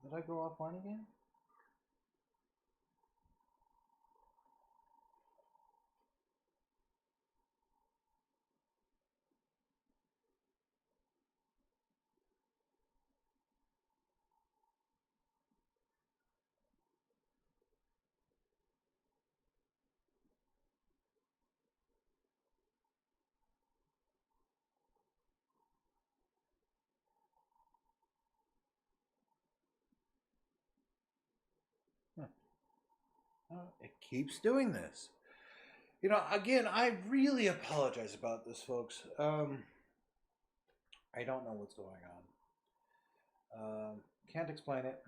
Did I go offline again? Huh. It keeps doing this. Again, I really apologize about this, folks. I don't know what's going on. Can't explain it.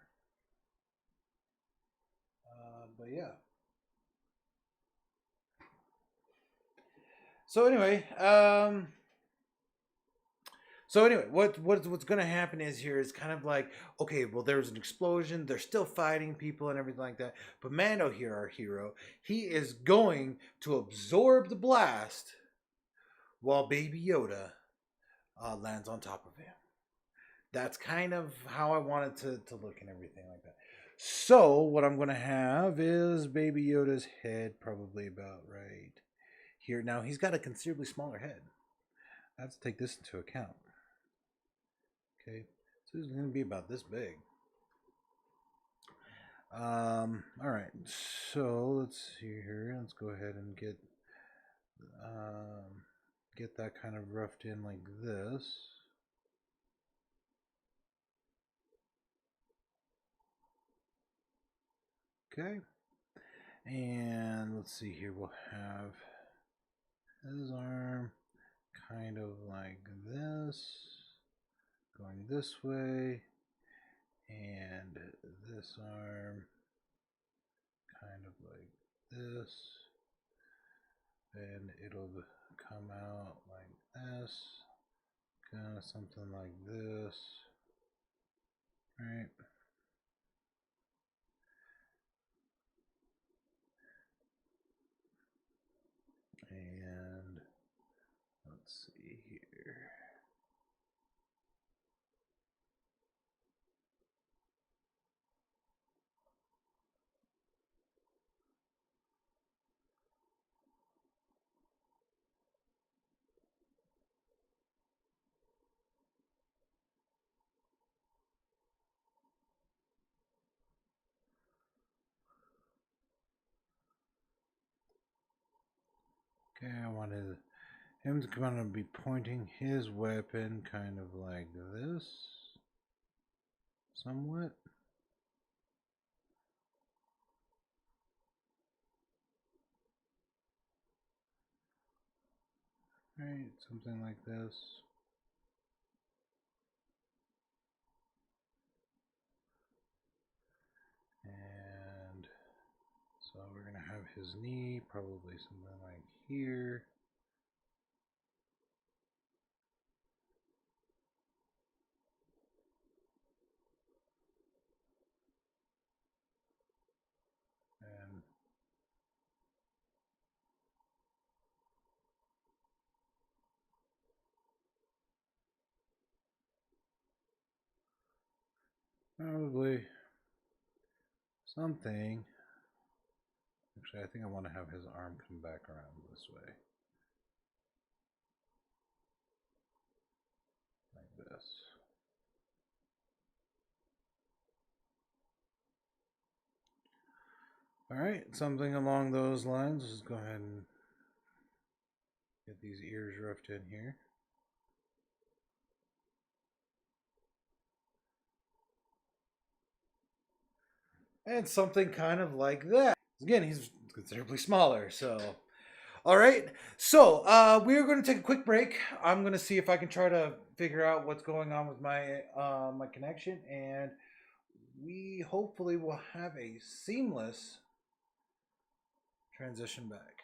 But yeah. So anyway, what's going to happen is here is kind of like, okay, well, there was an explosion. They're still fighting people and everything like that. But Mando here, our hero, he is going to absorb the blast while Baby Yoda lands on top of him. That's kind of how I wanted to look and everything like that. So what I'm going to have is Baby Yoda's head, probably about right here. Now he's got a considerably smaller head. I have to take this into account. Okay, so he's going to be about this big. All right, so let's see here. Let's go ahead and get that kind of roughed in like this. Okay, and let's see here. We'll have his arm kind of like this, going this way, and this arm kind of like this, and it'll come out like this, kind of something like this, right? And let's see here. Okay, I wanted him to kind of be pointing his weapon kind of like this, somewhat. Right, something like this. And so we're going to have his knee, probably something like here. And probably something. Actually, I think I want to have his arm come back around this way. Like this. Alright, something along those lines. Let's go ahead and get these ears roughed in here. And something kind of like that. Again, he's considerably smaller, so. All right, so we're going to take a quick break. I'm going to see if I can try to figure out what's going on with my connection, and we hopefully will have a seamless transition back.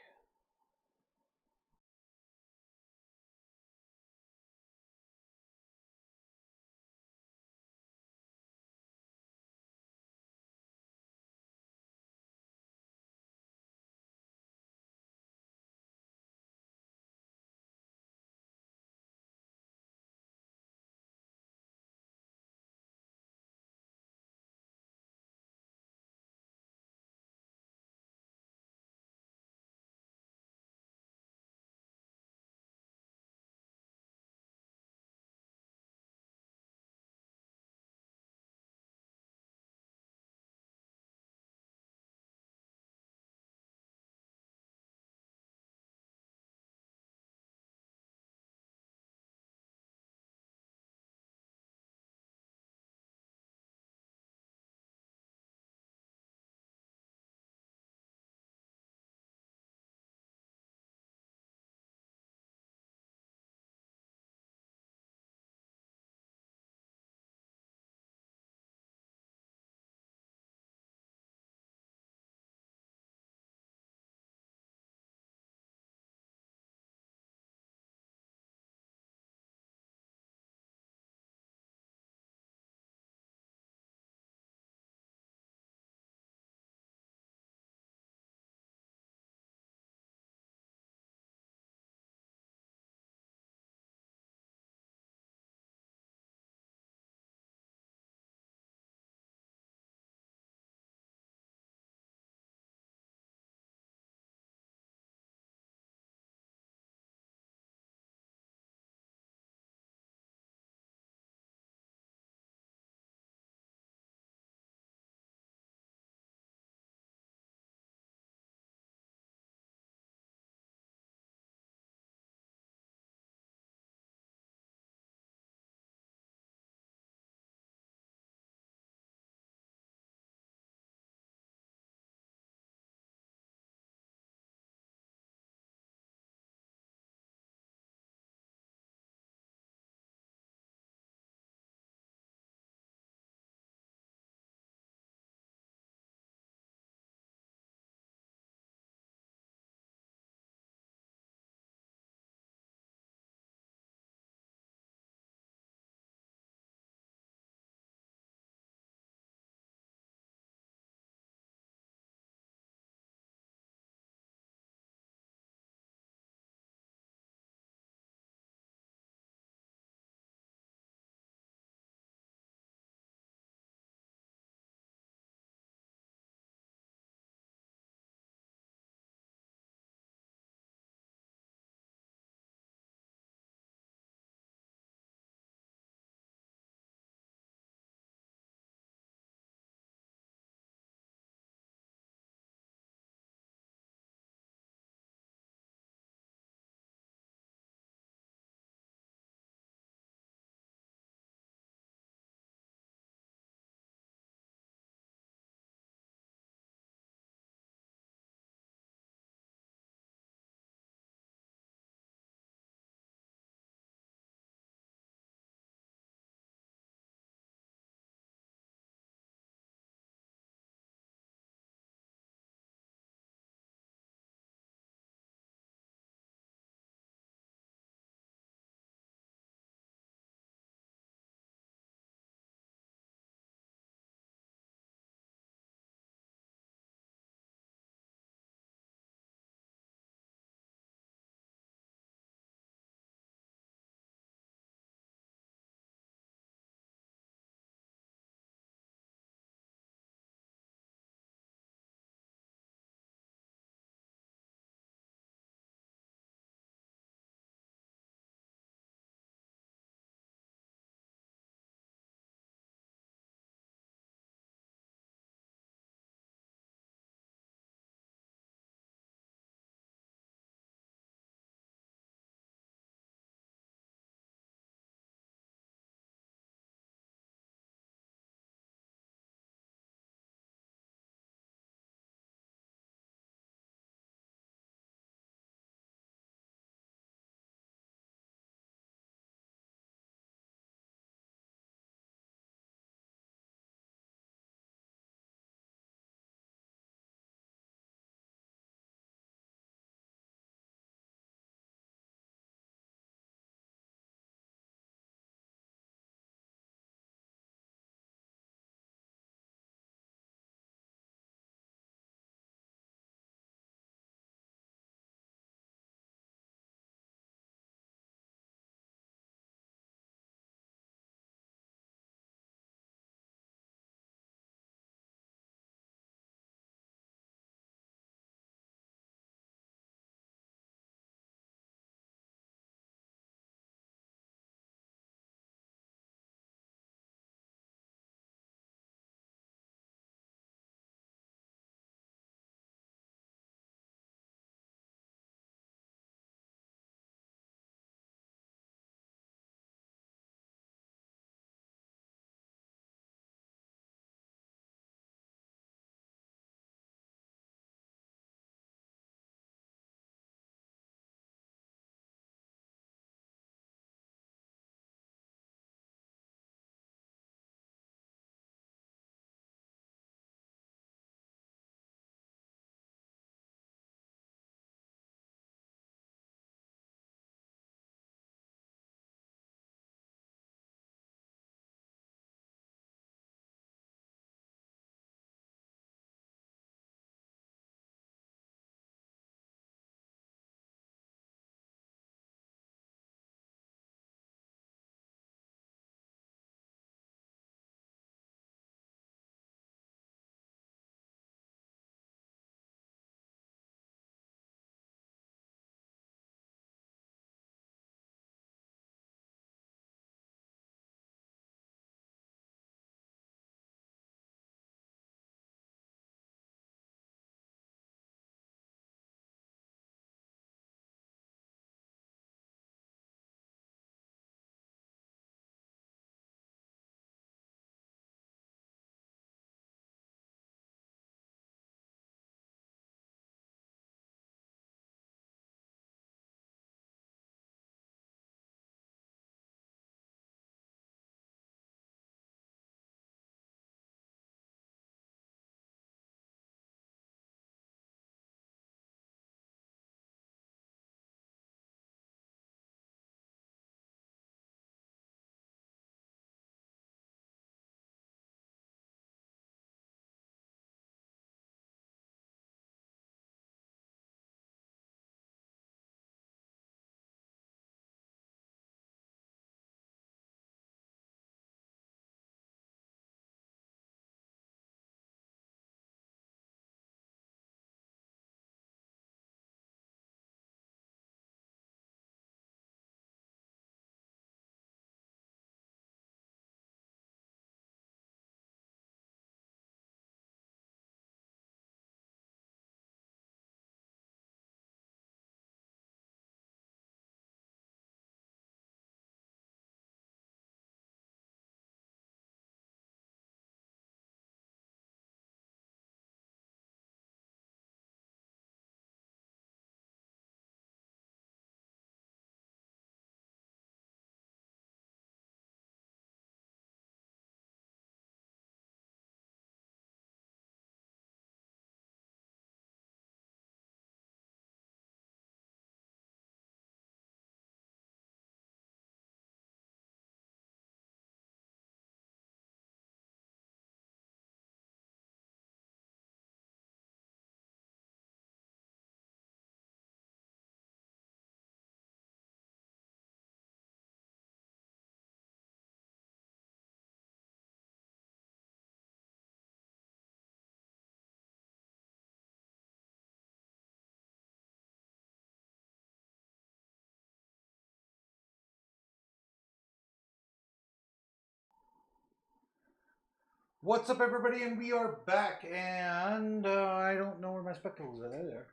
What's up, everybody? And we are back. And I don't know where my spectacles are. There.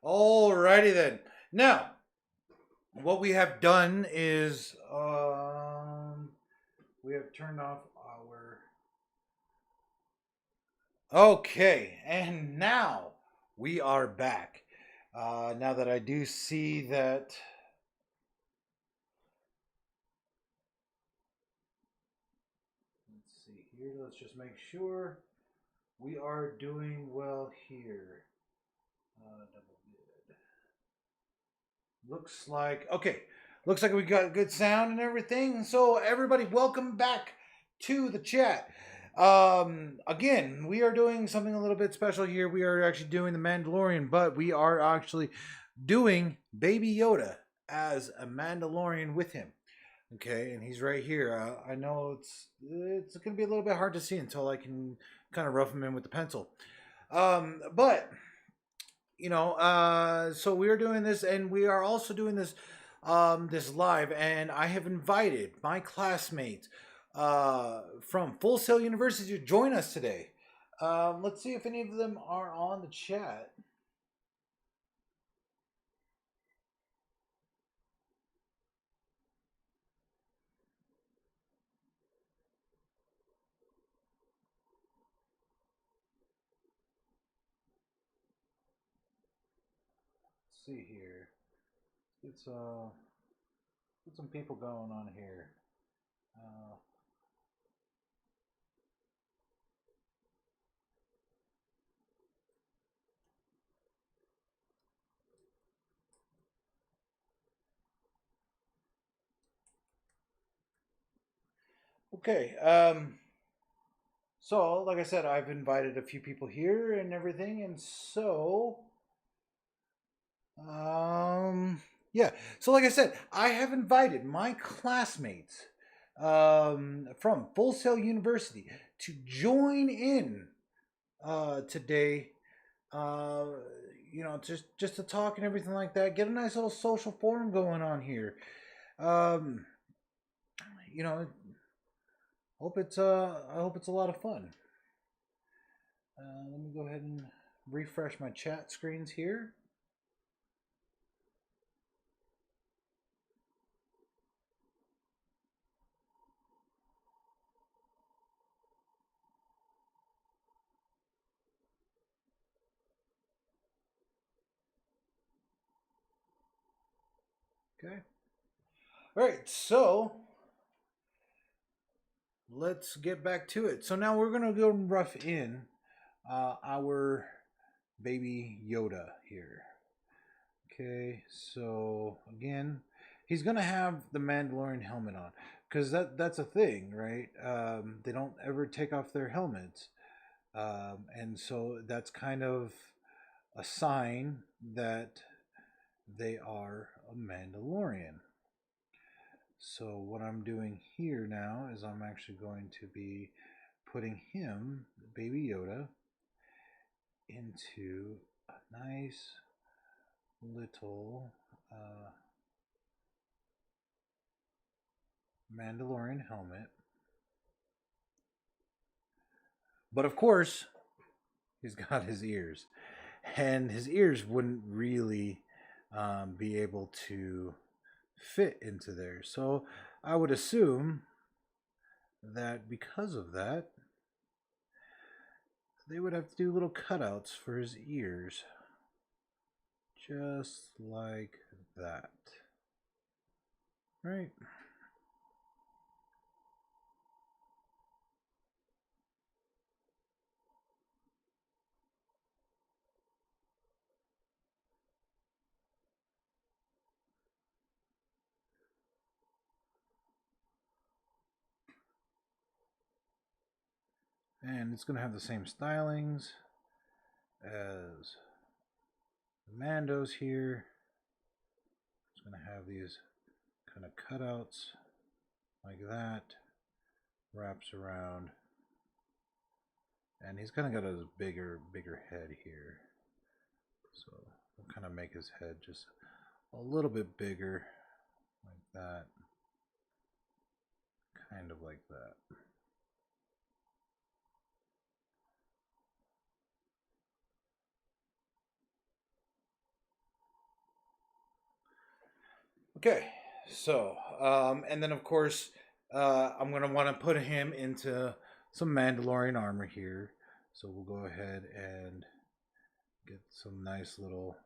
Alrighty then. Now, what we have done is we have turned off our. Okay, and now we are back. Now that I do see that. Let's see here. Let's just make sure we are doing well here. Double bid. Looks like okay. Looks like we got good sound and everything. So everybody, welcome back to the chat. Again, we are doing something a little bit special here. We are actually doing the Mandalorian, but we are actually doing Baby Yoda as a Mandalorian with him. Okay, and he's right here. I know it's going to be a little bit hard to see until I can kind of rough him in with the pencil. But so we are doing this, and we are also doing this live, and I have invited my classmates from Full Sail University to join us today. Let's see if any of them are on the chat. Let's see here. It's get some people going on here. Uh, okay. So, like I said, I've invited a few people here and everything, and so, yeah. So, like I said, I have invited my classmates from Full Sail University to join in today. Uh, just to talk and everything like that. Get a nice little social forum going on here. Um, you know, I hope it's a lot of fun. Let me go ahead and refresh my chat screens here. Okay. All right, so let's get back to it. So now we're gonna go rough in our baby Yoda here. Okay, so again, he's gonna have the Mandalorian helmet on because that's a thing, right? They don't ever take off their helmets, and so that's kind of a sign that they are a Mandalorian. So what I'm doing here now is I'm actually going to be putting him, Baby Yoda, into a nice little Mandalorian helmet. But of course, he's got his ears. And his ears wouldn't really be able to fit into there. So I would assume that because of that, they would have to do little cutouts for his ears. Just like that. Right? And it's going to have the same stylings as the Mandos here. It's going to have these kind of cutouts like that. Wraps around. And he's kind of got a bigger head here. So we'll kind of make his head just a little bit bigger like that. kind of like that. Okay, so and then of course I'm gonna want to put him into some Mandalorian armor here. So we'll go ahead and get some nice little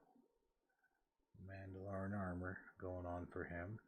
Mandalorian armor going on for him.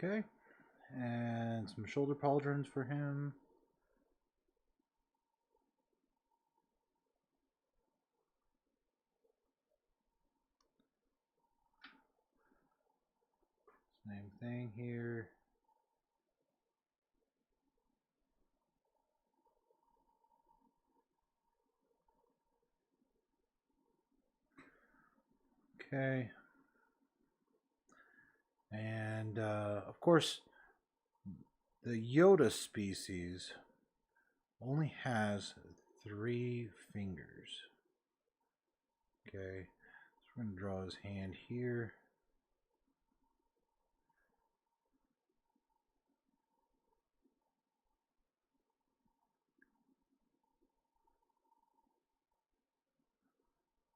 Okay, and some shoulder pauldrons for him. Same thing here. Okay. And of course, the Yoda species only has 3 fingers. Okay. So we're going to draw his hand here.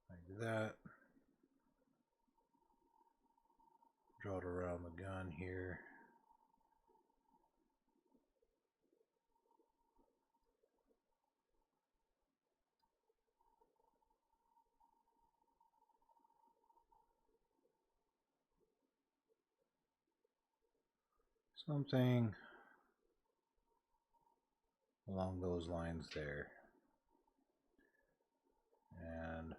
Like that. Draw it around the gun here. Something along those lines there. And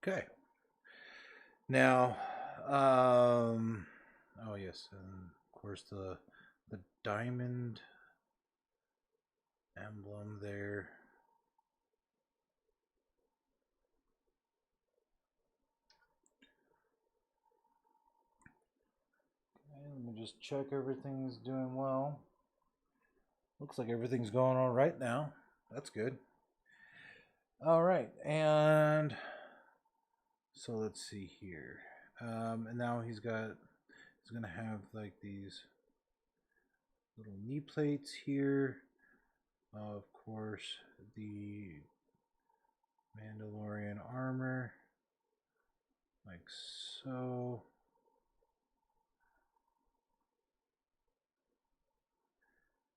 okay. Now, oh yes, and of course the diamond emblem there. Okay, let me just check everything's doing well. Looks like everything's going all right now. That's good. All right, and so let's see here. And now he's gonna have like these little knee plates here. Of course, the Mandalorian armor, like so.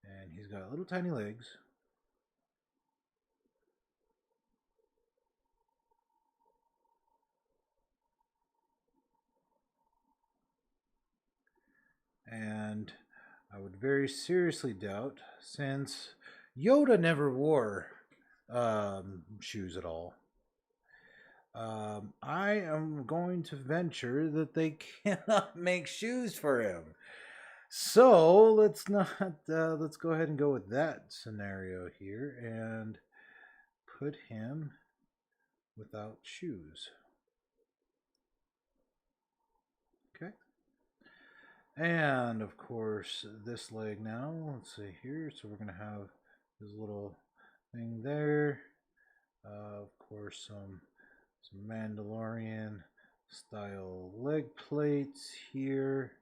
And he's got little tiny legs. And I would very seriously doubt, since Yoda never wore shoes at all. I am going to venture that they cannot make shoes for him. So let's not. Let's go ahead and go with that scenario here and put him without shoes. Okay. And of course, this leg now. Let's see here. So we're gonna have this little thing there. Of course, some Mandalorian style leg plates here.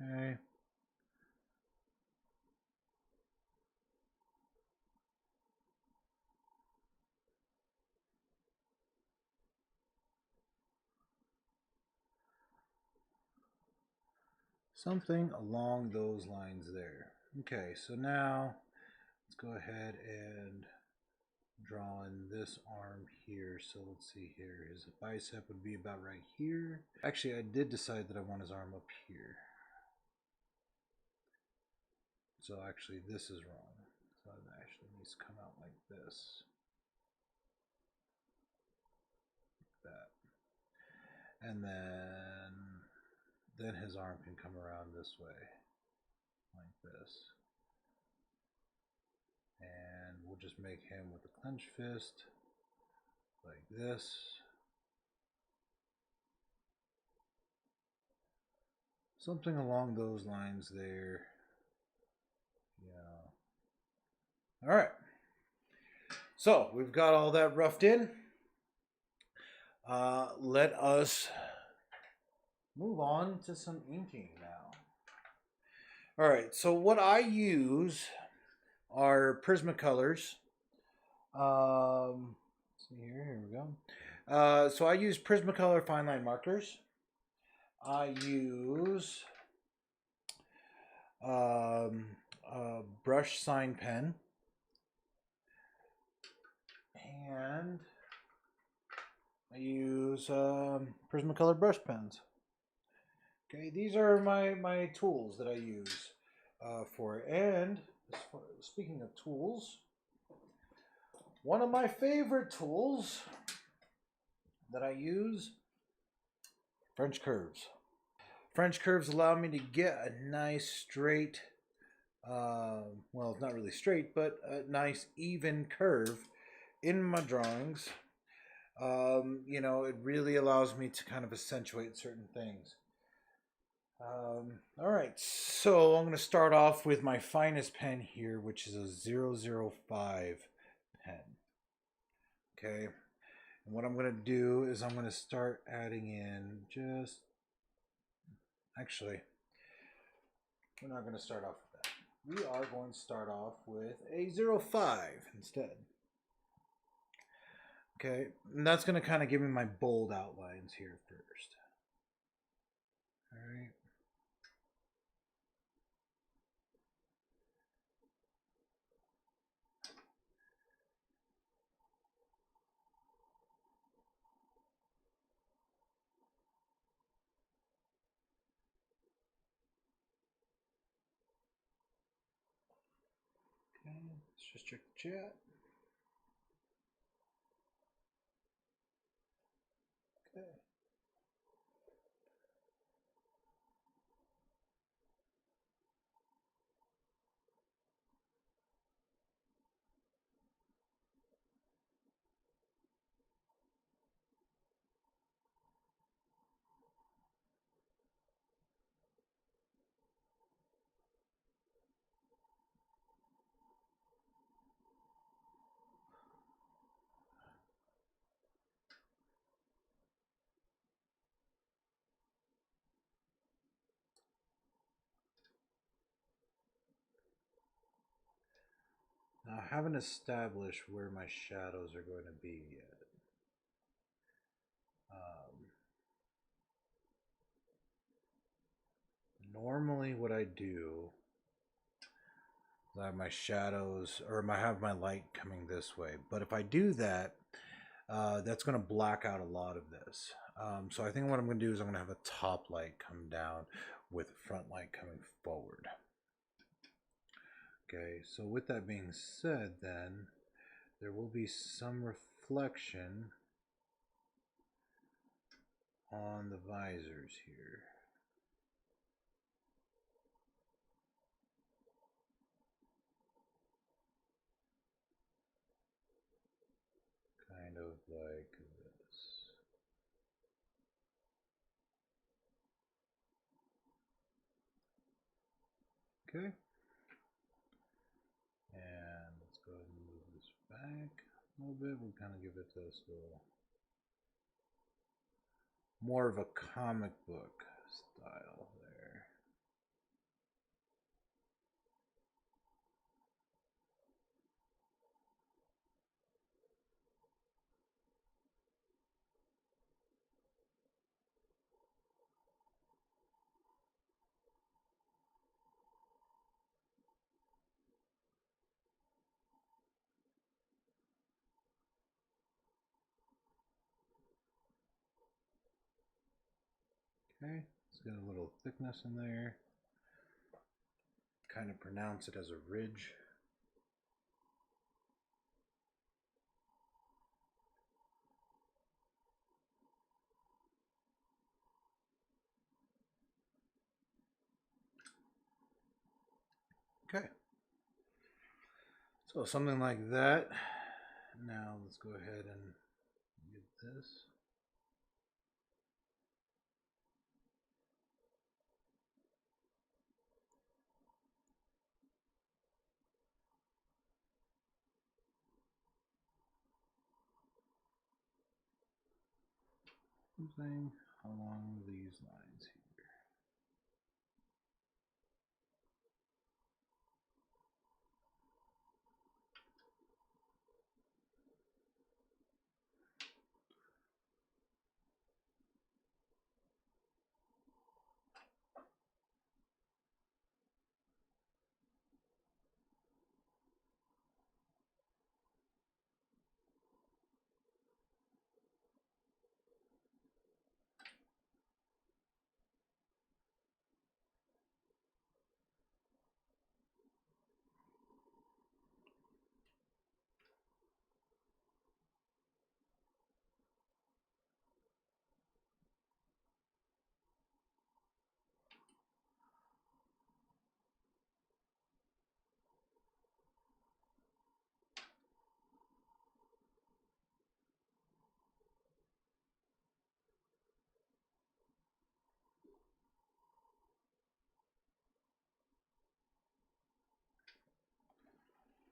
Okay. Something along those lines there. Okay, so now let's go ahead and draw in this arm here. So let's see here. His bicep would be about right here. Actually, I did decide that I want his arm up here. So actually, this is wrong. So it actually needs to come out like this. Like that. And then his arm can come around this way. Like this. And we'll just make him with a clenched fist. Like this. Something along those lines there. Yeah. All right. So we've got all that roughed in. Let us move on to some inking now. All right. So what I use are Prismacolors. Let's see here. Here we go. So I use Prismacolor fine line markers. I use a brush sign pen, and I use Prismacolor brush pens. Okay, these are my tools that I use for it. And speaking of tools, one of my favorite tools that I use, French curves. French curves allow me to get a nice straight, well, it's not really straight, but a nice even curve in my drawings. You know, it really allows me to kind of accentuate certain things. All right, so I'm going to start off with my finest pen here, which is a 005 pen. Okay, and what I'm going to do is I'm going to start adding in just, actually, we're not going to start off with that. We are going to start off with a 05 instead. Okay, and that's going to kind of give me my bold outlines here first. All right. Okay, let's just check the chat. Okay. Now, I haven't established where my shadows are going to be yet. Normally what I do is I have my shadows, or I have my light coming this way. But if I do that, that's going to black out a lot of this. So I think what I'm going to do is I'm going to have a top light come down with a front light coming forward. Okay, so with that being said, then there will be some reflection on the visors here. Kind of like this. Okay. And let's go ahead and move this back a little bit. We'll kind of give it this little more of a comic book style there. Okay, let's get a little thickness in there. Kind of pronounce it as a ridge. Okay, so something like that. Now let's go ahead and get this. Something along these lines here.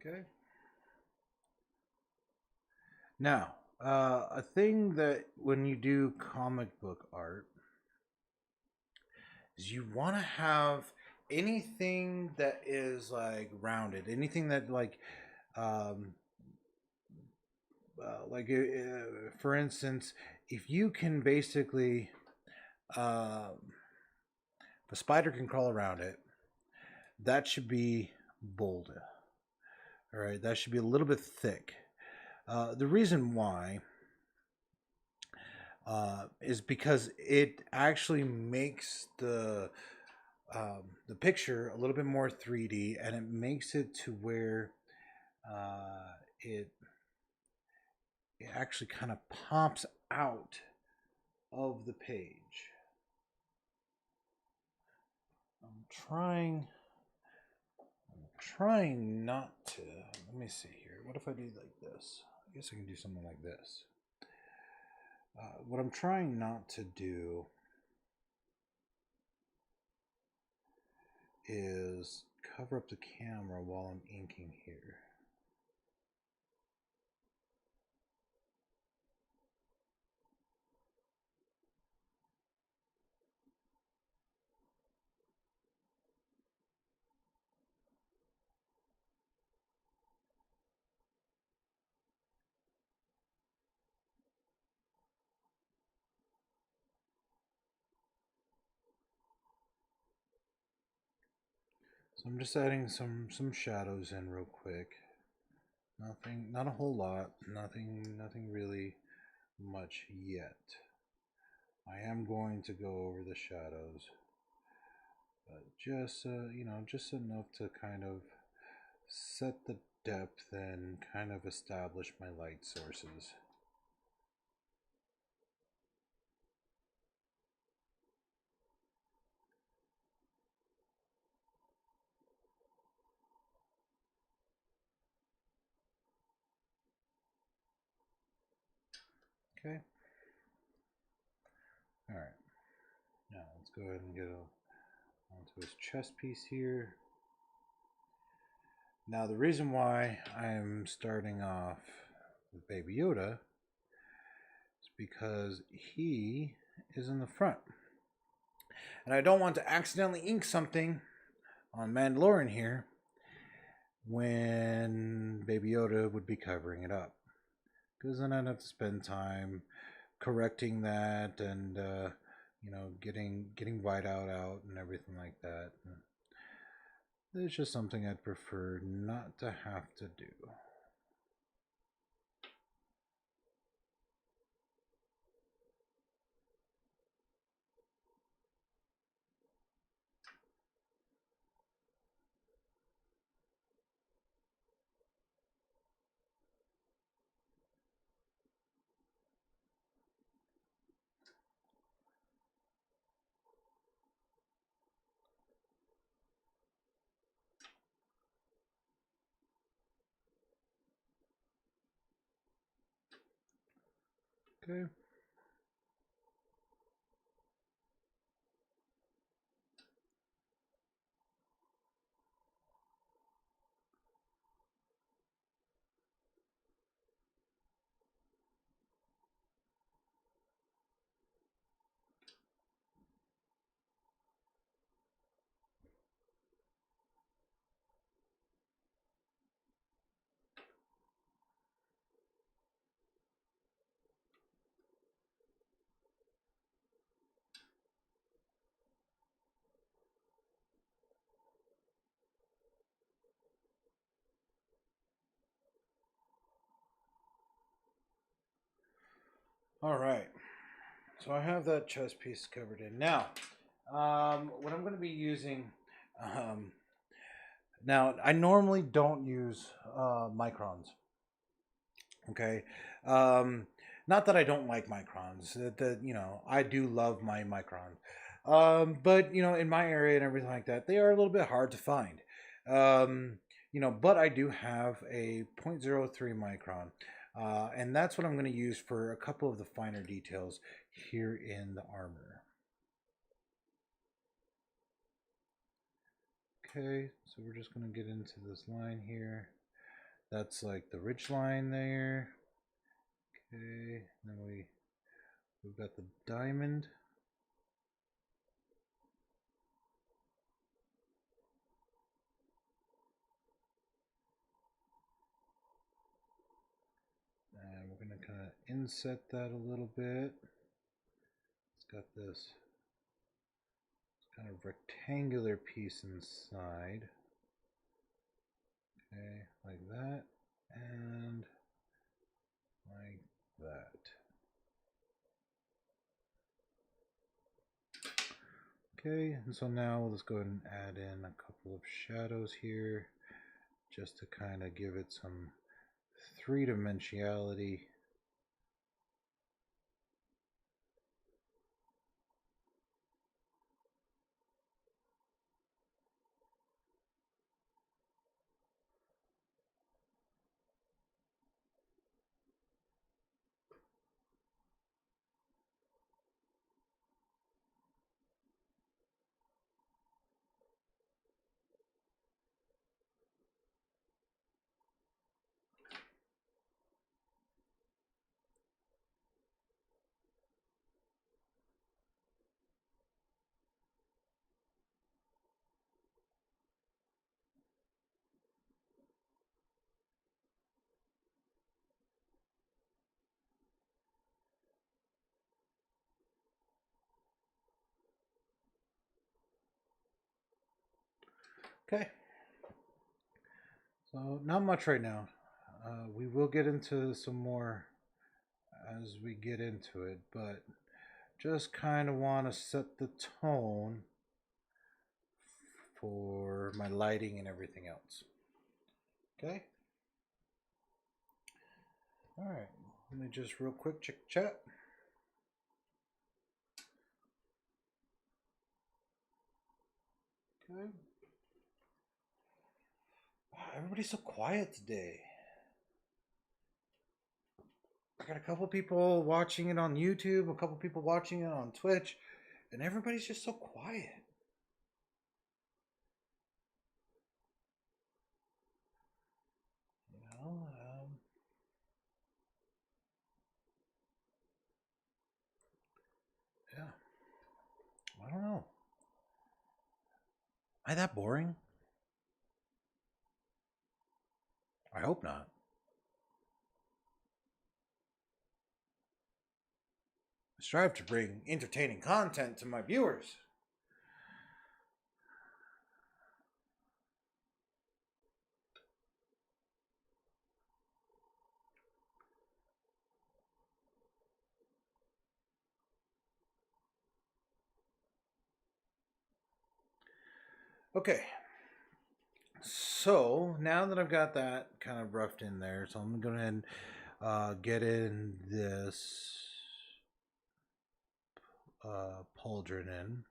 Okay. Now, a thing that when you do comic book art is you want to have anything that is like rounded, anything that um, for instance, if you can basically, um, if a spider can crawl around it, that should be bold. All right, that should be a little bit thick. The reason why is because it actually makes the picture a little bit more 3D, and it makes it to where it actually kind of pops out of the page. I'm trying not to. Let me see here. What if I do like this? I guess I can do something like this. What I'm trying not to do is cover up the camera while I'm inking here. So I'm just adding some shadows in real quick. Nothing, not a whole lot. Nothing really much yet. I am going to go over the shadows, but just just enough to kind of set the depth and kind of establish my light sources. Okay. All right. Now let's go ahead and get onto his chest piece here. Now the reason why I'm starting off with Baby Yoda is because he is in the front. And I don't want to accidentally ink something on Mandalorian here when Baby Yoda would be covering it up. Because then I'd have to spend time correcting that and getting whiteout out and everything like that. It's just something I'd prefer not to have to do. Okay. All right. So I have that chest piece covered in. Now, what I'm going to be using. Um, Now, I normally don't use microns. Okay. Um, Not that I don't like microns. I do love my micron. But in my area and everything like that, they are a little bit hard to find. Um, but I do have a point zero 0.03 micron. And that's what I'm going to use for a couple of the finer details here in the armor. Okay, so we're just going to get into this line here. That's like the ridge line there. Okay, then we've got the diamond. And we're gonna kind of inset that a little bit. It's got this kind of rectangular piece inside. Okay, like that and like that. Okay, and so now let's go ahead and add in a couple of shadows here just to kind of give it some three-dimensionality. Okay, so not much right now. We will get into some more as we get into it, but just kind of want to set the tone for my lighting and everything else. Okay. All right. Let me just real quick check chat. Okay. Wow, everybody's so quiet today. I got a couple people watching it on YouTube, a couple people watching it on Twitch, and everybody's just so quiet. You know, yeah. I don't know. Am I that boring? I hope not. I strive to bring entertaining content to my viewers. Okay, so now that I've got that kind of roughed in there, so I'm going to go ahead and get in this pauldron in.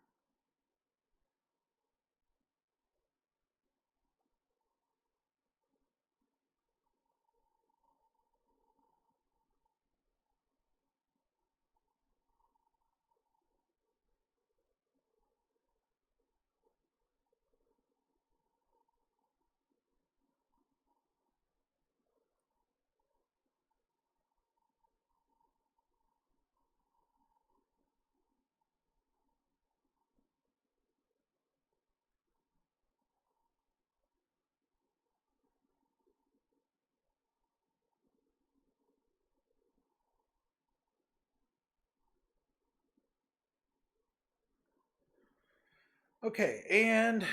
Okay, and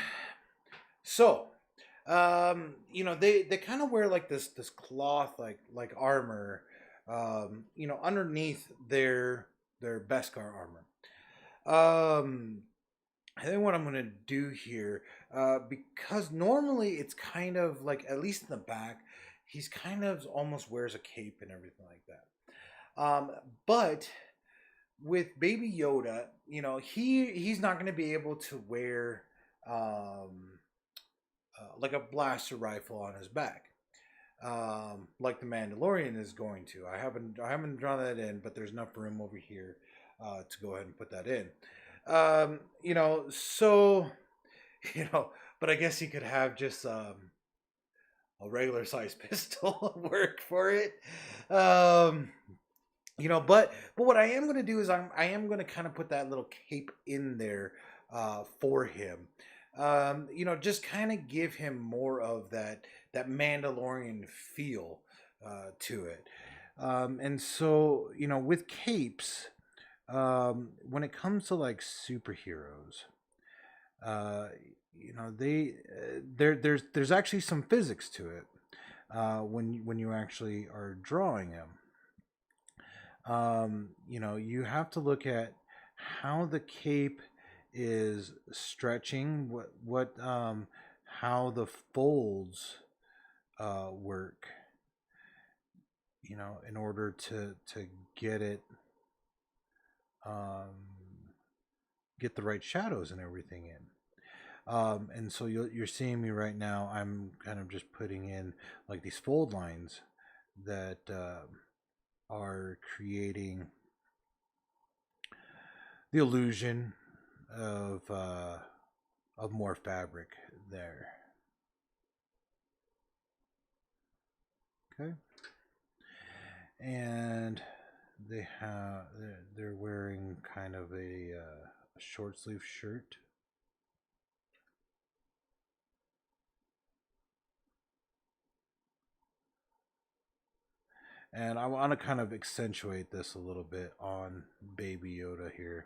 so they kind of wear like this cloth like armor, underneath their Beskar armor. Um, I think what I'm gonna do here, because normally it's kind of like, at least in the back, he's kind of almost wears a cape and everything like that. But with Baby Yoda, he's not gonna be able to wear um, like a blaster rifle on his back, like the Mandalorian is going to. I haven't drawn that in, but there's enough room over here to go ahead and put that in. So you know, but I guess he could have just a regular size pistol work for it. Um, but what I am going to do is I am going to kind of put that little cape in there for him. Just kind of give him more of that Mandalorian feel to it. And so, with capes, when it comes to like superheroes, uh, there's actually some physics to it when you actually are drawing them. You have to look at how the cape is stretching, how the folds work, in order to get it, um, get the right shadows and everything in. And so you're seeing me right now. I'm kind of just putting in like these fold lines that are creating the illusion of more fabric there. Okay, and they're wearing kind of a short sleeve shirt. And I want to kind of accentuate this a little bit on Baby Yoda here.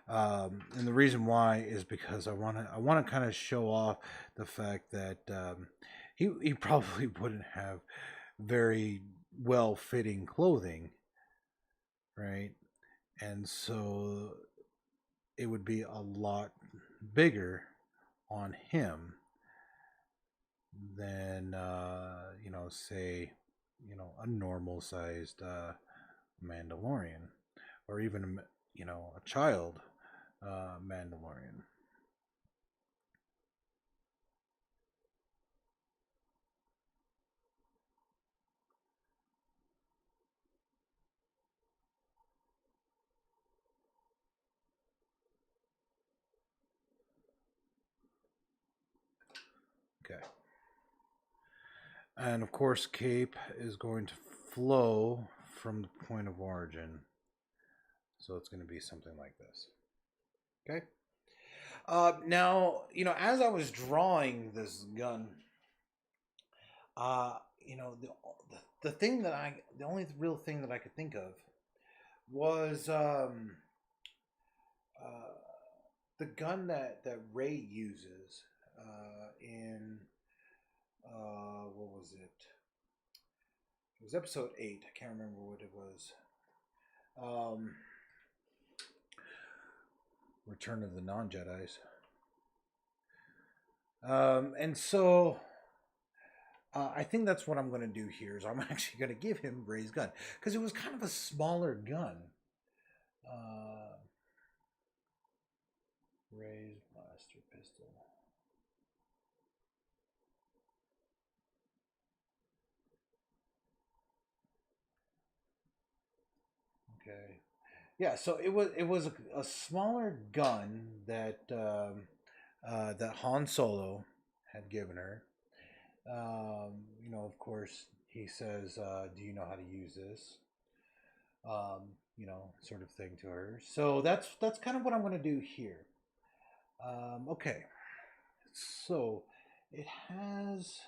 And the reason why is because I want to kind of show off the fact that he probably wouldn't have very well fitting clothing, right? And so it would be a lot bigger on him than say a normal sized Mandalorian, or even a child Mandalorian. Okay. And of course, cape is going to flow from the point of origin. So it's going to be something like this. Okay. Now, as I was drawing this gun, uh, the thing the only real thing that I could think of was uh, the gun that Ray uses in what was it? It was episode 8. I can't remember what it was. Um, Return of the Non Jedi's. And so I think that's what I'm going to do here. Is I'm actually going to give him Ray's gun because it was kind of a smaller gun. Uh, Ray's blaster pistol. Okay. Yeah. So it was a smaller gun that Han Solo had given her. Of course, he says, "Do you know how to use this?" Sort of thing to her. So that's kind of what I'm going to do here. Okay, so it has.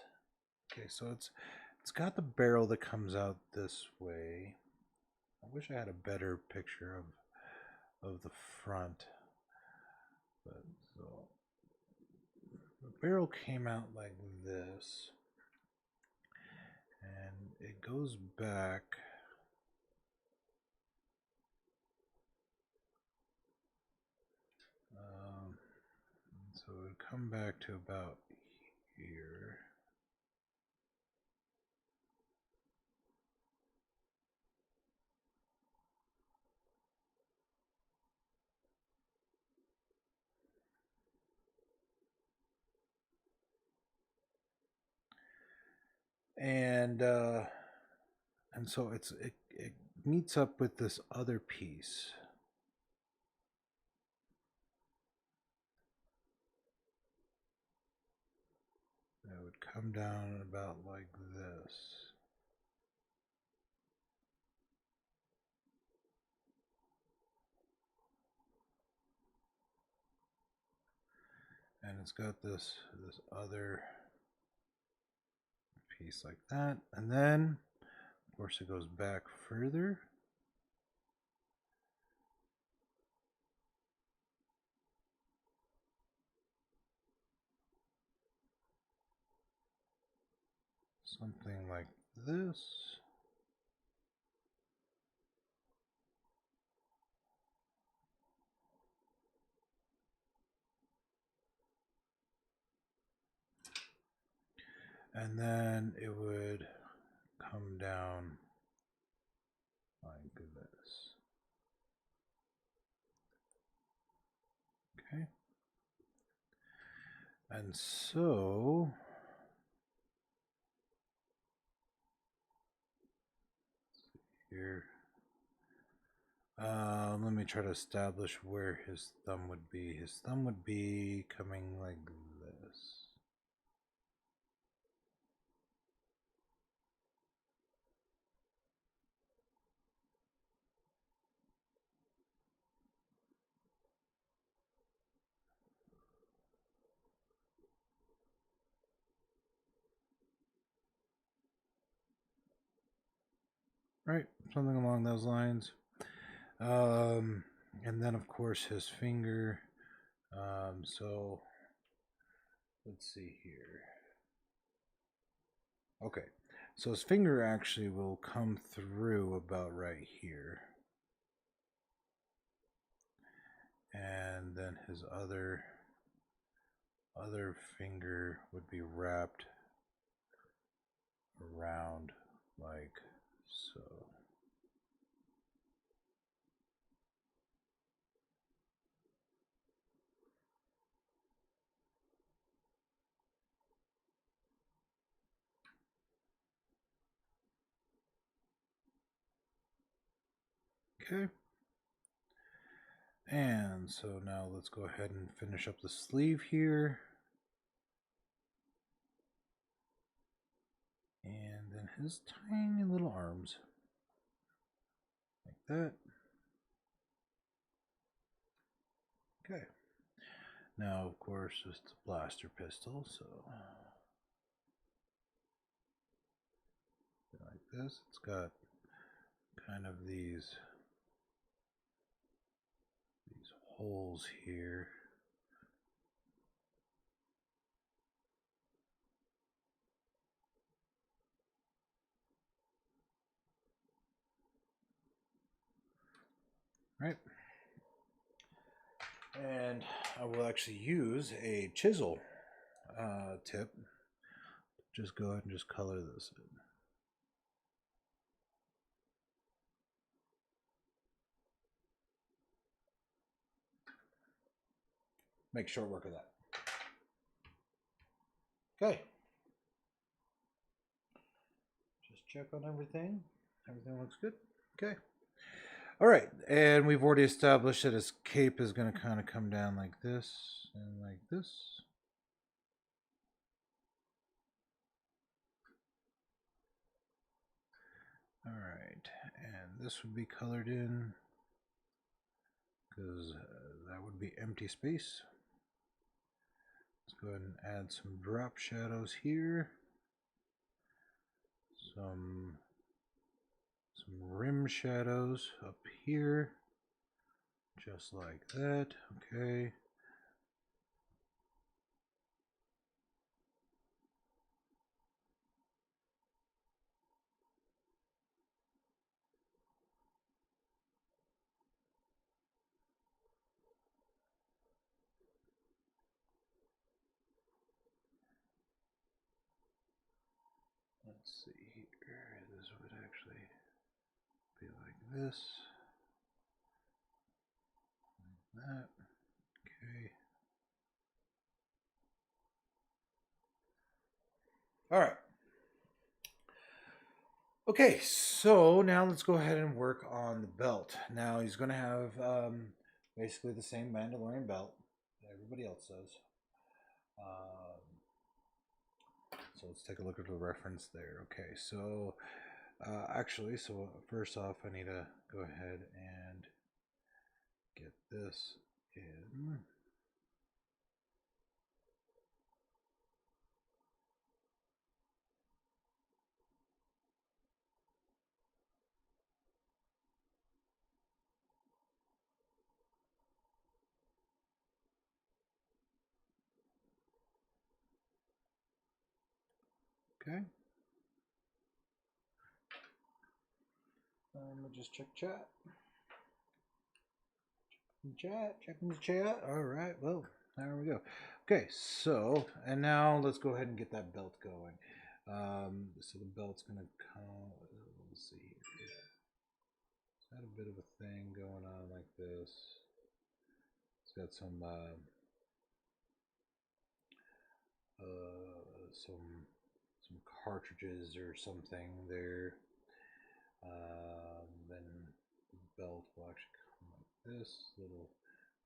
Okay, so it's got the barrel that comes out this way. I wish I had a better picture of the front, but so barrel came out like this, and it goes back. So it would come back to about here. And so it meets up with this other piece. It would come down about like this. And it's got this other piece like that. And then, of course, it goes back further. Something like this. And then it would come down like this. Okay. And so here, let me try to establish where his thumb would be. His thumb would be coming like this. Right, something along those lines. And then of course his finger. So let's see here. Okay, so his finger actually will come through about right here. And then his other finger would be wrapped around like so. Okay. And so now let's go ahead and finish up the sleeve here. And then his tiny little arms. Like that. Okay. Now, of course, it's a blaster pistol, so like this. It's got kind of these holes here. Right. And I will actually use a chisel tip. Just go ahead and just color this in. Make short work of that. Okay. Just check on everything. Everything looks good. Okay. All right, and we've already established that his cape is going to kind of come down like this and like this. All right, and this would be colored in because that would be empty space. Let's go ahead and add some drop shadows here. Some rim shadows up here, just like that. Okay. let's see here. This would actually be like this. Like that. Okay. All right. Okay, so now let's go ahead and work on the belt. Now he's going to have basically the same Mandalorian belt that everybody else does. So let's take a look at the reference there. Okay, so actually, so first off, I need to go ahead and get this in. Okay. Let me just check chat. Checking the chat. All right, well, there we go. Okay, so, and now let's go ahead and get that belt going. So the belt's going to come, let's see here. It's got a bit of a thing going on like this. It's got some, some cartridges or something there. Then the belt will actually come like this, little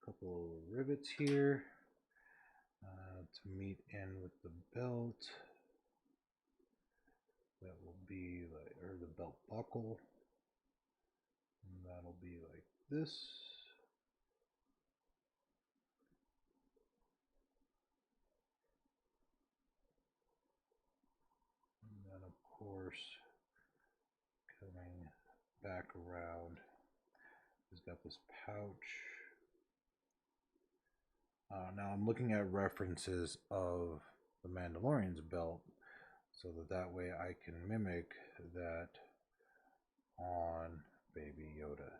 couple of rivets here to meet in with the belt. That will be like, or the belt buckle, and that'll be like this. And then of course, coming back around, he's got this pouch. Now I'm looking at references of the Mandalorian's belt, so that way I can mimic that on Baby Yoda.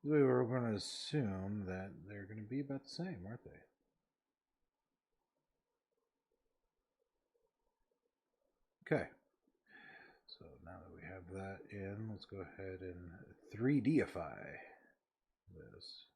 We were going to assume that they're going to be about the same, aren't they? Okay. So now that we have that in, let's go ahead and 3Dify this.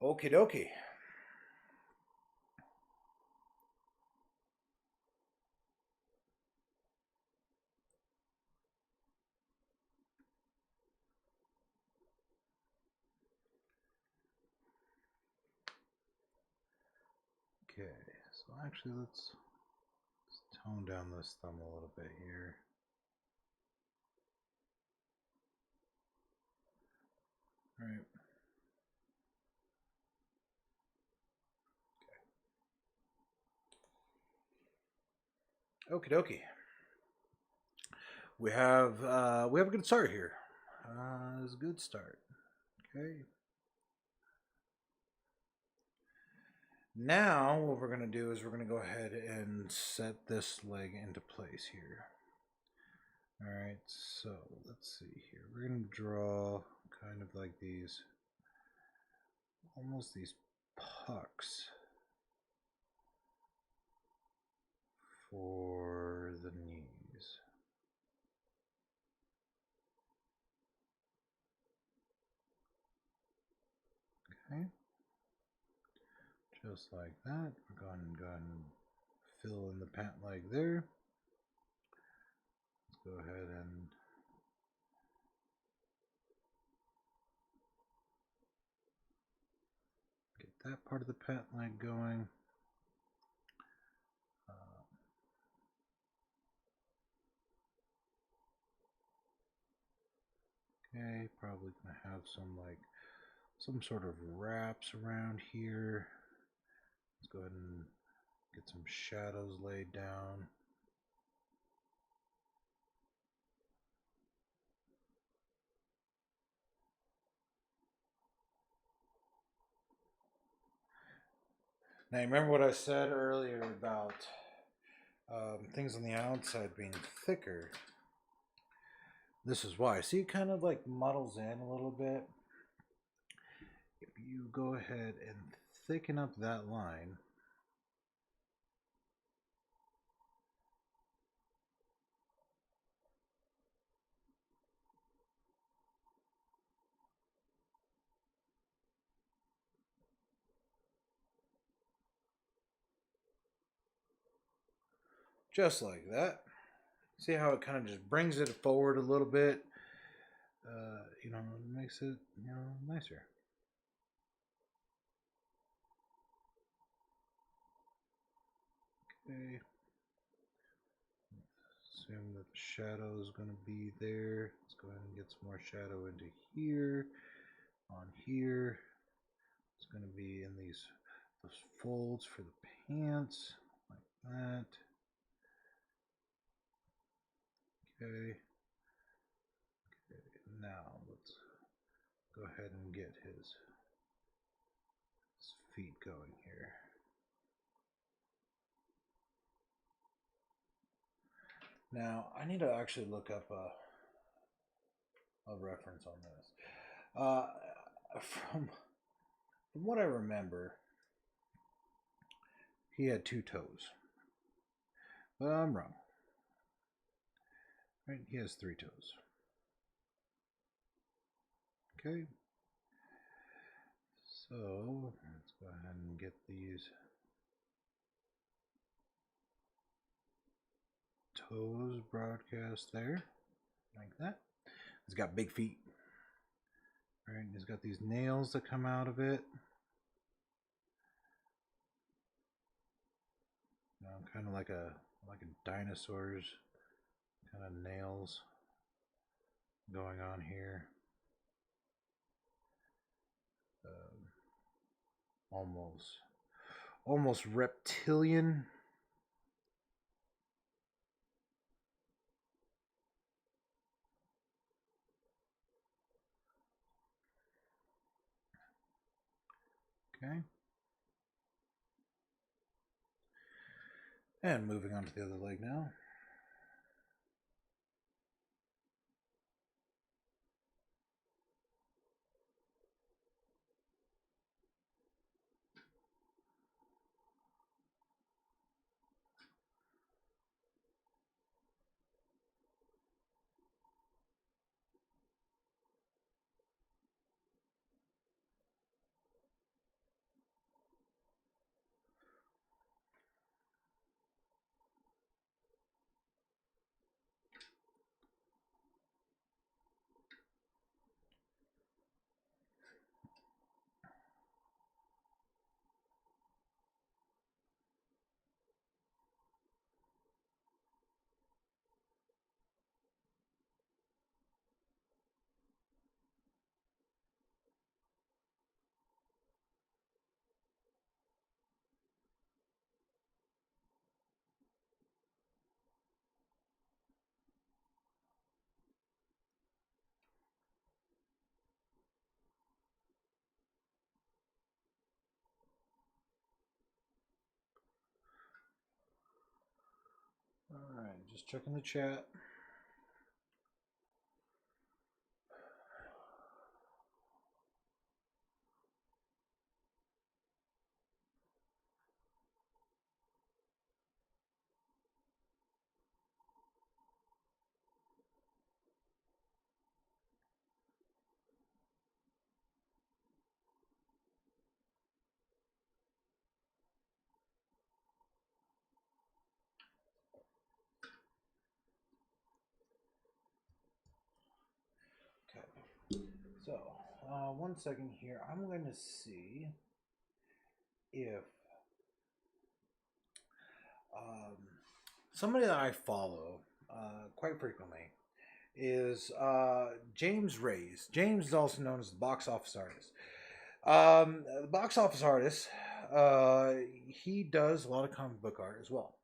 Okie dokie. Okay, so actually let's tone down this thumb a little bit here. All right. Okie dokie. We have a good start here. It's a good start. Okay. Now what we're gonna do is we're gonna go ahead and set this leg into place here. All right. So let's see here. We're gonna draw kind of like these, almost these pucks for the knees. Okay. Just like that. We're going to go ahead and fill in the pant leg there. Let's go ahead and get that part of the pant leg going. Okay, probably gonna have some sort of wraps around here. Let's go ahead and get some shadows laid down. Now, you remember what I said earlier about things on the outside being thicker? This is why. See, it kind of like muddles in a little bit. If you go ahead and thicken up that line, just like that. See how it kind of just brings it forward a little bit? Makes it, nicer. Okay. Assume that the shadow is going to be there. Let's go ahead and get some more shadow into here. On here. It's going to be in those folds for the pants. Like that. Okay. Now let's go ahead and get his feet going here. Now I need to actually look up a reference on this. From what I remember, he had 2 toes, but I'm wrong. Right? He has 3 toes. Okay. So let's go ahead and get these toes broadcast there, like that. He's got big feet. Right, he's got these nails that come out of it. Kind of like a dinosaur's kind of nails going on here. Almost reptilian. Okay. And moving on to the other leg now. All right, just checking the chat. Okay. So, 1 second here. I'm going to see if um, somebody that I follow quite frequently is James Reyes. James is also known as the box office artist. The box office artist, he does a lot of comic book art as well.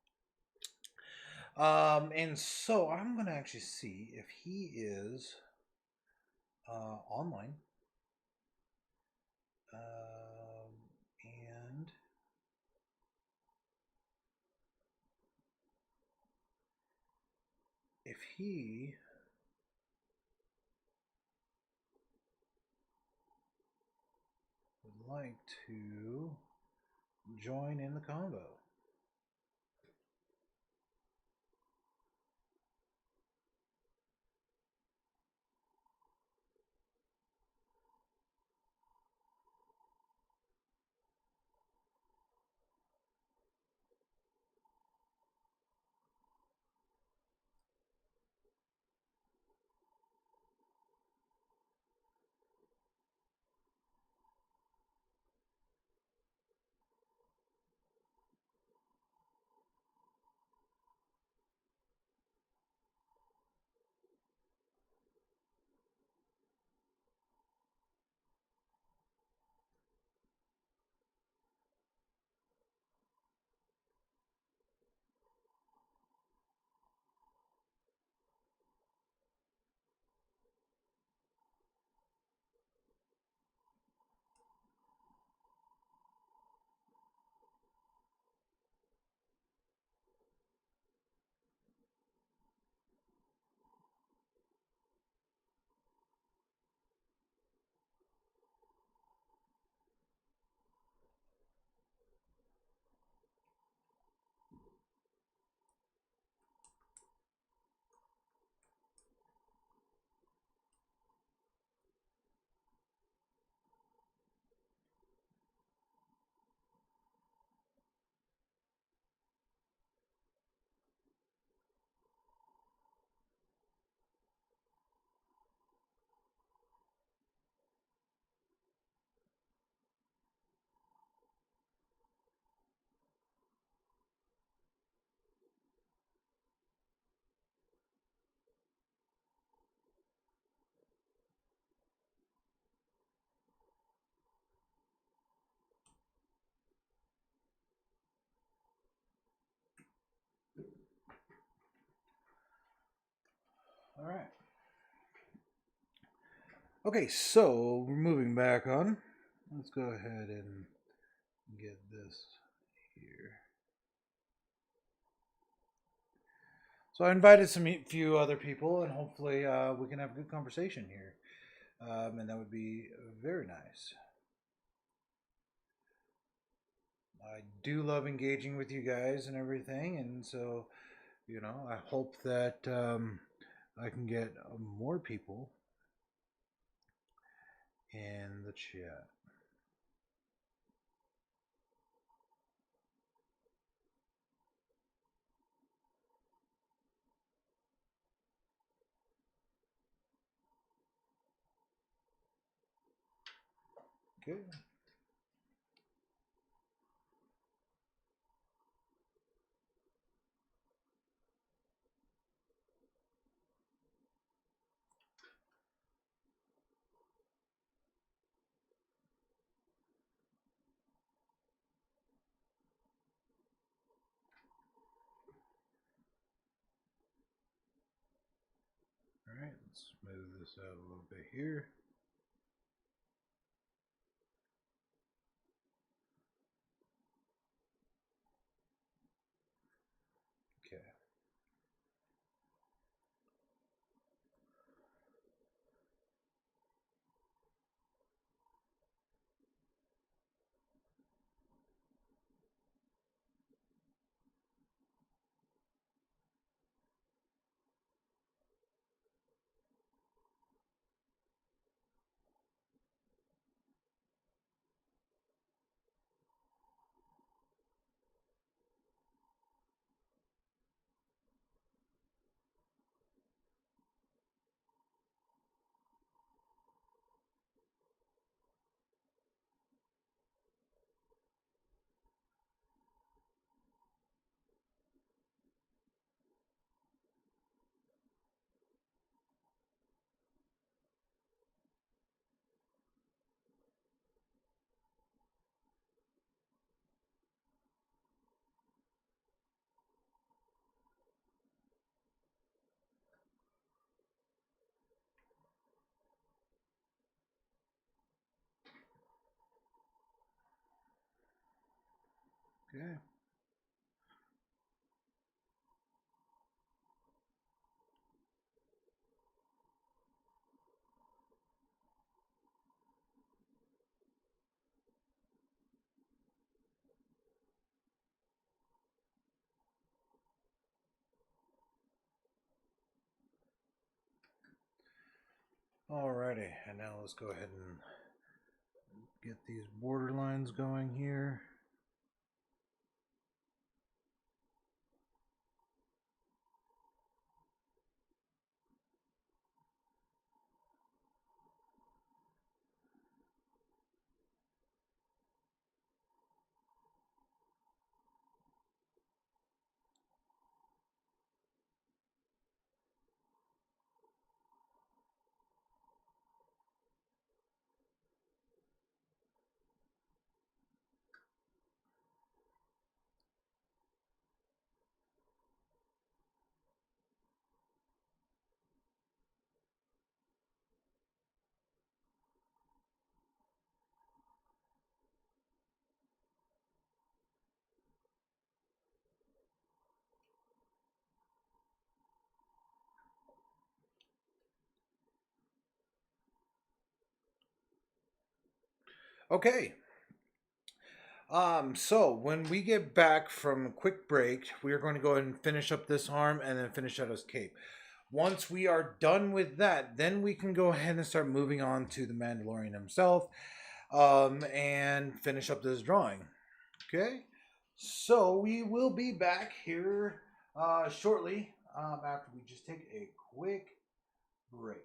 And so I'm going to actually see if he is online. And he would like to join in the convo. All right. Okay, so we're moving back on. Let's go ahead and get this here. So I invited some few other people, and hopefully we can have a good conversation here, and that would be very nice. I do love engaging with you guys and everything, and so I hope that I can get more people in the chat. Okay. All right, let's move this out a little bit here. Okay. Okay. Alrighty, and now let's go ahead and get these border lines going here. Okay. So when we get back from a quick break, we are going to go ahead and finish up this arm and then finish out his cape. Once we are done with that, then we can go ahead and start moving on to the Mandalorian himself, and finish up this drawing. Okay, so we will be back here shortly after we just take a quick break.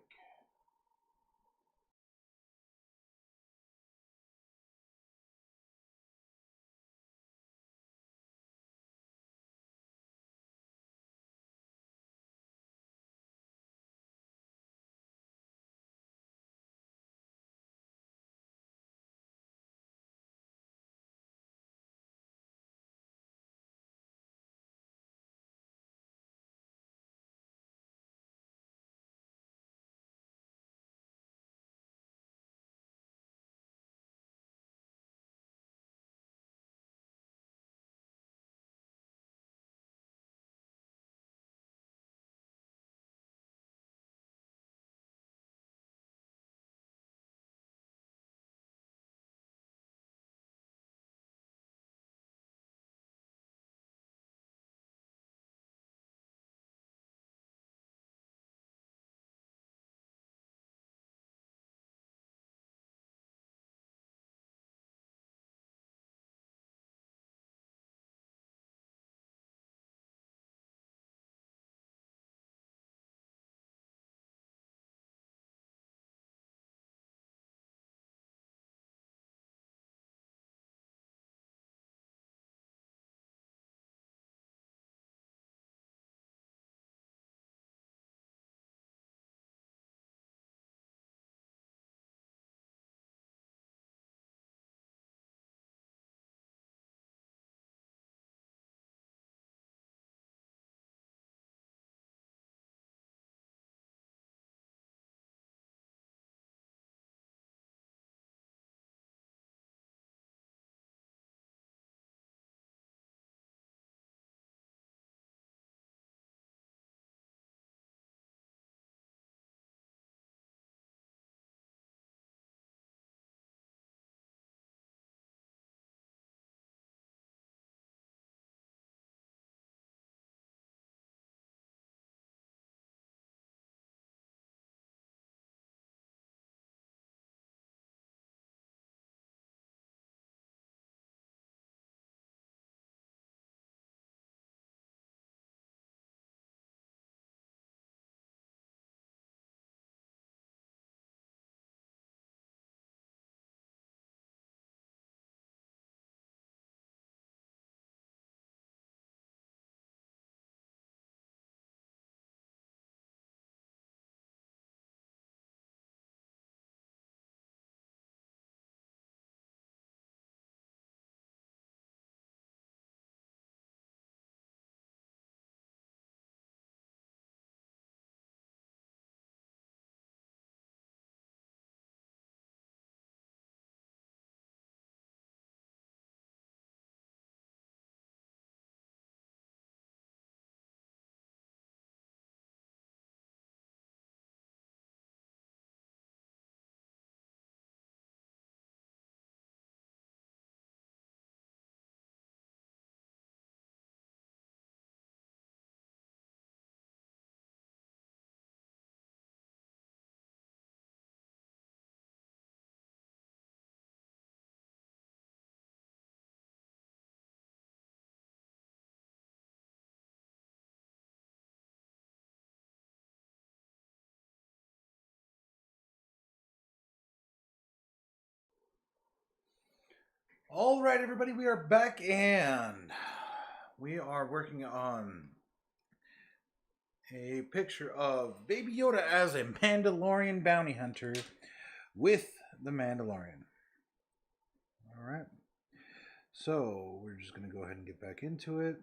All right, everybody, we are back and we are working on a picture of Baby Yoda as a Mandalorian bounty hunter with the Mandalorian. All right, so we're just going to go ahead and get back into it.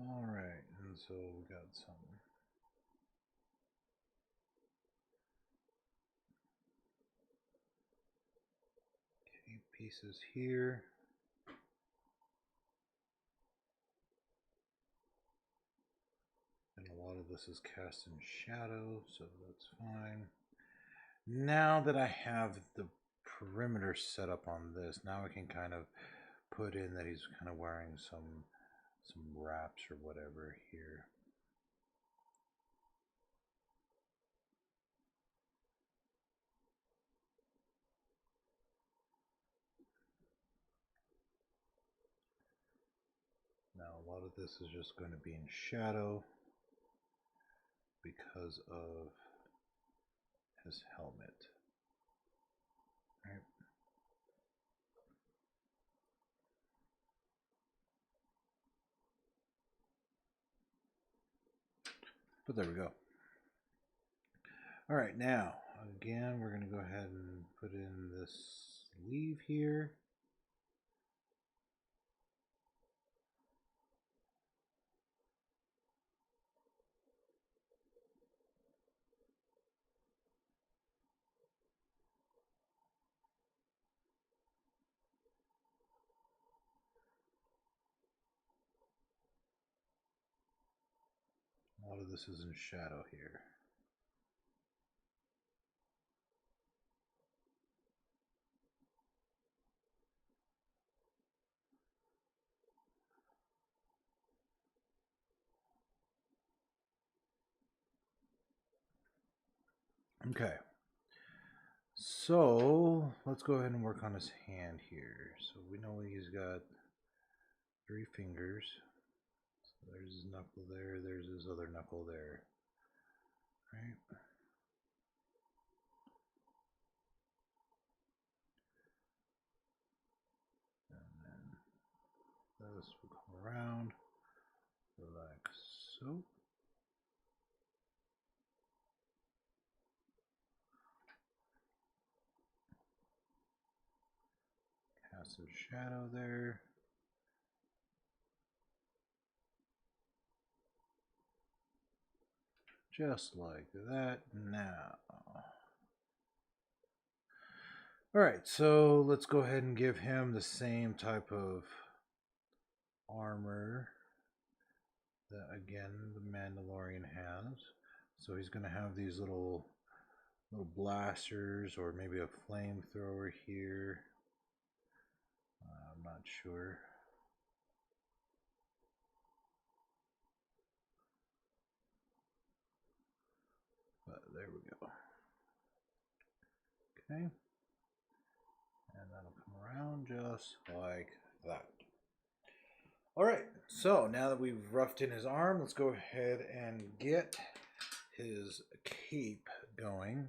All right, and so we got some tape pieces here. And a lot of this is cast in shadow, so that's fine. Now that I have the perimeter set up on this, now I can kind of put in that he's kind of wearing some wraps or whatever here. Now a lot of this is just going to be in shadow because of his helmet. Right? But there we go. All right, now again we're going to go ahead and put in this sleeve here. A lot of this is in shadow here. Okay. So let's go ahead and work on his hand here. So we know he's got 3 fingers. So there's his knuckle there, there's his other knuckle there. Right? And then this will come around like so. Cast some shadow there. Just like that now. Alright, so let's go ahead and give him the same type of armor that, again, the Mandalorian has. So he's going to have these little blasters or maybe a flamethrower here. I'm not sure. But there we go. Okay. And that'll come around just like that. Alright, so now that we've roughed in his arm, let's go ahead and get his cape going.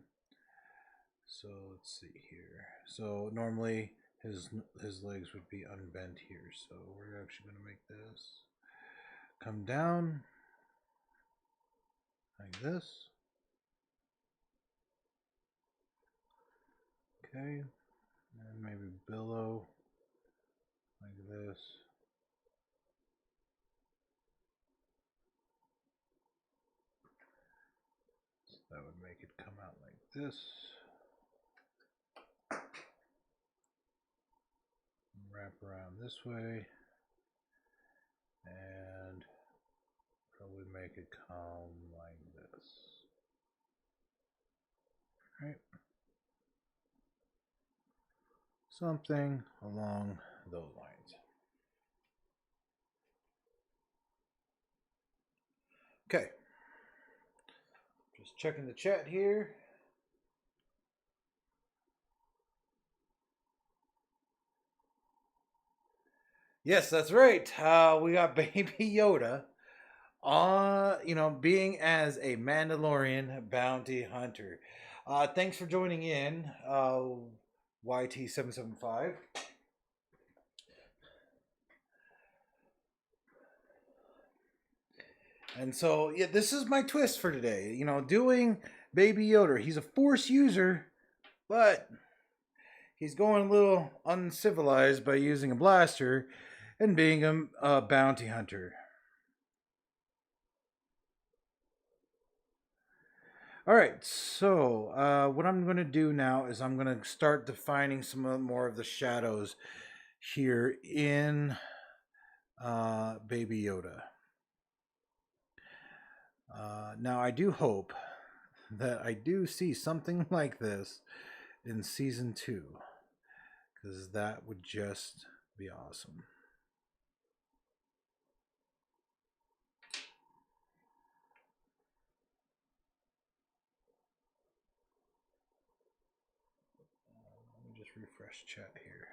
So let's see here. So normally his legs would be unbent here. So we're actually going to make this come down like this. Okay, and maybe billow like this. So that would make it come out like this. Wrap around this way and probably make it come like this. Right? Something along those lines. Okay, just checking the chat here. Yes, that's right. We got Baby Yoda being as a Mandalorian bounty hunter. Thanks for joining in, YT775. And so, yeah, this is my twist for today. Doing Baby Yoda. He's a Force user, but he's going a little uncivilized by using a blaster and being a bounty hunter. All right, so what I'm going to do now is I'm going to start defining some more of the shadows here in Baby Yoda. Now, I do hope that I do see something like this in season 2, because that would just be awesome. Let me just refresh chat here.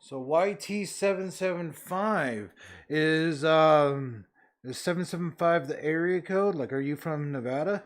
So YT775 is 775 the area code? Like, are you from Nevada?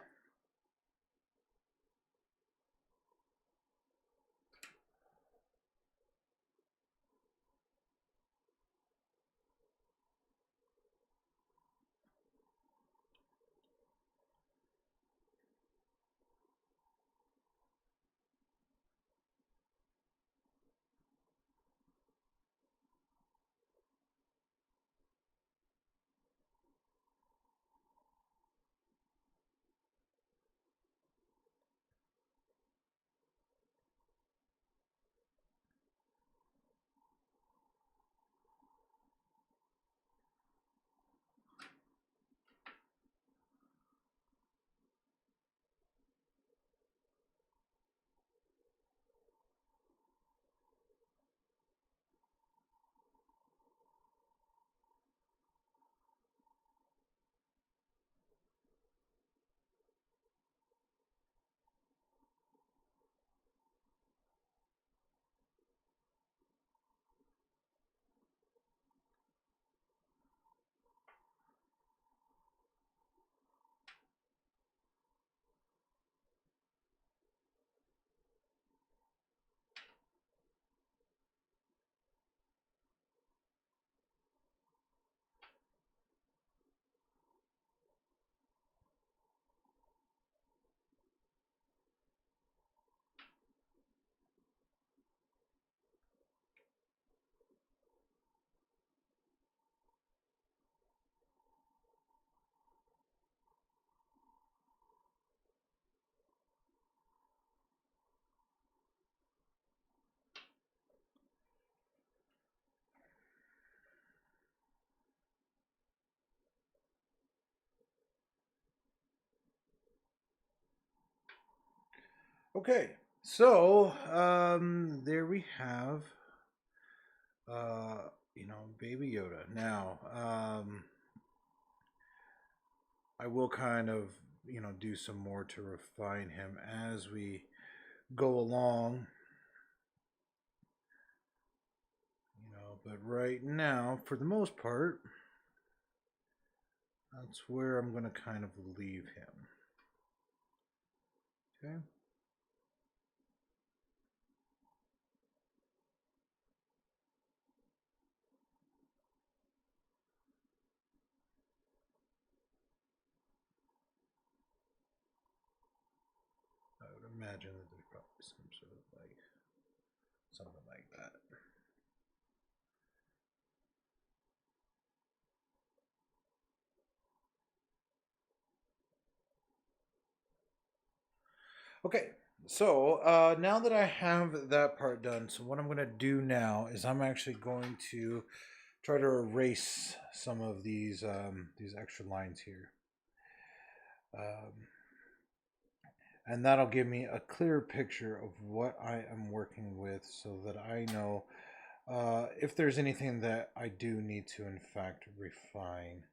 Okay, so there we have, Baby Yoda. Now, I will kind of, do some more to refine him as we go along. But right now, for the most part, that's where I'm going to kind of leave him. Okay. imagine that there's probably some sort of like something like that. Okay, so now that I have that part done, so what I'm going to do now is I'm actually going to try to erase some of these extra lines here. Um, and that'll give me a clearer picture of what I am working with so that I know if there's anything that I do need to, in fact, refine.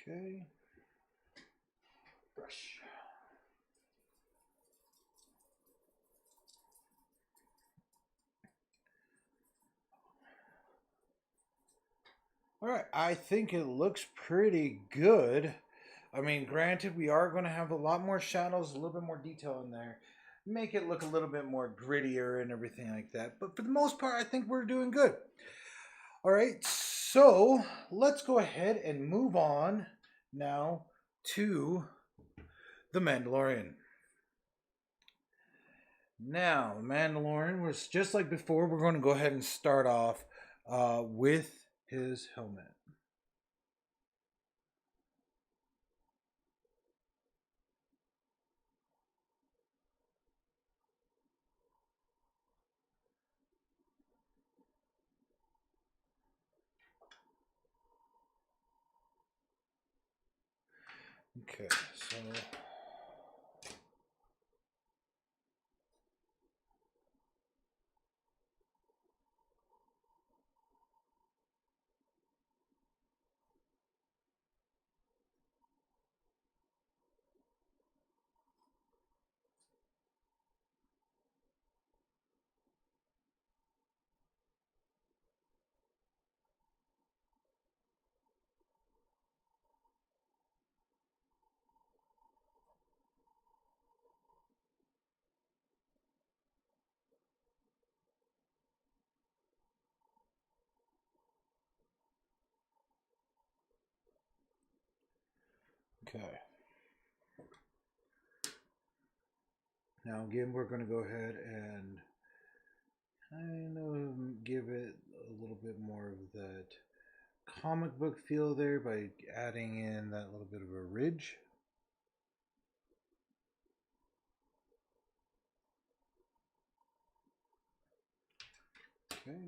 Okay. Brush. All right, I think it looks pretty good. I mean, granted, we are going to have a lot more shadows, a little bit more detail in there, make it look a little bit more grittier and everything like that. But for the most part, I think we're doing good. All right, so let's go ahead and move on now to the Mandalorian. Now, Mandalorian was just like before. We're going to go ahead and start off with his helmet. Okay, so okay. Now again, we're going to go ahead and kind of give it a little bit more of that comic book feel there by adding in that little bit of a ridge. Okay.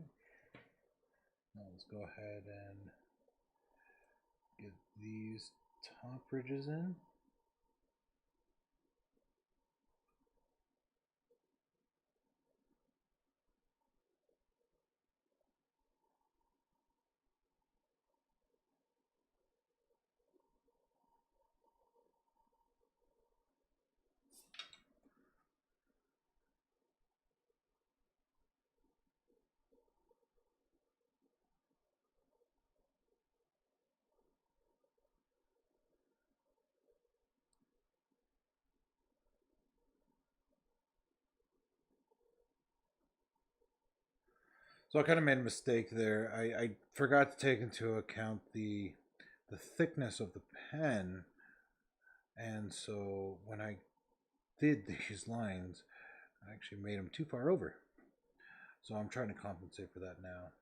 Now let's go ahead and get these top ridges in. So I kind of made a mistake there. I forgot to take into account the thickness of the pen, and so when I did these lines, I actually made them too far over. So I'm trying to compensate for that now.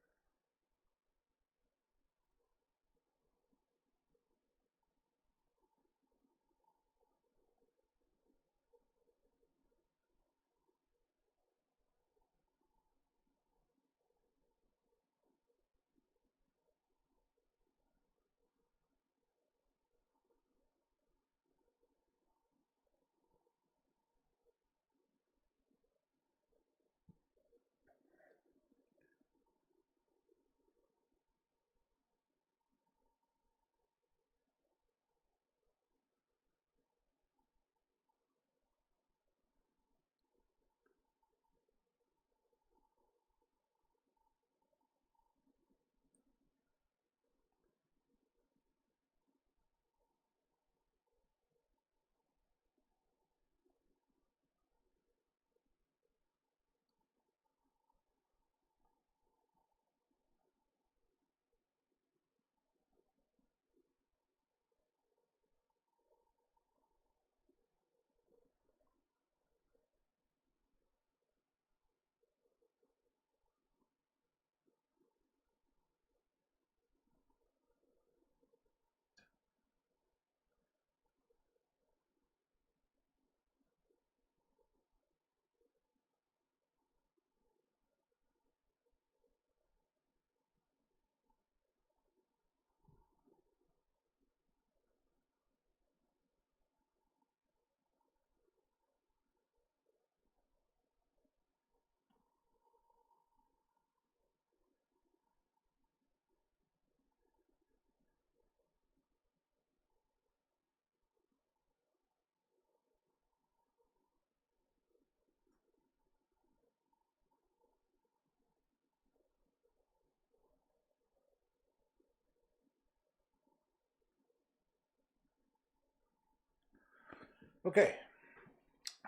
Okay,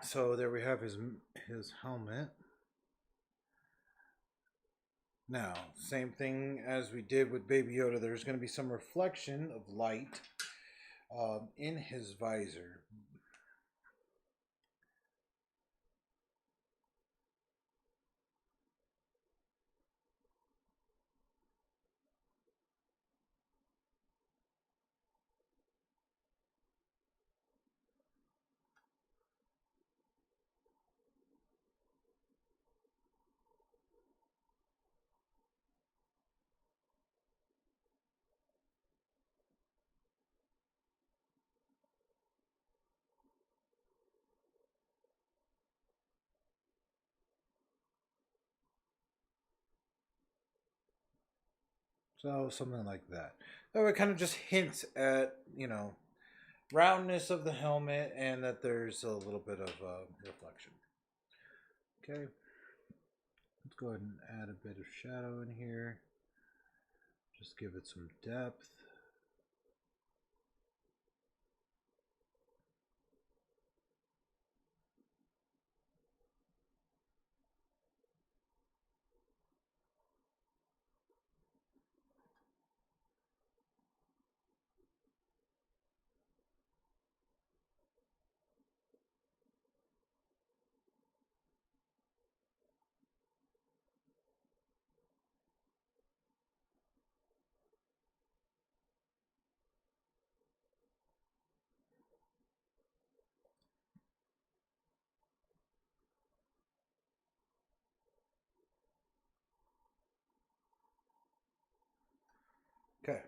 so there we have his helmet. Now, same thing as we did with Baby Yoda. There's going to be some reflection of light in his visor. So something like that. That would kind of just hint at, roundness of the helmet and that there's a little bit of reflection. Okay, let's go ahead and add a bit of shadow in here. Just give it some depth. Okay.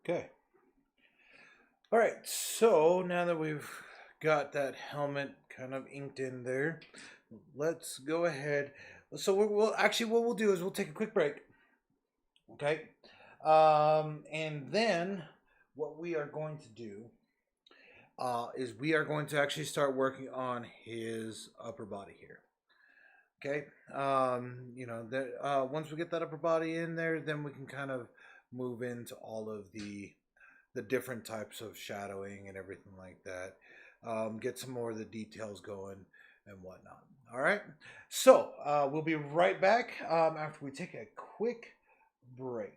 Okay. All right. So now that we've got that helmet kind of inked in there, let's go ahead. So we'll actually what we'll do is we'll take a quick break. Okay. And then what we are going to do is we are going to actually start working on his upper body here. Okay. That once we get that upper body in there, then we can kind of move into all of the different types of shadowing and everything like that. Get some more of the details going and whatnot. All right. So we'll be right back after we take a quick break.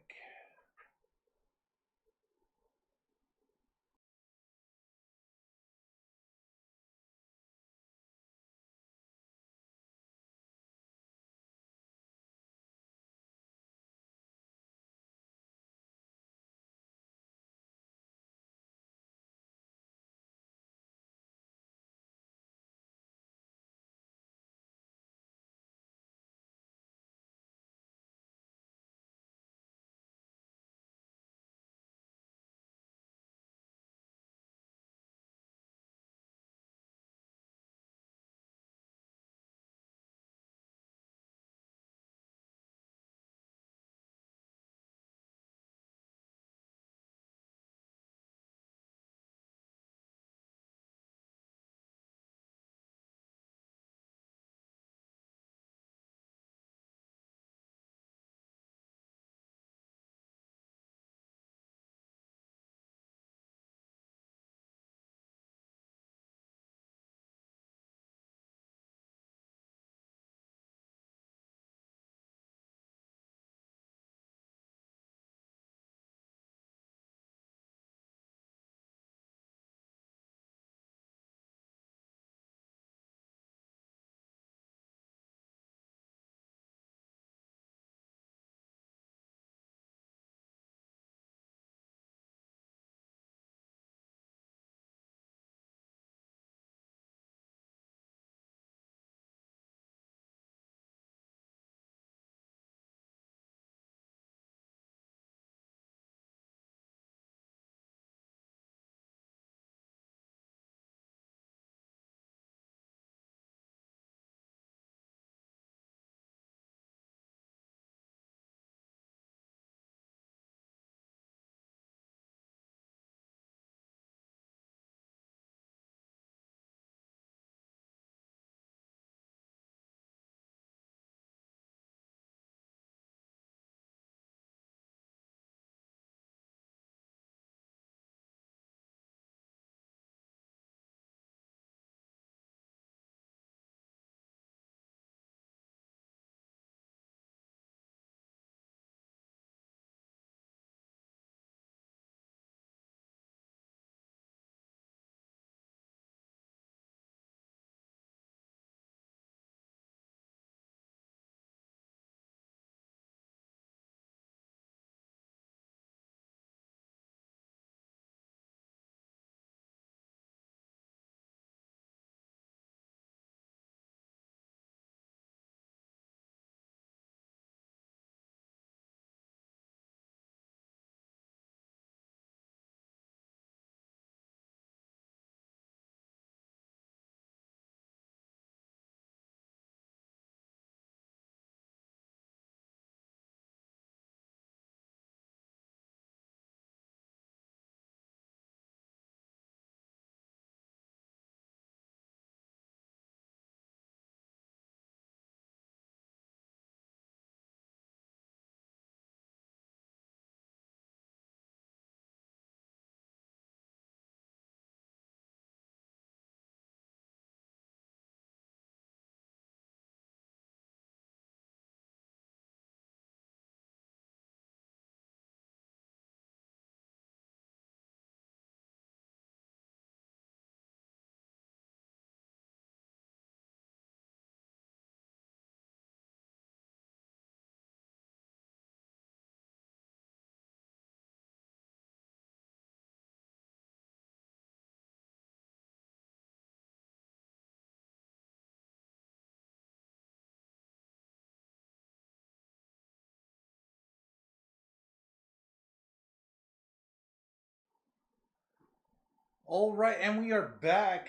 All right, and we are back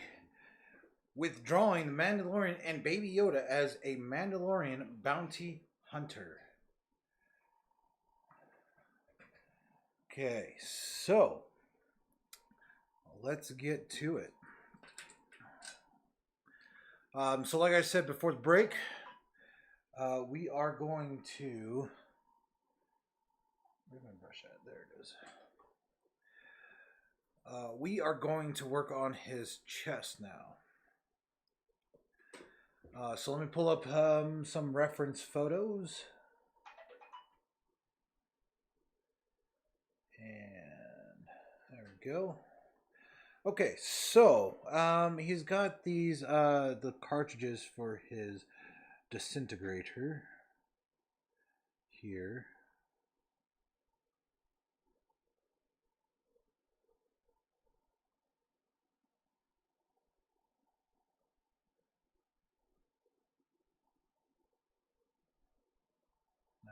with drawing the Mandalorian and Baby Yoda as a Mandalorian bounty hunter. Okay, so let's get to it. So, like I said before the break, we are going to. Where's my brush at? There it is. We are going to work on his chest now. So let me pull up some reference photos. And there we go. Okay, so he's got these the cartridges for his disintegrator here.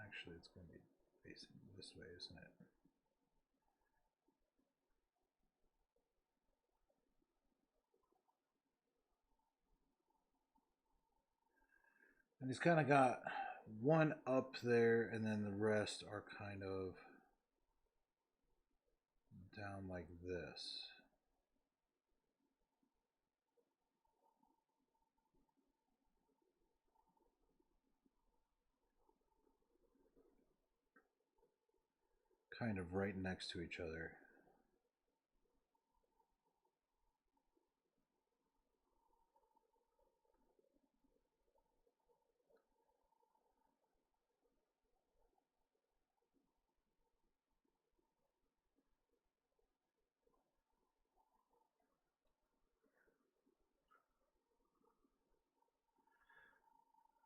Actually, it's going to be facing this way, isn't it? And he's kind of got one up there, and then the rest are kind of down like this. Kind of right next to each other.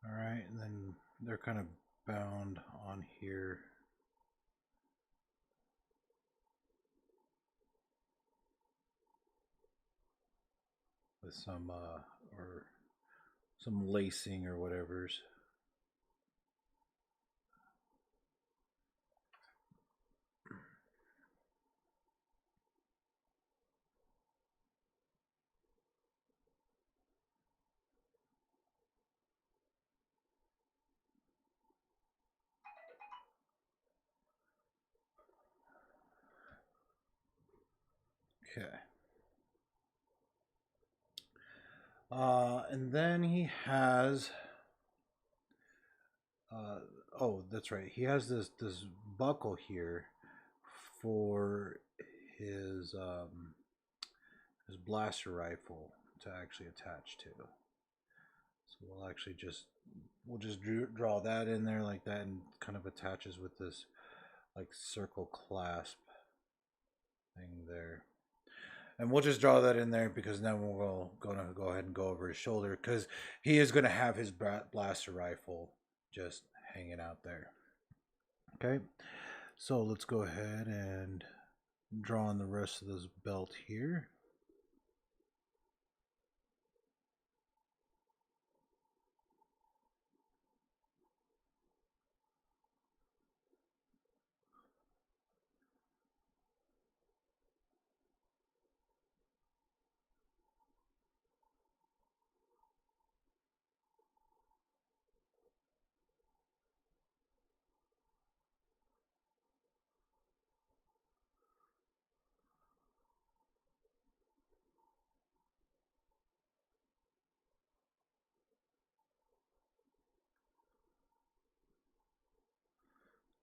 All right, and then they're kind of bound on here. With some or some lacing or whatever's. Okay. And then he has. Oh, that's right. He has this buckle here for his his blaster rifle to actually attach to. So we'll actually just draw that in there like that, and kind of attaches with this like circle clasp thing there. And we'll just draw that in there because now we're gonna go ahead and go over his shoulder because he is gonna have his blaster rifle just hanging out there. Okay, so let's go ahead and draw on the rest of this belt here.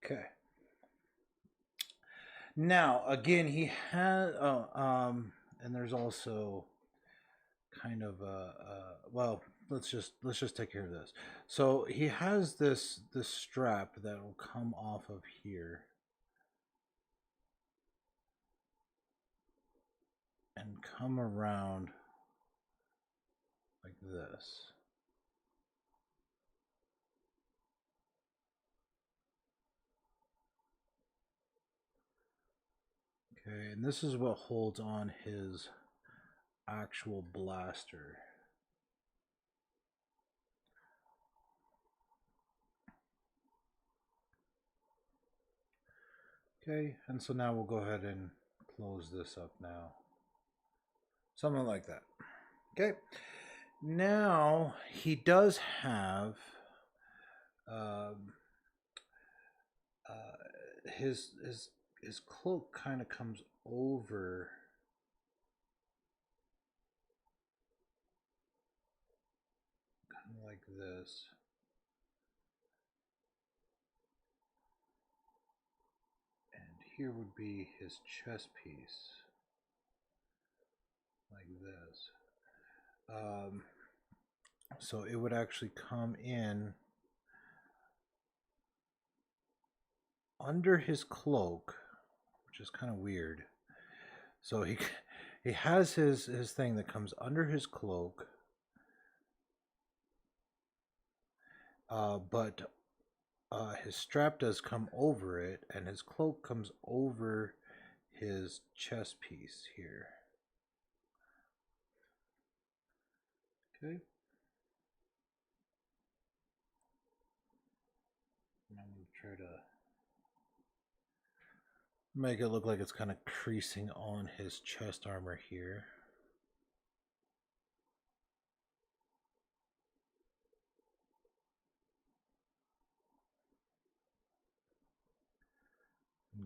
Okay. Now again, he has. And there's also kind of well. Let's just take care of this. So he has this strap that will come off of here and come around like this. Okay, and this is what holds on his actual blaster. Okay, and so now we'll go ahead and close this up now. something like that. Okay. Now he does have um, his cloak kind of comes over kind of like this. And here would be his chest piece, like this. So it would actually come in under his cloak, which is kind of weird. So he has his thing that comes under his cloak, but his strap does come over it, and his cloak comes over his chest piece here. Okay. I'm going to try to make it look like it's kind of creasing on his chest armor here.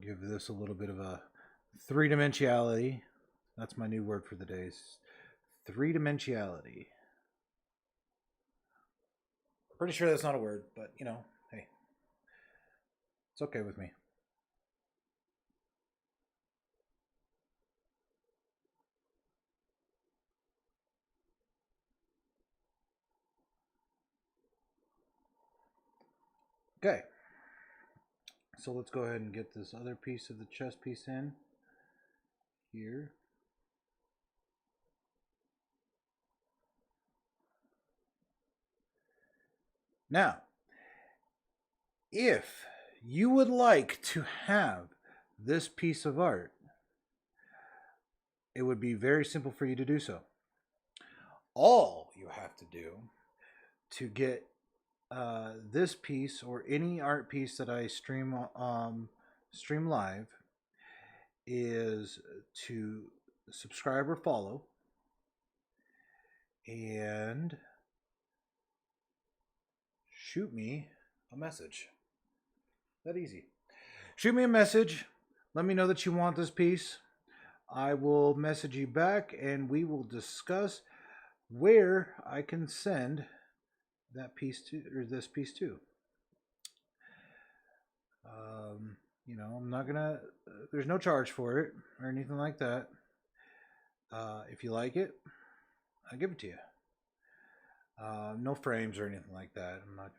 Give this a little bit of a three-dimensionality. That's my new word for the day. Three-dimensionality. Pretty sure that's not a word, but you know, hey, it's okay with me. Okay. So let's go ahead and get this other piece of the chest piece in here. Now, if you would like to have this piece of art, it would be very simple for you to do so. All you have to do to get this piece or any art piece that I stream live is to subscribe or follow and shoot me a message. That easy. Shoot me a message. Let me know that you want this piece. I will message you back and we will discuss where I can send that piece to, or this piece to. You know, I'm not gonna, there's no charge for it or anything like that. If you like it, I'll give it to you. No frames or anything like that. I'm not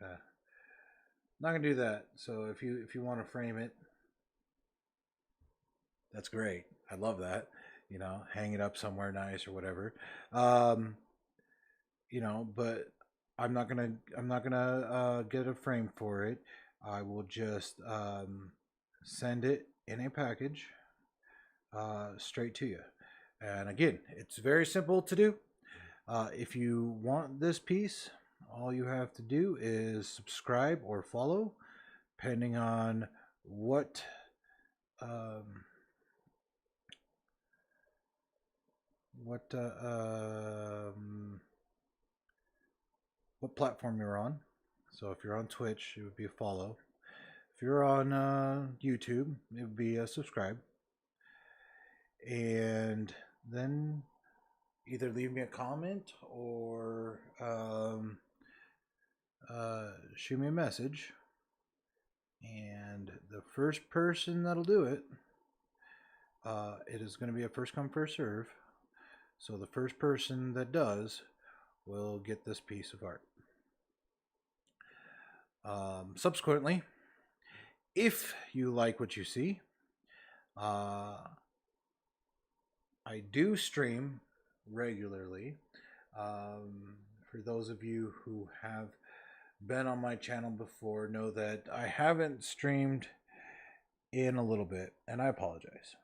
gonna do that. So if you want to frame it, that's great. I love that. You know, hang it up somewhere nice or whatever. You know, but I'm not gonna get a frame for it. I will just send it in a package straight to you. And again, it's very simple to do. If you want this piece, all you have to do is subscribe or follow, depending on what what platform you're on. So if you're on Twitch, it would be a follow. If you're on YouTube, it would be a subscribe. And then either leave me a comment or shoot me a message. And the first person that'll do it, it is going to be a first come, first serve. So the first person that does will get this piece of art. Subsequently, if you like what you see, I do stream regularly. For those of you who have been on my channel before, know that I haven't streamed in a little bit, and I apologize.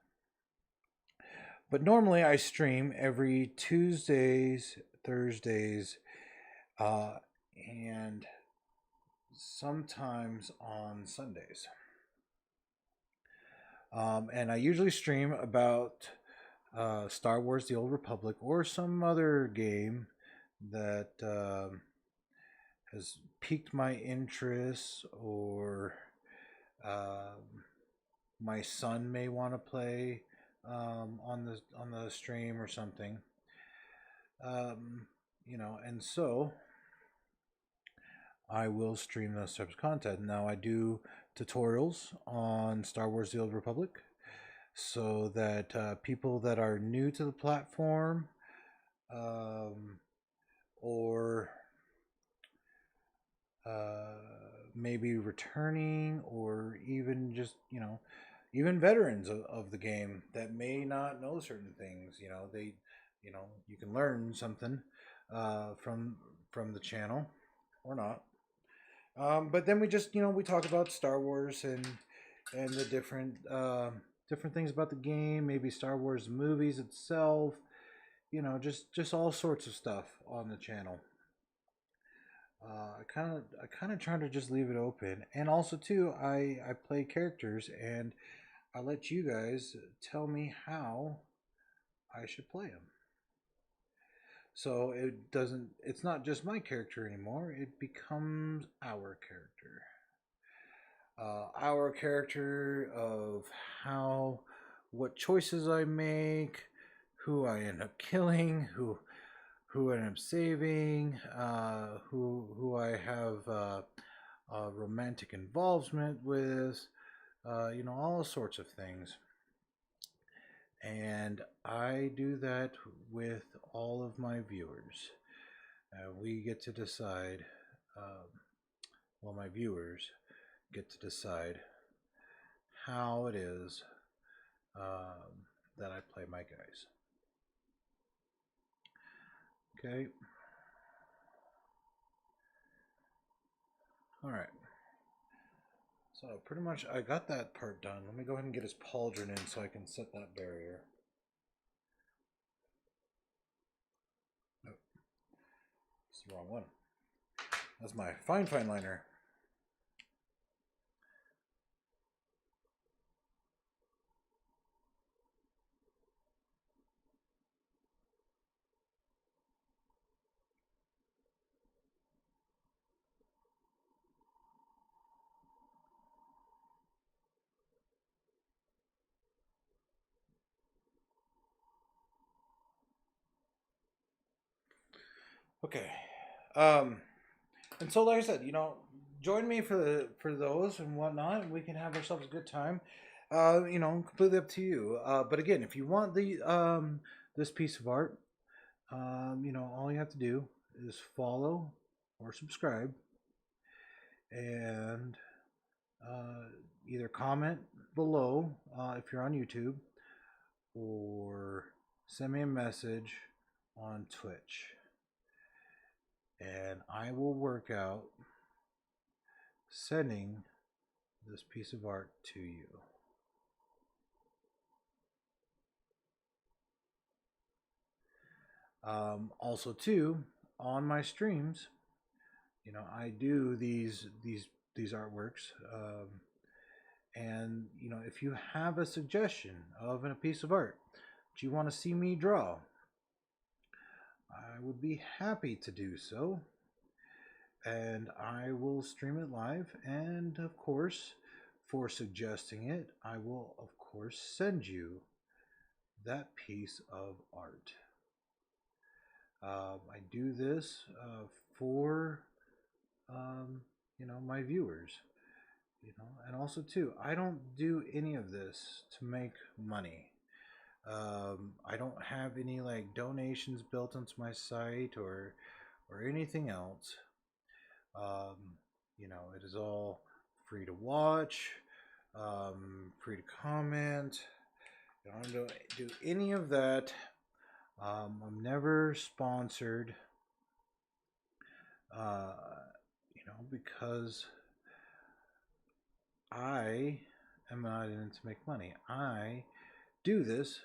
But normally I stream every Tuesdays, Thursdays, and sometimes on Sundays. And I usually stream about Star Wars: The Old Republic, or some other game that has piqued my interest, or um, my son may want to play on the stream or something. Um, and so I will stream those types of content. Now I do tutorials on Star Wars: The Old Republic, so that people that are new to the platform, um, or uh, maybe returning, or even just even veterans of the game that may not know certain things, you can learn something from the channel or not. But then we just we talk about Star Wars and the different things about the game, maybe Star Wars movies itself, just all sorts of stuff on the channel. I kind of try to just leave it open, and also too, I play characters, and I let you guys tell me how I should play them. So it's not just my character anymore. It becomes our character of how, what choices I make, who I end up killing, who I end up saving, who I have romantic involvement with, all sorts of things. And I do that with all of my viewers. We get to decide, my viewers get to decide how it is that I play my guys. Okay. All right. So pretty much I got that part done. Let me go ahead and get his pauldron in so I can set that barrier. Oh, it's the wrong one. That's my fine liner. Okay. And so like I said, join me for those and whatnot, and we can have ourselves a good time. Completely up to you. But again, if you want the this piece of art, all you have to do is follow or subscribe, and either comment below if you're on YouTube, or send me a message on Twitch, and I will work out sending this piece of art to you. Also, too, on my streams, I do these artworks, and if you have a suggestion of a piece of art that you want to see me draw, I would be happy to do so, and I will stream it live. And of course, for suggesting it, I will of course send you that piece of art. I do this for my viewers, and also too, I don't do any of this to make money. I don't have any like donations built onto my site or anything else. It is all free to watch, free to comment. I don't do any of that. I'm never sponsored, because I am not in it to make money. I do this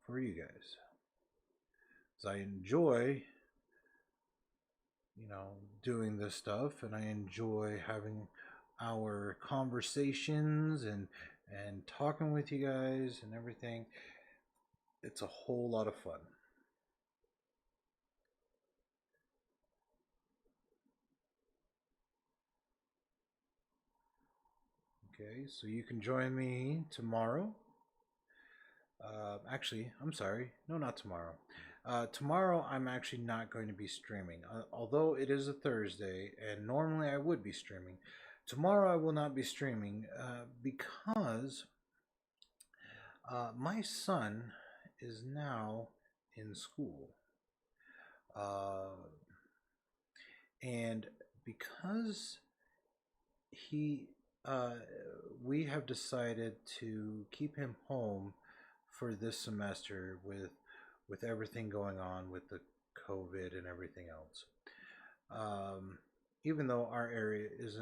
for you guys, because I enjoy, doing this stuff, and I enjoy having our conversations and talking with you guys and everything. it's a whole lot of fun. Okay, so you can join me tomorrow. Actually, I'm sorry. No, not tomorrow. Tomorrow, I'm actually not going to be streaming. Although it is a Thursday, and normally I would be streaming. Tomorrow, I will not be streaming because my son is now in school. Uh, and because he uh, we have decided to keep him home for this semester with everything going on with the COVID and everything else. Um, Even though our area is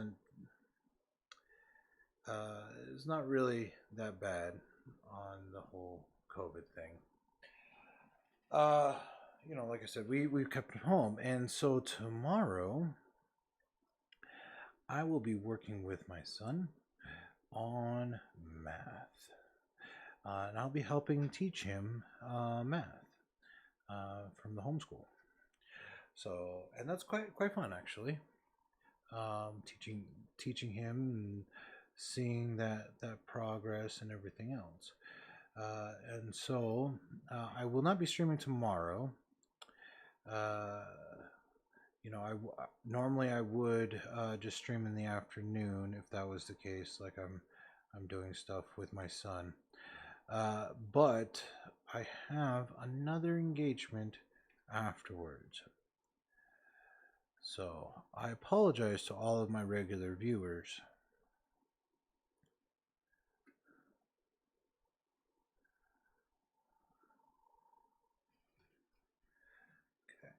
not really that bad on the whole COVID thing. Uh, like I said, we've kept him home, and so tomorrow I will be working with my son on math. And I'll be helping teach him math from the homeschool. So, and that's quite fun actually. Teaching him and seeing that progress and everything else. And so, I will not be streaming tomorrow. Uh, normally I would just stream in the afternoon if that was the case. Like I'm doing stuff with my son. But I have another engagement afterwards. So I apologize to all of my regular viewers. Okay.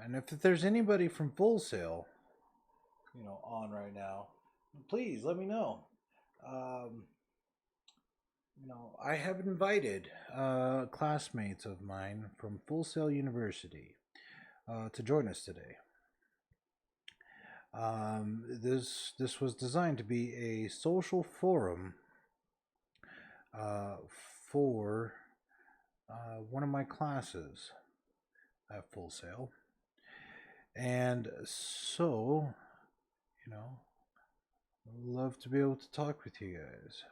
And if there's anybody from Full Sail, on right now, please let me know. Um, I have invited classmates of mine from Full Sail University to join us today. This was designed to be a social forum uh, for one of my classes at Full Sail, and so I'd love to be able to talk with you guys.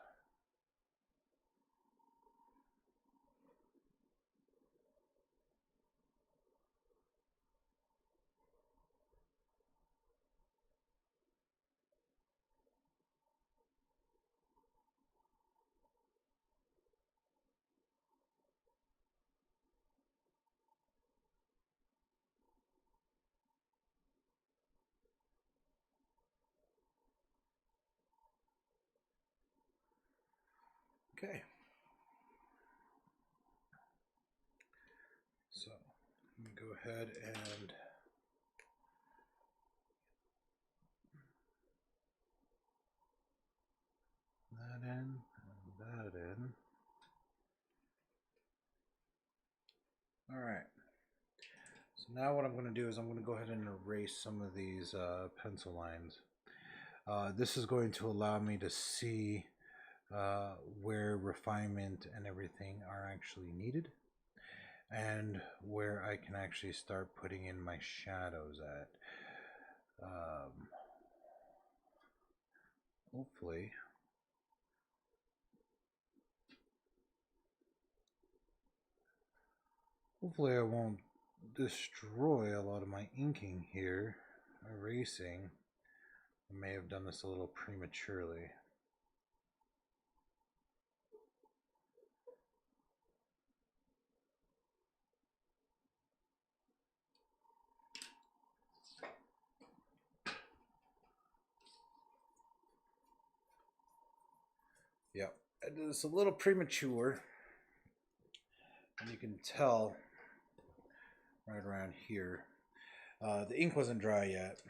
Okay. So I'm going to go ahead and that in and that in. All right. So now what I'm going to do is I'm going to go ahead and erase some of these pencil lines. This is going to allow me to see where refinement and everything are actually needed, and where I can actually start putting in my shadows at. Hopefully, I won't destroy a lot of my inking here. Erasing. I may have done this a little prematurely. Yep, it's a little premature, and you can tell right around here. The ink wasn't dry yet,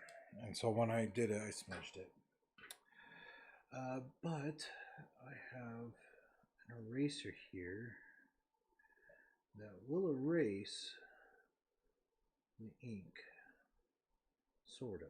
and so when I did it, I smudged it. But I have an eraser here that will erase the ink, sort of.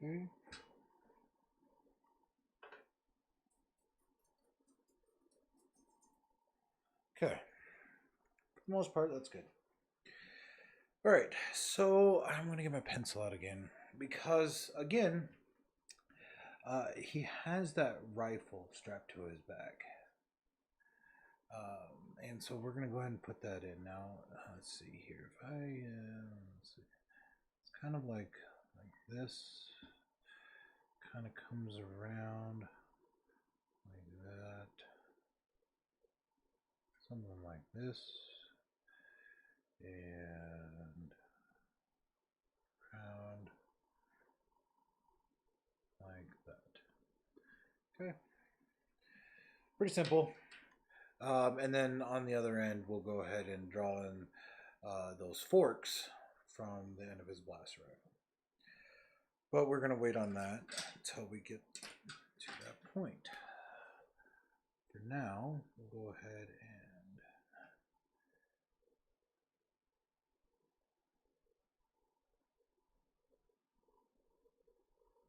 Okay. Okay. For the most part, that's good. All right, so I'm going to get my pencil out again because, again, he has that rifle strapped to his back. And so we're going to go ahead and put that in now. Let's see here. If I, let's see. It's kind of like this, kind of comes around like that, something like this, and round like that. Okay, pretty simple. And then on the other end, we'll go ahead and draw in those forks from the end of his blaster rifle. But we're going to wait on that until we get to that point. For now, we'll go ahead and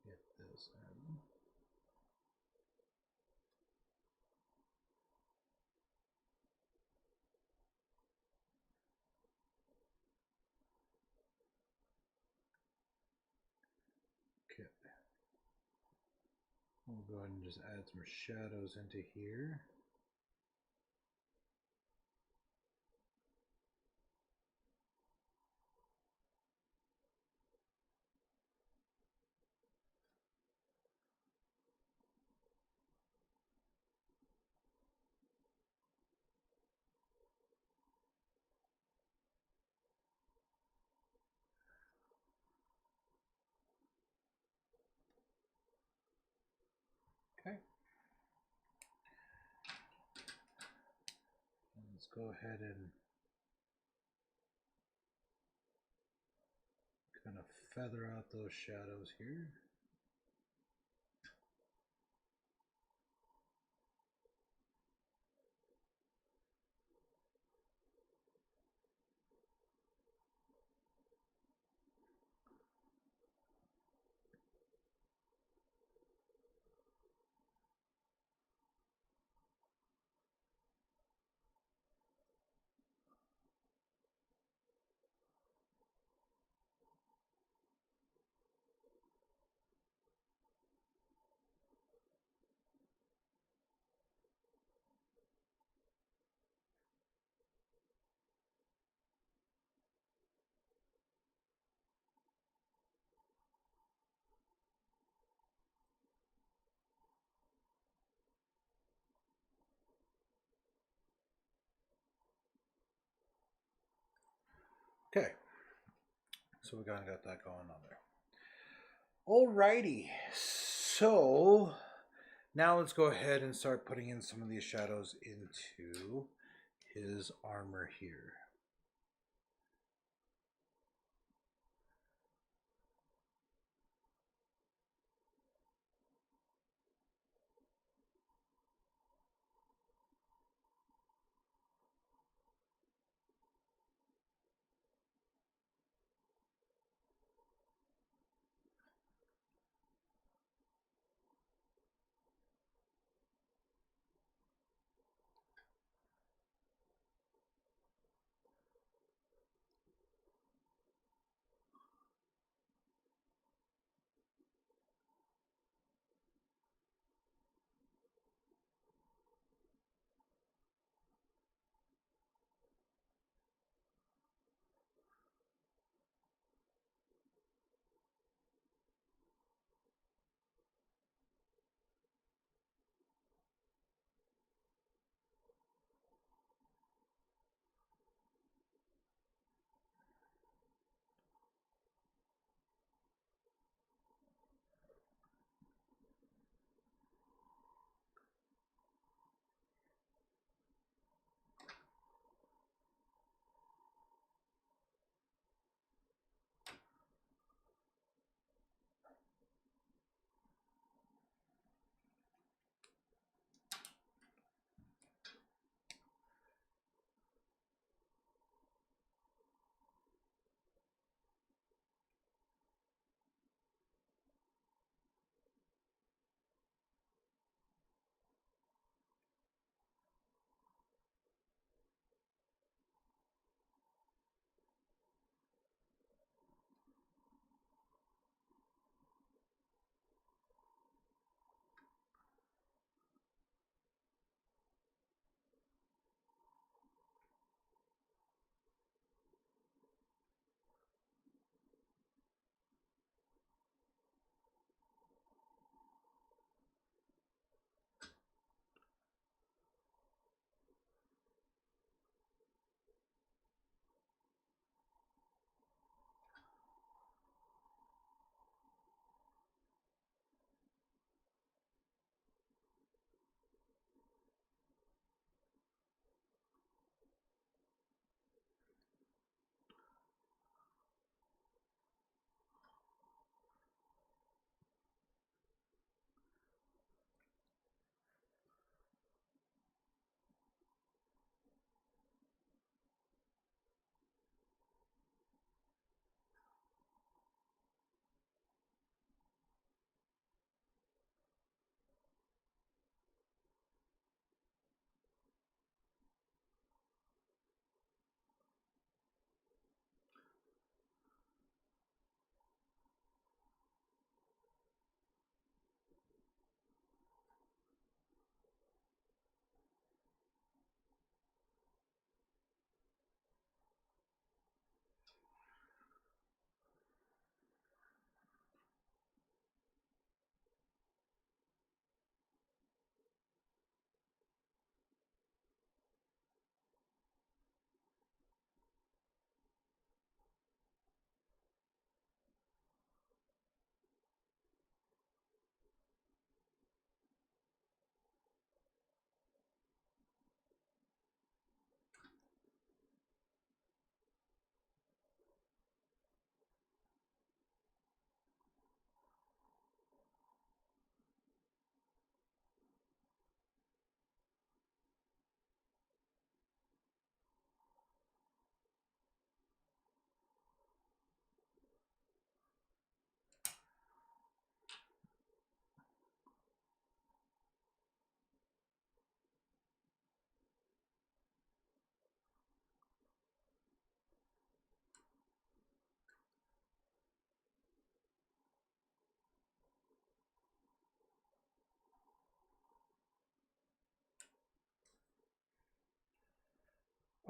get this in. Okay. We'll go ahead and just add some shadows into here. Okay. And let's go ahead and kind of feather out those shadows here. Okay, so we kind of got that going on there. Alrighty, so now let's go ahead and start putting in some of these shadows into his armor here.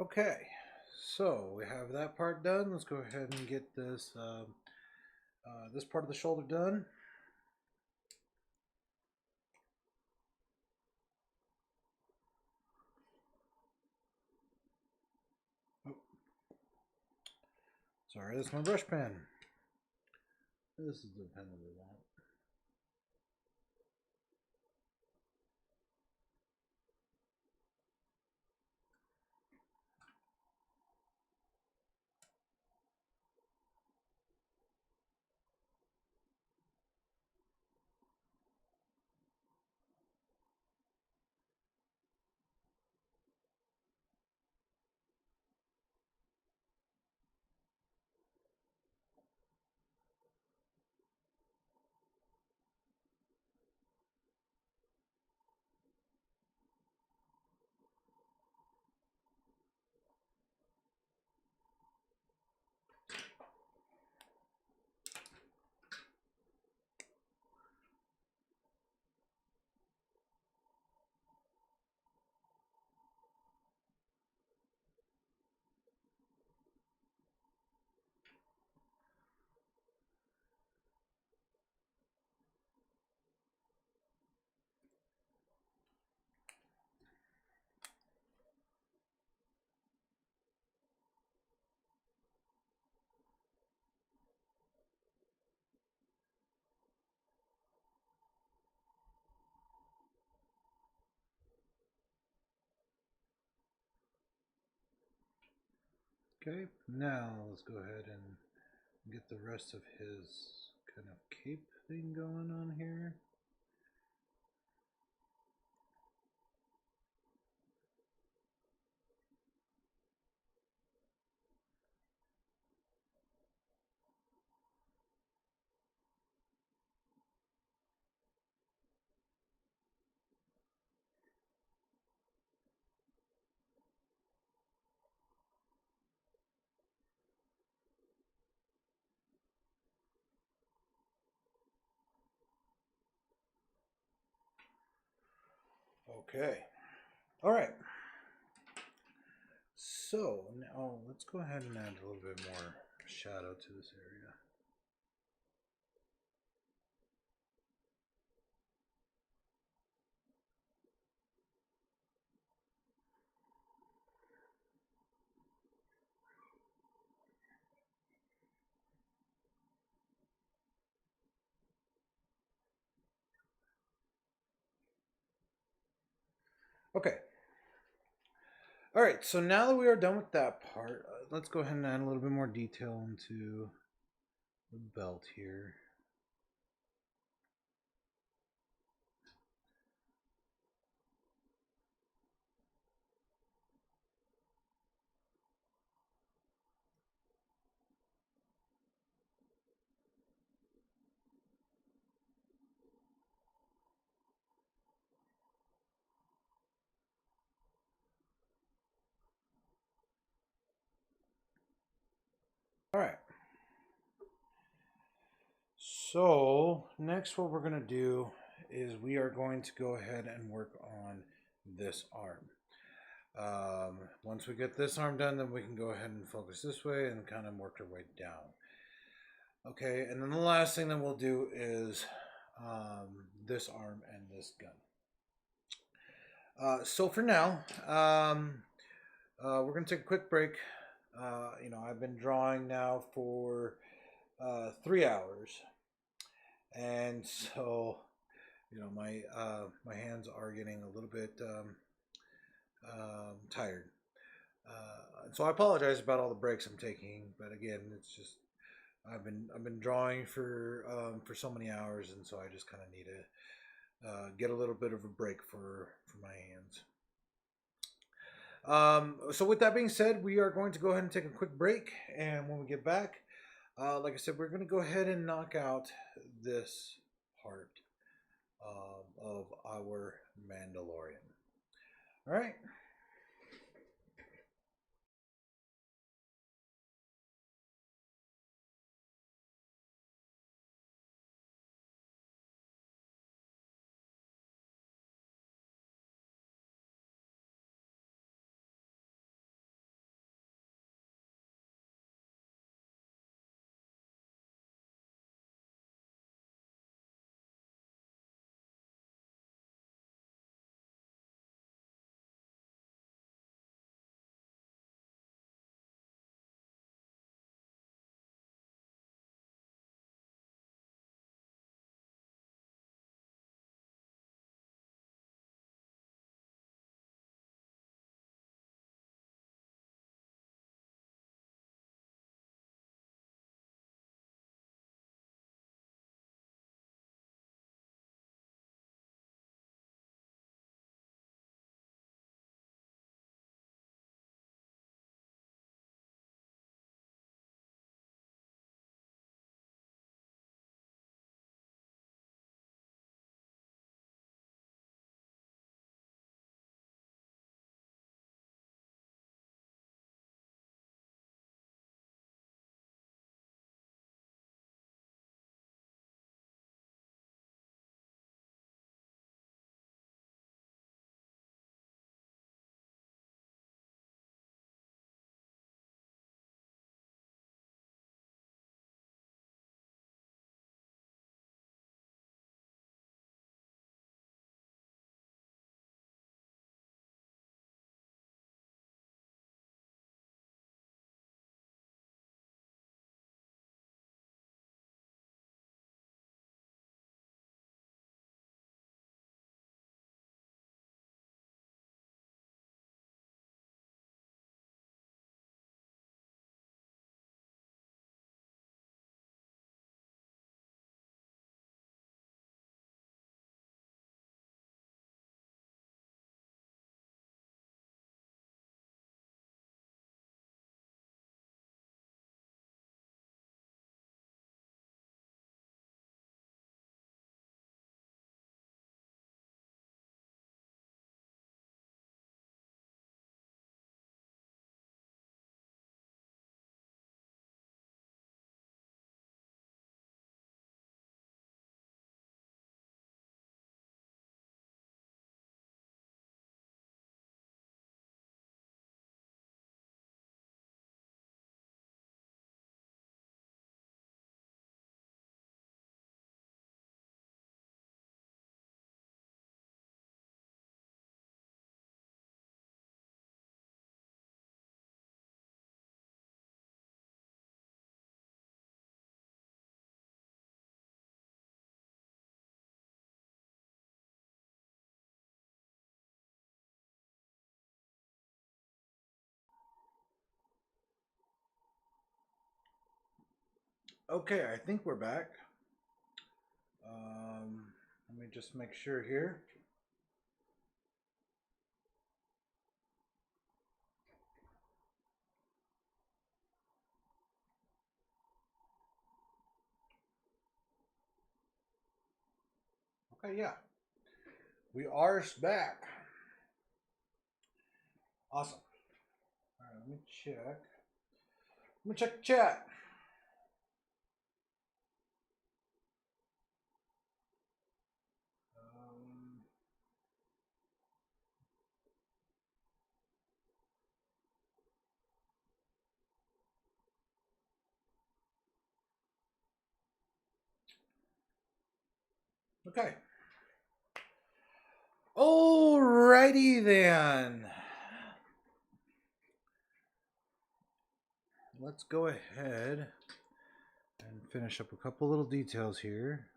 Okay, so we have that part done. Let's go ahead and get this part of the shoulder done. Oh, sorry, that's my brush pen. This is the pen that we want. Okay, now let's go ahead and get the rest of his kind of cape thing going on here. Okay, all right. So now let's go ahead and add a little bit more shadow to this area. Okay. All right, so now that we are done with that part, let's go ahead and add a little bit more detail into the belt here. All right. So next what we're going to do is we are going to go ahead and work on this arm. Once we get this arm done, then we can go ahead and focus this way and kind of work our way down. Okay, and then the last thing that we'll do is this arm and this gun. So for now, we're going to take a quick break. I've been drawing now for 3 hours, and so my hands are getting a little bit tired. So I apologize about all the breaks I'm taking, but again, it's just I've been drawing for so many hours, and so I just kind of need to get a little bit of a break for my hands. So with that being said, we are going to go ahead and take a quick break, and when we get back, like I said, we're going to go ahead and knock out this part of our Mandolorian. All right. Okay, I think we're back. Let me just make sure here. Okay, yeah, we are back. Awesome. All right, let me check. Let me check chat. Um, okay. Alrighty then. Let's go ahead and finish up a couple little details here.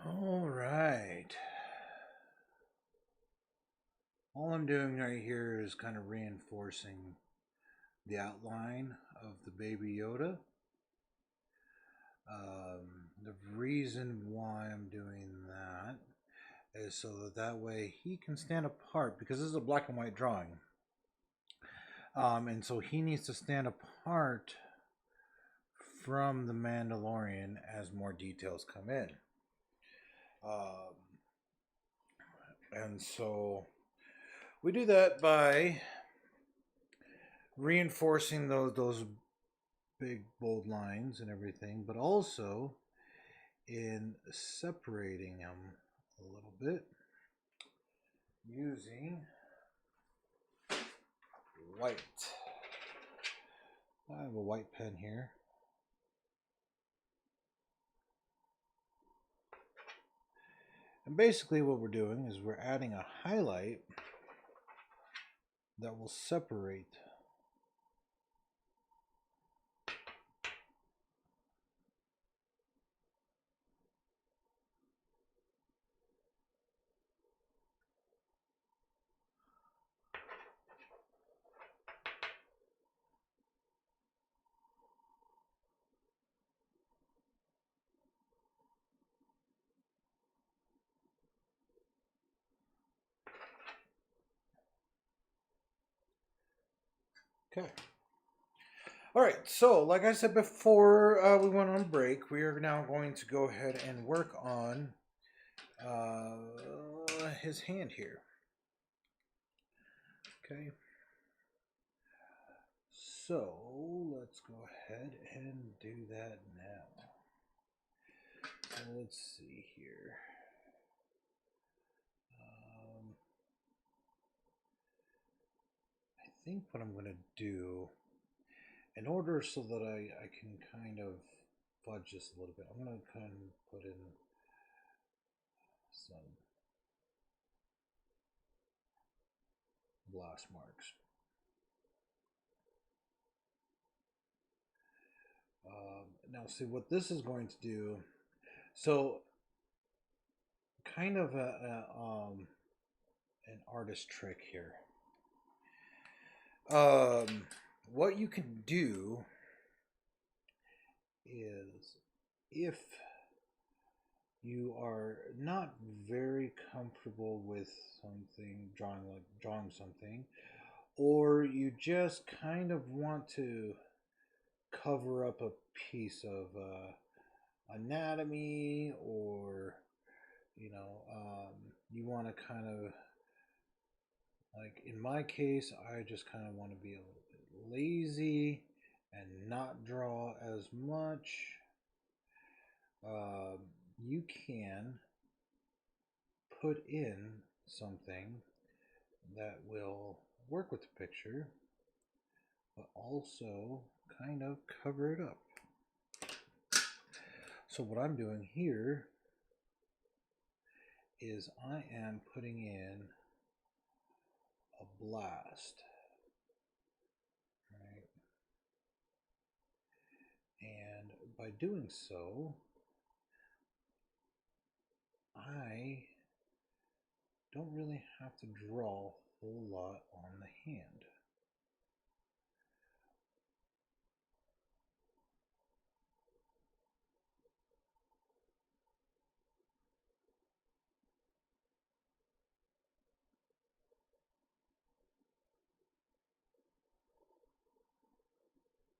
All right. All I'm doing right here is kind of reinforcing the outline of the baby Yoda. The reason why I'm doing that is so that that way he can stand apart because this is a black and white drawing. And so he needs to stand apart from the Mandalorian as more details come in. Um, and so we do that by reinforcing those big bold lines and everything, but also in separating them a little bit using white. I have a white pen here. And basically what we're doing is we're adding a highlight that will separate. Okay. All right, so like I said before we went on break, we are now going to go ahead and work on his hand here. Okay. So let's go ahead and do that now. So let's see here. I think what I'm going to do, in order so that I can kind of fudge this a little bit, I'm going to kind of put in some blast marks. Now see what this is going to do. So kind of an artist trick here. What you can do is, if you are not very comfortable with something, drawing something, or you just kind of want to cover up a piece of anatomy, or you want to kind of, like in my case, I just kind of want to be a little bit lazy and not draw as much. You can put in something that will work with the picture, but also kind of cover it up. So what I'm doing here is I am putting in a blast, right? And by doing so, I don't really have to draw a whole lot on the hand.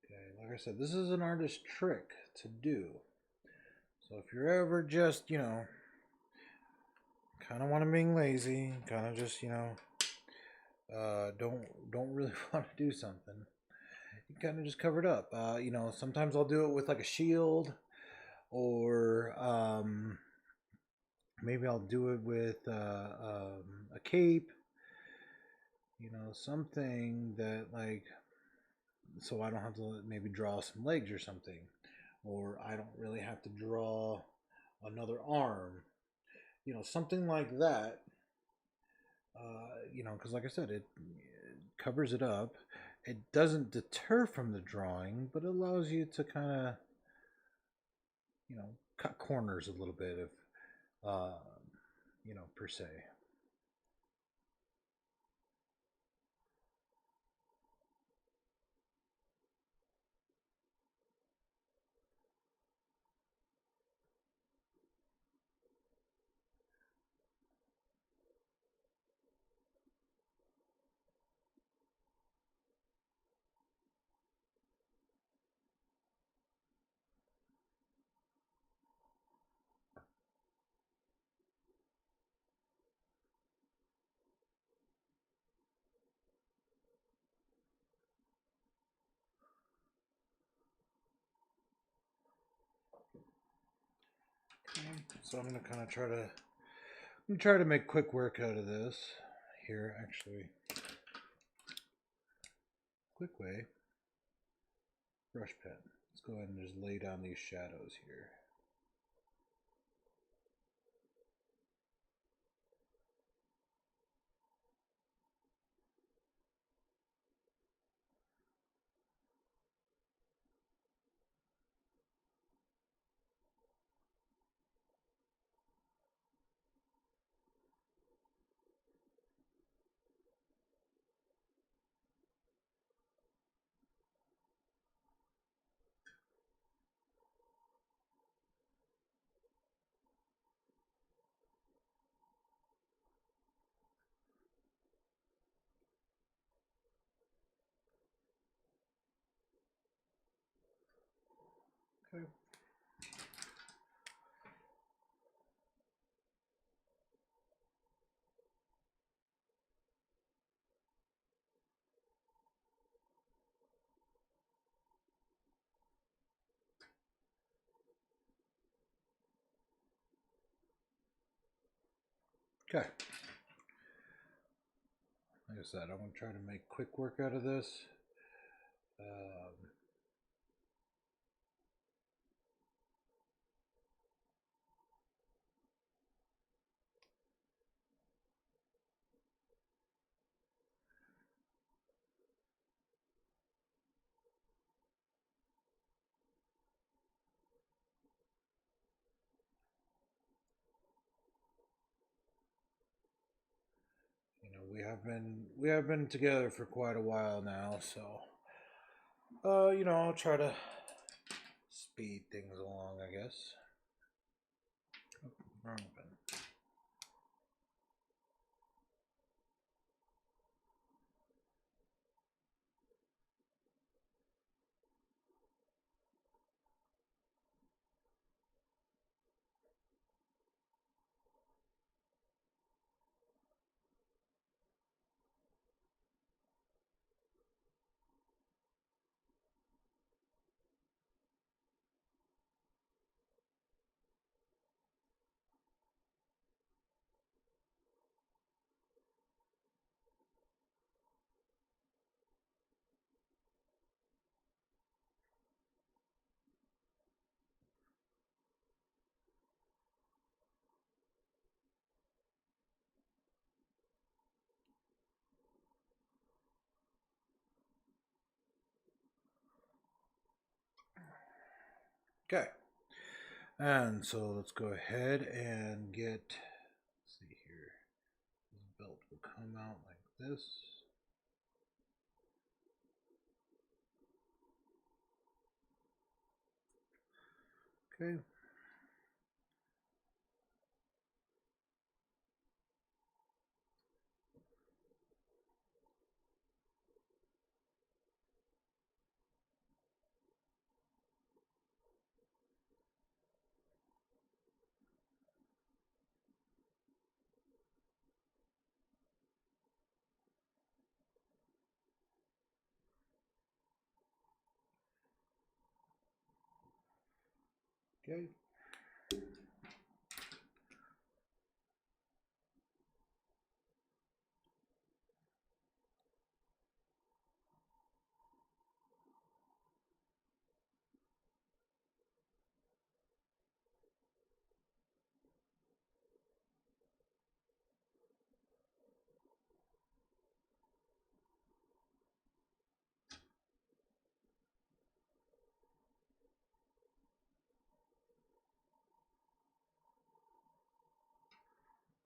Okay, like I said, this is an artist trick to do. So if you're ever just, kind of want to be lazy, kind of just, don't really want to do something, you kind of just cover it up. Sometimes I'll do it with like a shield, or maybe I'll do it with a cape. Something that, like, so I don't have to maybe draw some legs or something, or I don't really have to draw another arm, something like that. Because like I said, it covers it up. It doesn't deter from the drawing, but it allows you to kind of, cut corners a little bit, if, per se. So I'm gonna kind of try to make quick work out of this here. Actually, quick way. Brush pen. Let's go ahead and just lay down these shadows here. Okay. Okay. Like I said, I'm going to try to make quick work out of this. You know, we have been together for quite a while now, so you know, I'll try to speed things along, I guess. Oh, wrong button. Okay. And so let's go ahead and get, let's see here. This belt will come out like this. Okay. Okay.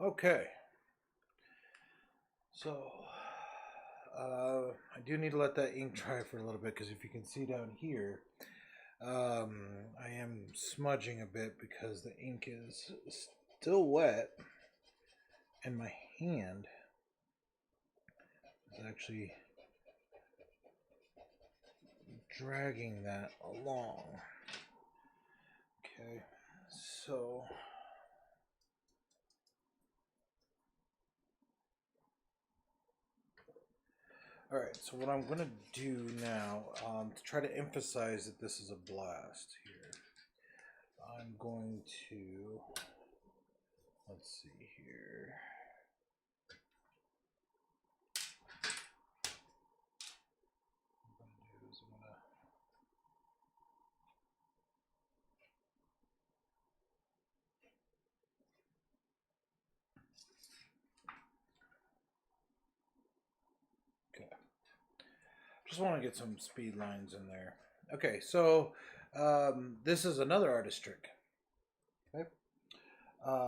Okay. So, I do need to let that ink dry for a little bit because if you can see down here, I am smudging a bit because the ink is still wet and my hand is actually dragging that along. Okay, so all right, so what I'm gonna do now, to try to emphasize that this is a blast here, I'm going to, let's see here. What I'm gonna do is I'm gonna, okay, just want to get some speed lines in there. Okay, so this is another artist trick. Okay.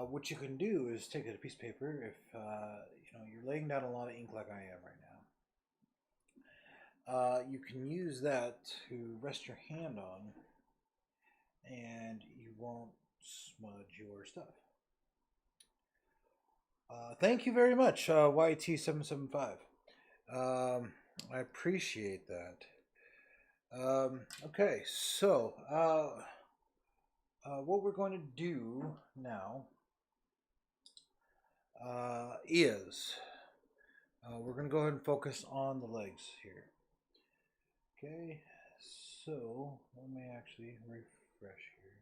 What you can do is take a piece of paper if you know you're laying down a lot of ink like I am right now. You can use that to rest your hand on, and you won't smudge your stuff. Thank you very much, YT775. I appreciate that. Okay, so what we're going to do now is we're going to go ahead and focus on the legs here. Okay, so let me actually refresh here.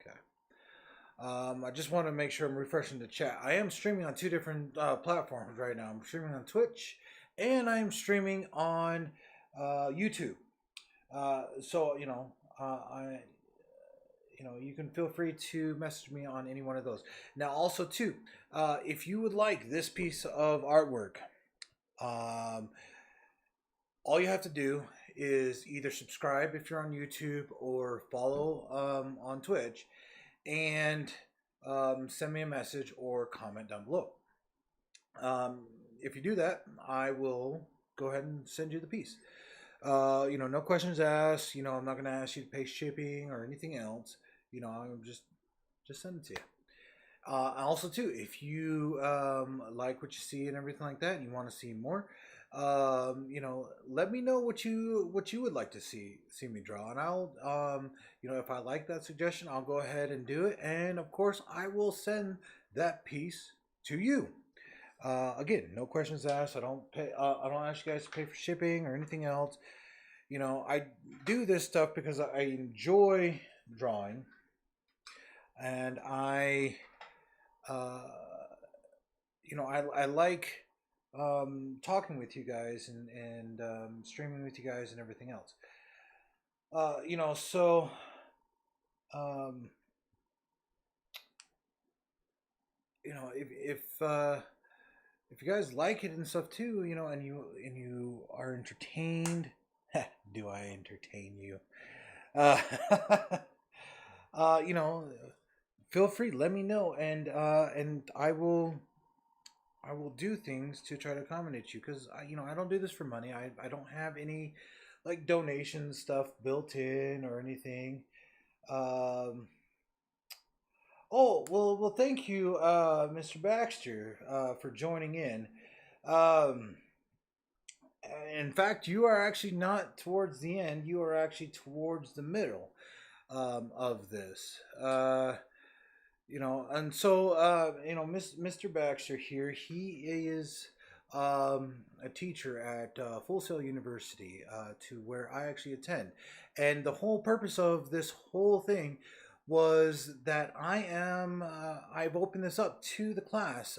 Okay. I just want to make sure I'm refreshing the chat. I am streaming on two different platforms right now. I'm streaming on Twitch, and I'm streaming on YouTube. So I you can feel free to message me on any one of those. Now, also too, if you would like this piece of artwork, um, all you have to do is either subscribe if you're on YouTube or follow on Twitch, and send me a message or comment down below. If you do that, I will go ahead and send you the piece. No questions asked. I'm not going to ask you to pay shipping or anything else. I'm just send it to you. Also, too, if you like what you see and everything like that, and you want to see more, let me know what you would like to see me draw, and I'll if I like that suggestion, I'll go ahead and do it, and of course, I will send that piece to you. Again, no questions asked. I don't pay. I don't ask you guys to pay for shipping or anything else. I do this stuff because I enjoy drawing, and I like talking with you guys and streaming with you guys and everything else. So um, if you guys like it and stuff too, and you are entertained, do I entertain you? Uh, you know, feel free, let me know, and I will do things to try to accommodate you, because I don't do this for money. I don't have any like donation stuff built in or anything. Um, well, thank you, Mr. Baxter, for joining in. Um, in fact, you are actually not towards the end. You are actually towards the middle of this. And so Mr. Baxter here, he is a teacher at Full Sail University, to where I actually attend, and the whole purpose of this whole thing was that I've opened this up to the class,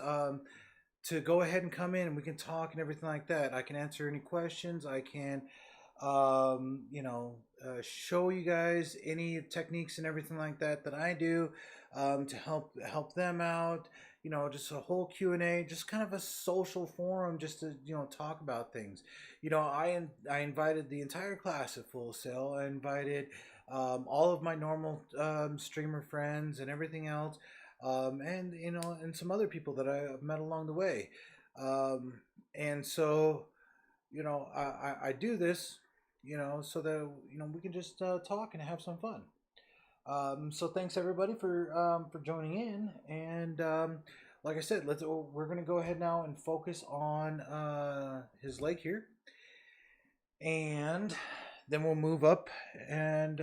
to go ahead and come in, and we can talk and everything like that. I can answer any questions. I can show you guys any techniques and everything like that I do, to help them out. Just a whole Q&A, just kind of a social forum, just to talk about things. I invited the entire class at Full Sail. I invited all of my normal streamer friends and everything else, and some other people that I've met along the way. And so I do this, so that we can just talk and have some fun. So thanks everybody for joining in, and like I said, we're gonna go ahead now and focus on his leg here, and then we'll move up and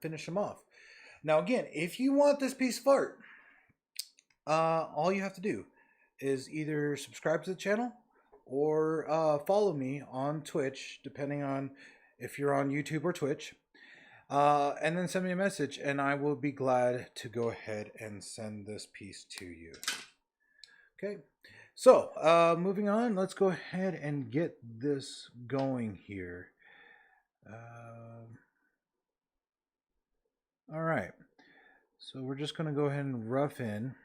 finish him off. Now again, if you want this piece of art, all you have to do is either subscribe to the channel or follow me on Twitch, depending on if you're on YouTube or Twitch, and then send me a message, and I will be glad to go ahead and send this piece to you. Okay, so moving on, let's go ahead and get this going here. All right, so we're just going to go ahead and rough in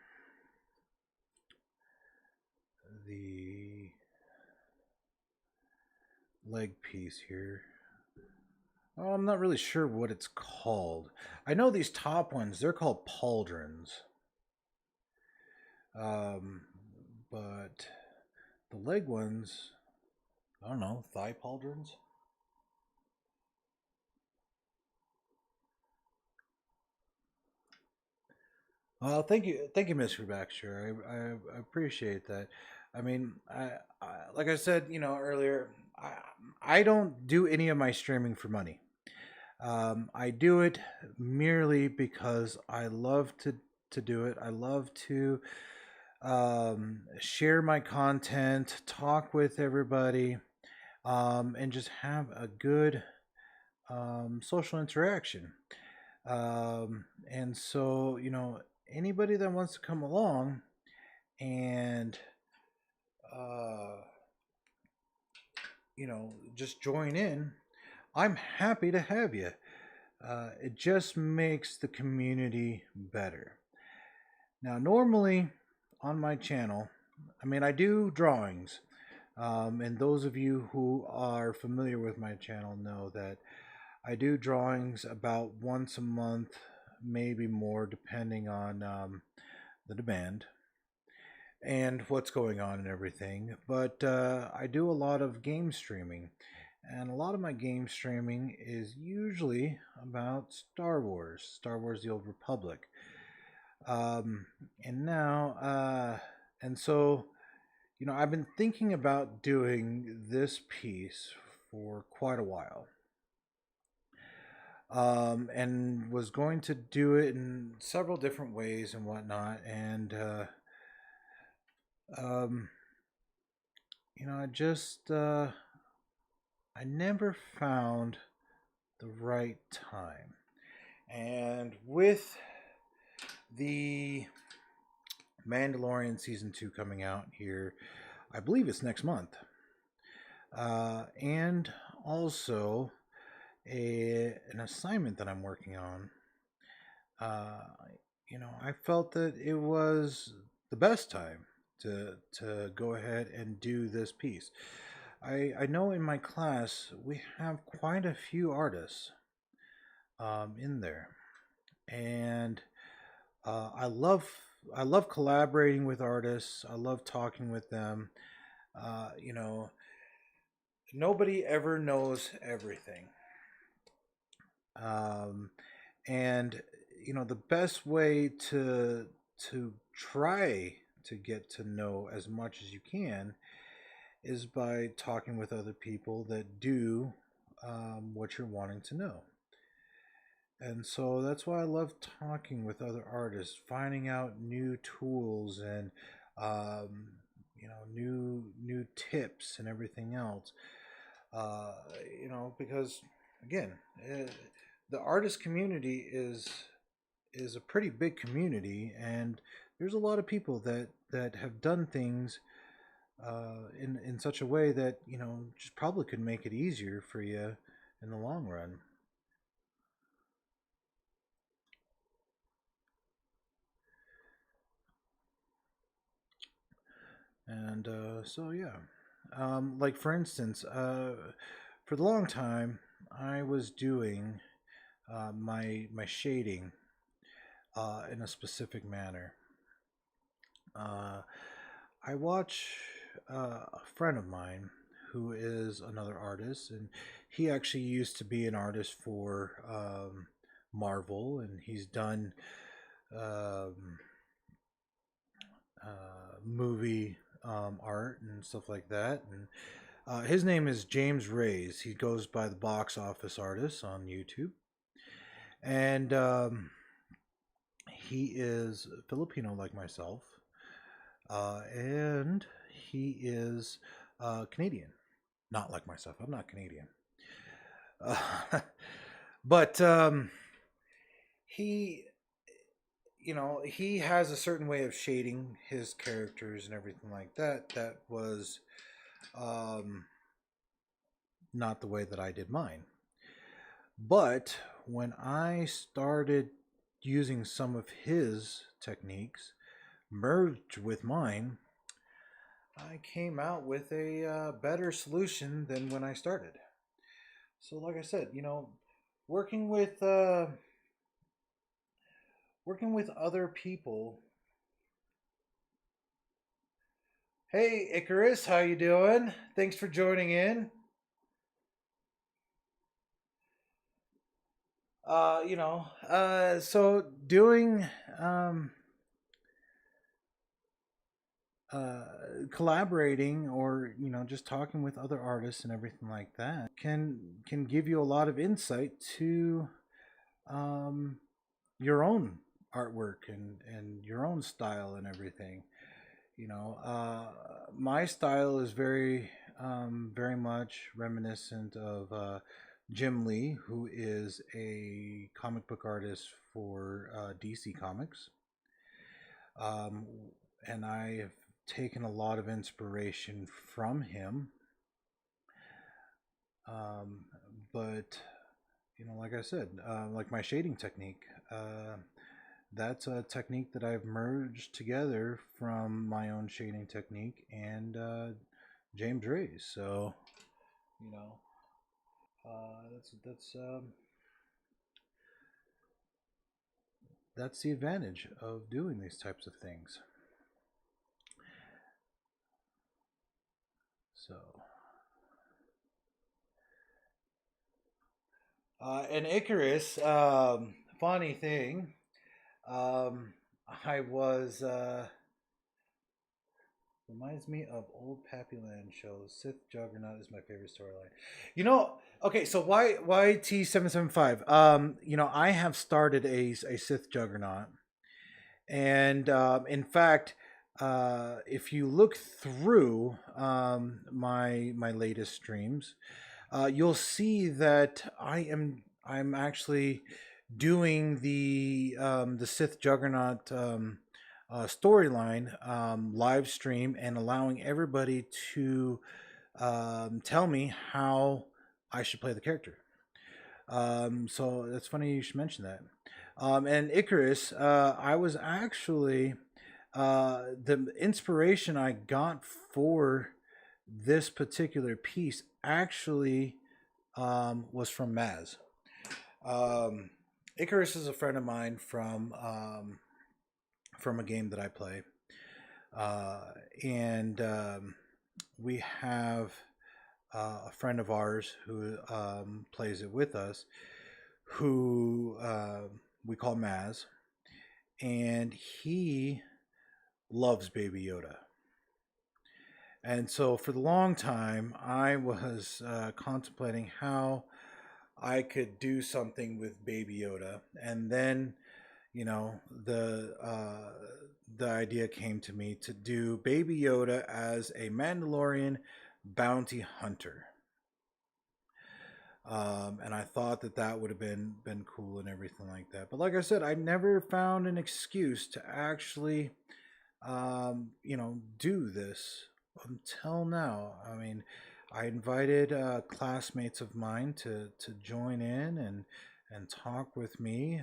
the leg piece here. Oh, I'm not really sure what it's called. I know these top ones, they're called pauldrons. But the leg ones, I don't know, thigh pauldrons? Well, thank you, Mr. Baxter. I appreciate that. I mean, like I said, earlier, I don't do any of my streaming for money. I do it merely because I love to do it. I love to share my content, talk with everybody, and just have a good social interaction. And so, anybody that wants to come along and, uh, just join in, I'm happy to have you. It just makes the community better. Now, normally on my channel, I mean, I do drawings. And those of you who are familiar with my channel know that I do drawings about once a month, maybe more, depending on the demand and what's going on and everything. But I do a lot of game streaming, and a lot of my game streaming is usually about Star Wars: The Old Republic. Um, and now, and so, I've been thinking about doing this piece for quite a while. And was going to do it in several different ways and whatnot. And, um, I just, I never found the right time. And with the Mandalorian season 2 coming out here, I believe it's next month. And also an assignment that I'm working on. Uh, I felt that it was the best time to go ahead and do this piece. I know in my class we have quite a few artists in there, and I love collaborating with artists. I love talking with them. Uh, you know, Nobody ever knows everything. Um, and the best way to try to get to know as much as you can is by talking with other people that do what you're wanting to know. And so that's why I love talking with other artists, finding out new tools and um, new tips and everything else. Uh, because again, uh, the artist community is a pretty big community, and there's a lot of people that have done things in such a way that just probably could make it easier for you in the long run. And so yeah, like for instance, for the long time, I was doing my shading in a specific manner. Uh, I watch a friend of mine who is another artist, and he actually used to be an artist for Marvel, and he's done um, movie art and stuff like that. And his name is James Reyes. He goes by the Box Office Artist on YouTube, and he is Filipino like myself, and he is Canadian. Not like myself. I'm not Canadian. Uh, but he, he has a certain way of shading his characters and everything like that. That was um, not the way that I did mine. But when I started using some of his techniques merged with mine, I came out with a better solution than when I started. So, like I said, working with uh, working with other people. Hey, Icarus, how you doing? Thanks for joining in. So doing um, uh, collaborating, or just talking with other artists and everything like that can give you a lot of insight to um, your own artwork and your own style and everything. My style is very much reminiscent of Jim Lee, who is a comic book artist for DC Comics. Um, and I have taken a lot of inspiration from him. Um, but, like I said, like my shading technique, that's a technique that I've merged together from my own shading technique and James Ray's. So, you know, that's the advantage of doing these types of things. So, and Icarus, funny thing, um, I was reminds me of old Pappyland shows. Sith Juggernaut is my favorite storyline. Okay, so why T775? I have started a Sith Juggernaut, and in fact, if you look through my latest streams, you'll see that I'm actually doing the Sith Juggernaut storyline live stream and allowing everybody to tell me how I should play the character. So that's funny you should mention that. And Icarus, I was actually the inspiration I got for this particular piece actually was from Maz. Icarus is a friend of mine from a game that I play, and we have a friend of ours who plays it with us, who we call Maz, and he loves Baby Yoda. And so for the long time, I was contemplating how I could do something with Baby Yoda, and then the idea came to me to do Baby Yoda as a Mandalorian bounty hunter. And I thought that would have been cool and everything like that. But like I said, I never found an excuse to actually do this until now. I mean, I invited classmates of mine to join in and talk with me.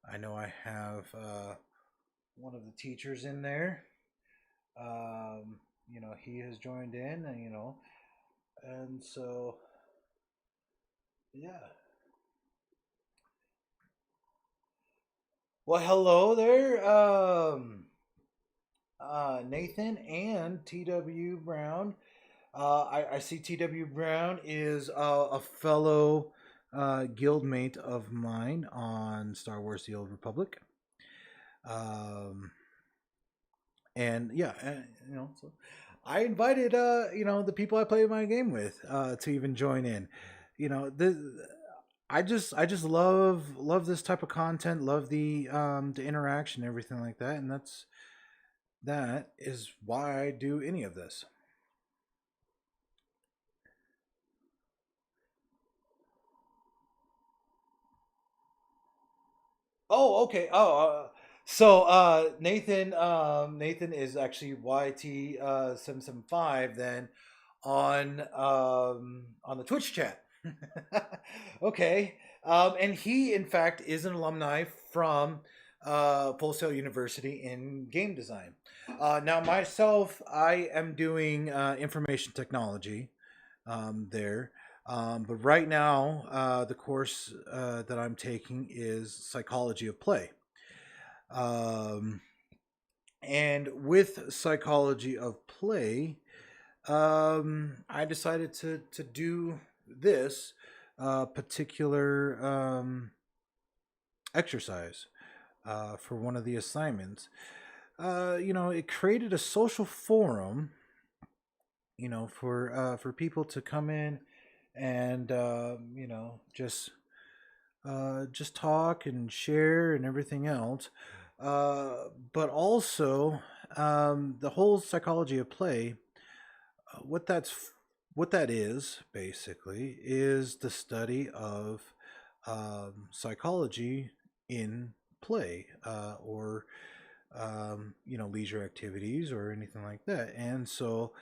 I know I have one of the teachers in there. He has joined in, and so yeah. Well, hello there, Nathan and TW Brown. I see TW Brown is a fellow guildmate of mine on Star Wars: The Old Republic. Um, and yeah, so I invited the people I play my game with to even join in. I just love this type of content, love the interaction, everything like that, and that is why I do any of this. Oh, okay. Nathan is actually YT 775 then on the Twitch chat. Okay. And he in fact is an alumni from Full Sail University in game design. Now myself, I am doing information technology there. But right now, the course that I'm taking is psychology of play. Um, and with psychology of play, I decided to do this particular exercise for one of the assignments. it created a social forum, for people to come in and just talk and share and everything else. But also, the whole psychology of play, what what that is basically is the study of psychology in play, or leisure activities or anything like that. And so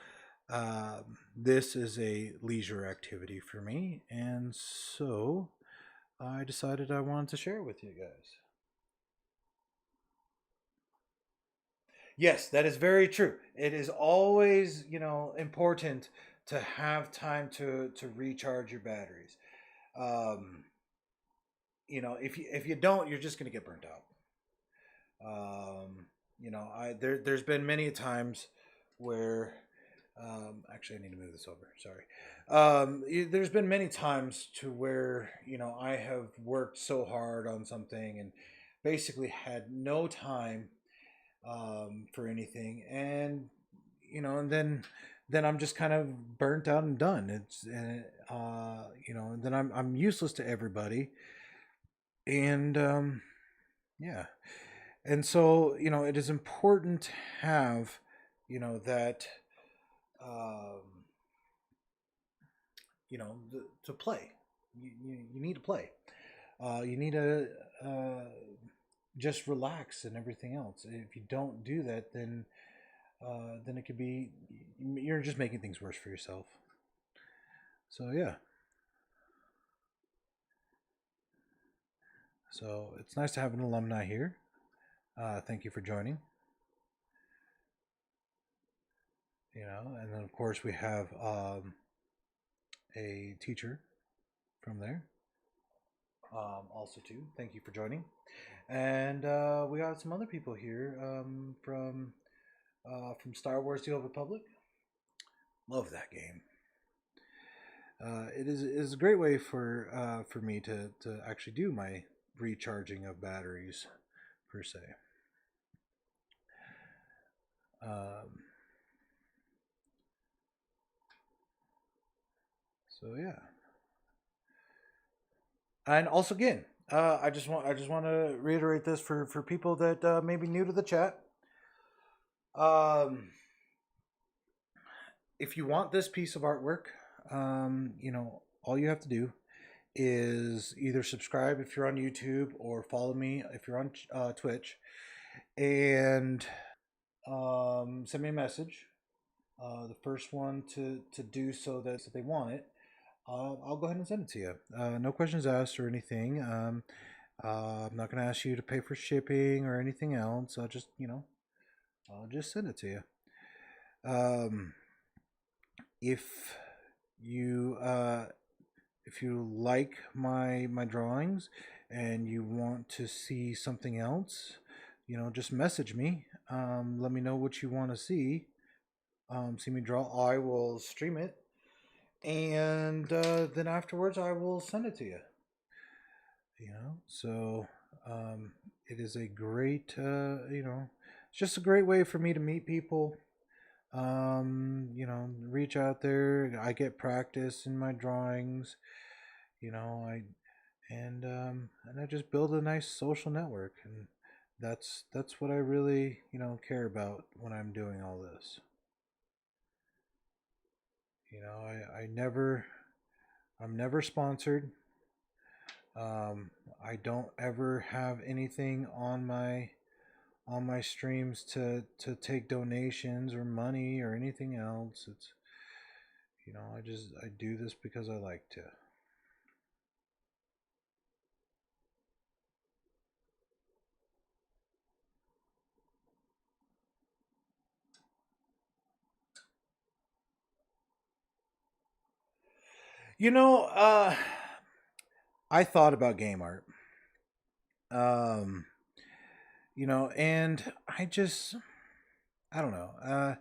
this is a leisure activity for me, and so I decided I wanted to share it with you guys. Yes, that is very true. It is always, important to have time to recharge your batteries. Um, if you don't, you're just going to get burnt out. There's been many times where actually I need to move this over. Sorry. There's been many times to where I have worked so hard on something and basically had no time for anything, and and then I'm just kind of burnt out and done. And then I'm useless to everybody, and yeah, and so it is important to have that um, to play. You need to play. You need to just relax and everything else. If you don't do that, then it could be you're just making things worse for yourself. So yeah, so it's nice to have an alumni here. Thank you for joining. And then of course we have a teacher from there. Also too, thank you for joining. And we got some other people here from Star Wars: The Old Republic. Love that game. It is a great way for me to actually do my recharging of batteries per se. Um, so yeah, and also again, I just want to reiterate this for people that may be new to the chat. Um, if you want this piece of artwork, all you have to do is either subscribe if you're on YouTube or follow me if you're on Twitch, and send me a message. The first one to do so that they want it, I'll go ahead and send it to you. No questions asked or anything. I'm not going to ask you to pay for shipping or anything else. I'll just send it to you. Um, if you if you like my drawings and you want to see something else, just message me. Let me know what you want to see me draw. I will stream it, and then afterwards I will send it to you. So um, it is a great it's just a great way for me to meet people. Reach out there. I get practice in my drawings. I and I just build a nice social network, and that's what I really care about when I'm doing all this. I'm never sponsored. I don't ever have anything on my streams to take donations or money or anything else. It's I do this because I like to. You know, I thought about game art. Um, and I don't know.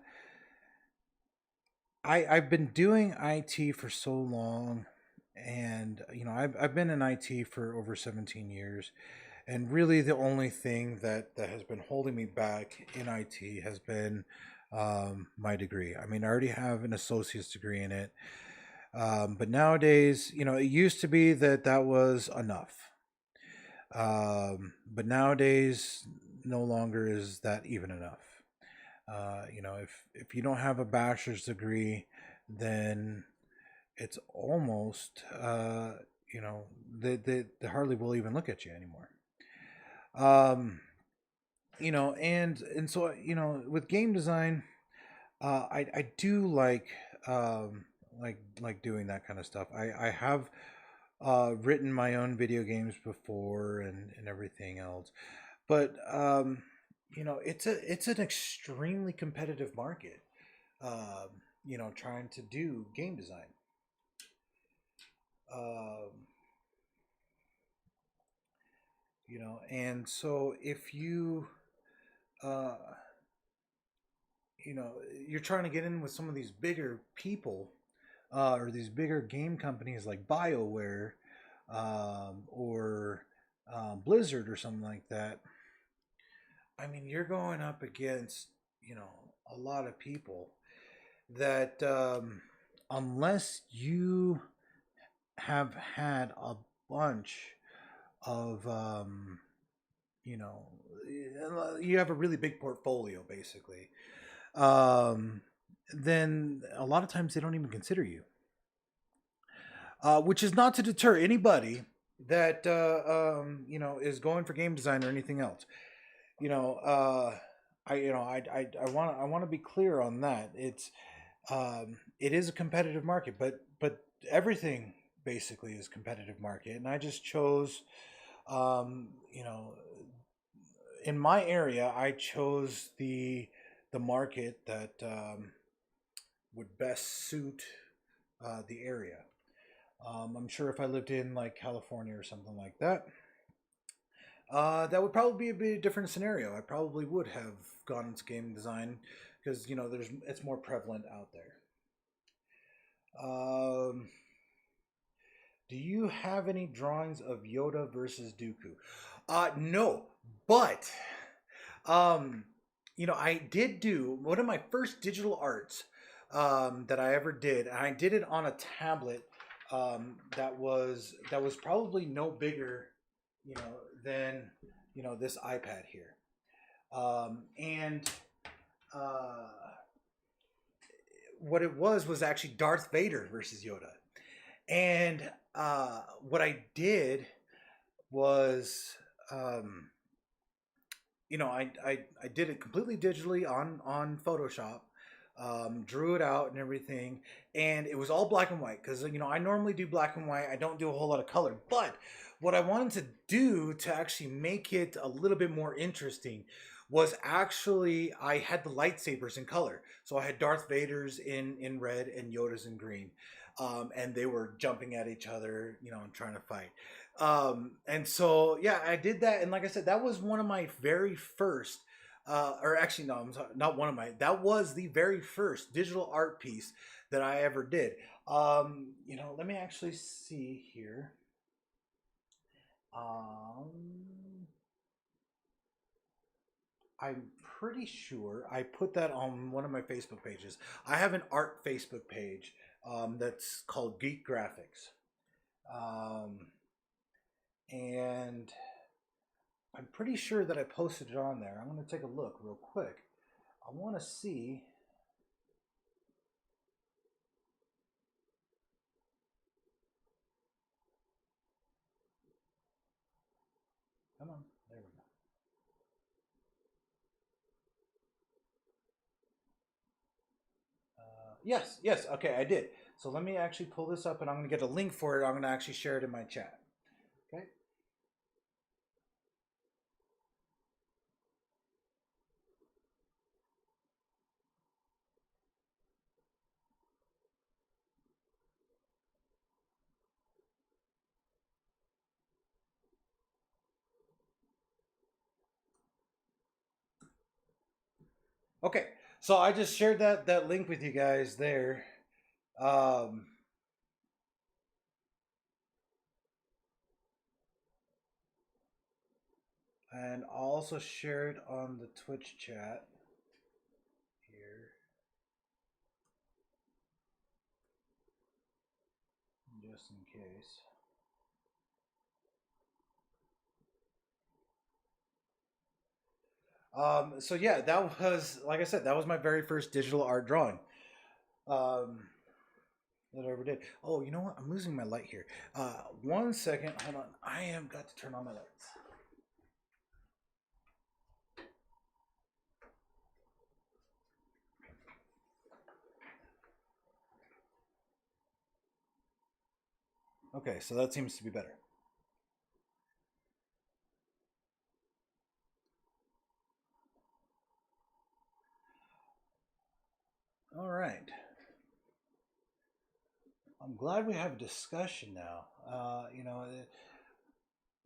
I've been doing IT for so long, and I've been in IT for over 17 years, And really, the only thing that has been holding me back in IT has been my degree. I mean, I already have an associate's degree in it, but nowadays, it used to be that was enough. But nowadays, no longer is that even enough. If you don't have a bachelor's degree, then it's almost they hardly will even look at you anymore. Um, and so with game design, I do like doing that kind of stuff. I have written my own video games before and everything else, but it's an extremely competitive market. Trying to do game design. Um, and so if uh, you're trying to get in with some of these bigger people, or these bigger game companies like BioWare, or Blizzard or something like that. I mean, you're going up against a lot of people that, unless you have had a bunch of, you know you have a really big portfolio, basically, um, then a lot of times they don't even consider you, which is not to deter anybody that is going for game design or anything else. you know uh I want to be clear on that. It is a competitive market, but everything basically is competitive market, and I just chose, um you know in my area, I chose the market that, would best suit the area. I'm sure if I lived in like California or something like that, that would probably be a bit different scenario. I probably would have gone into game design because it's more prevalent out there. Um, do you have any drawings of Yoda versus Dooku? No, but um, I did do one of my first digital arts, that I ever did, and I did it on a tablet, that was probably no bigger, than this iPad here, and uh, what it was actually Darth Vader versus Yoda, and what I did was, um, I did it completely digitally on Photoshop, drew it out and everything, and it was all black and white because I normally do black and white. I don't do a whole lot of color, but what I wanted to do to actually make it a little bit more interesting was actually I had the lightsabers in color. So I had Darth Vader's in red and Yoda's in green, and they were jumping at each other, and trying to fight. And so yeah, I did that, and like I said, that was one of my very first, or actually no, I'm sorry, not one of my. That was the very first digital art piece that I ever did. Let me actually see here. Um, I'm pretty sure I put that on one of my Facebook pages. I have an art Facebook page, that's called Geek Graphics. Um, and I'm pretty sure that I posted it on there. I'm going to take a look real quick. I want to see. Come on. There we go. Yes, yes. Okay, I did. So let me actually pull this up, and I'm going to get a link for it. I'm going to actually share it in my chat. Okay. Okay. So I just shared that link with you guys there. Um, And I'll also share it on the Twitch chat here, just in case. So yeah, that was, like I said, that was my very first digital art drawing um, that I ever did. Oh, you know what? I'm losing my light here. 1 second, hold on. I have got to turn on my lights. Okay, so that seems to be better. All right. I'm glad we have a discussion now.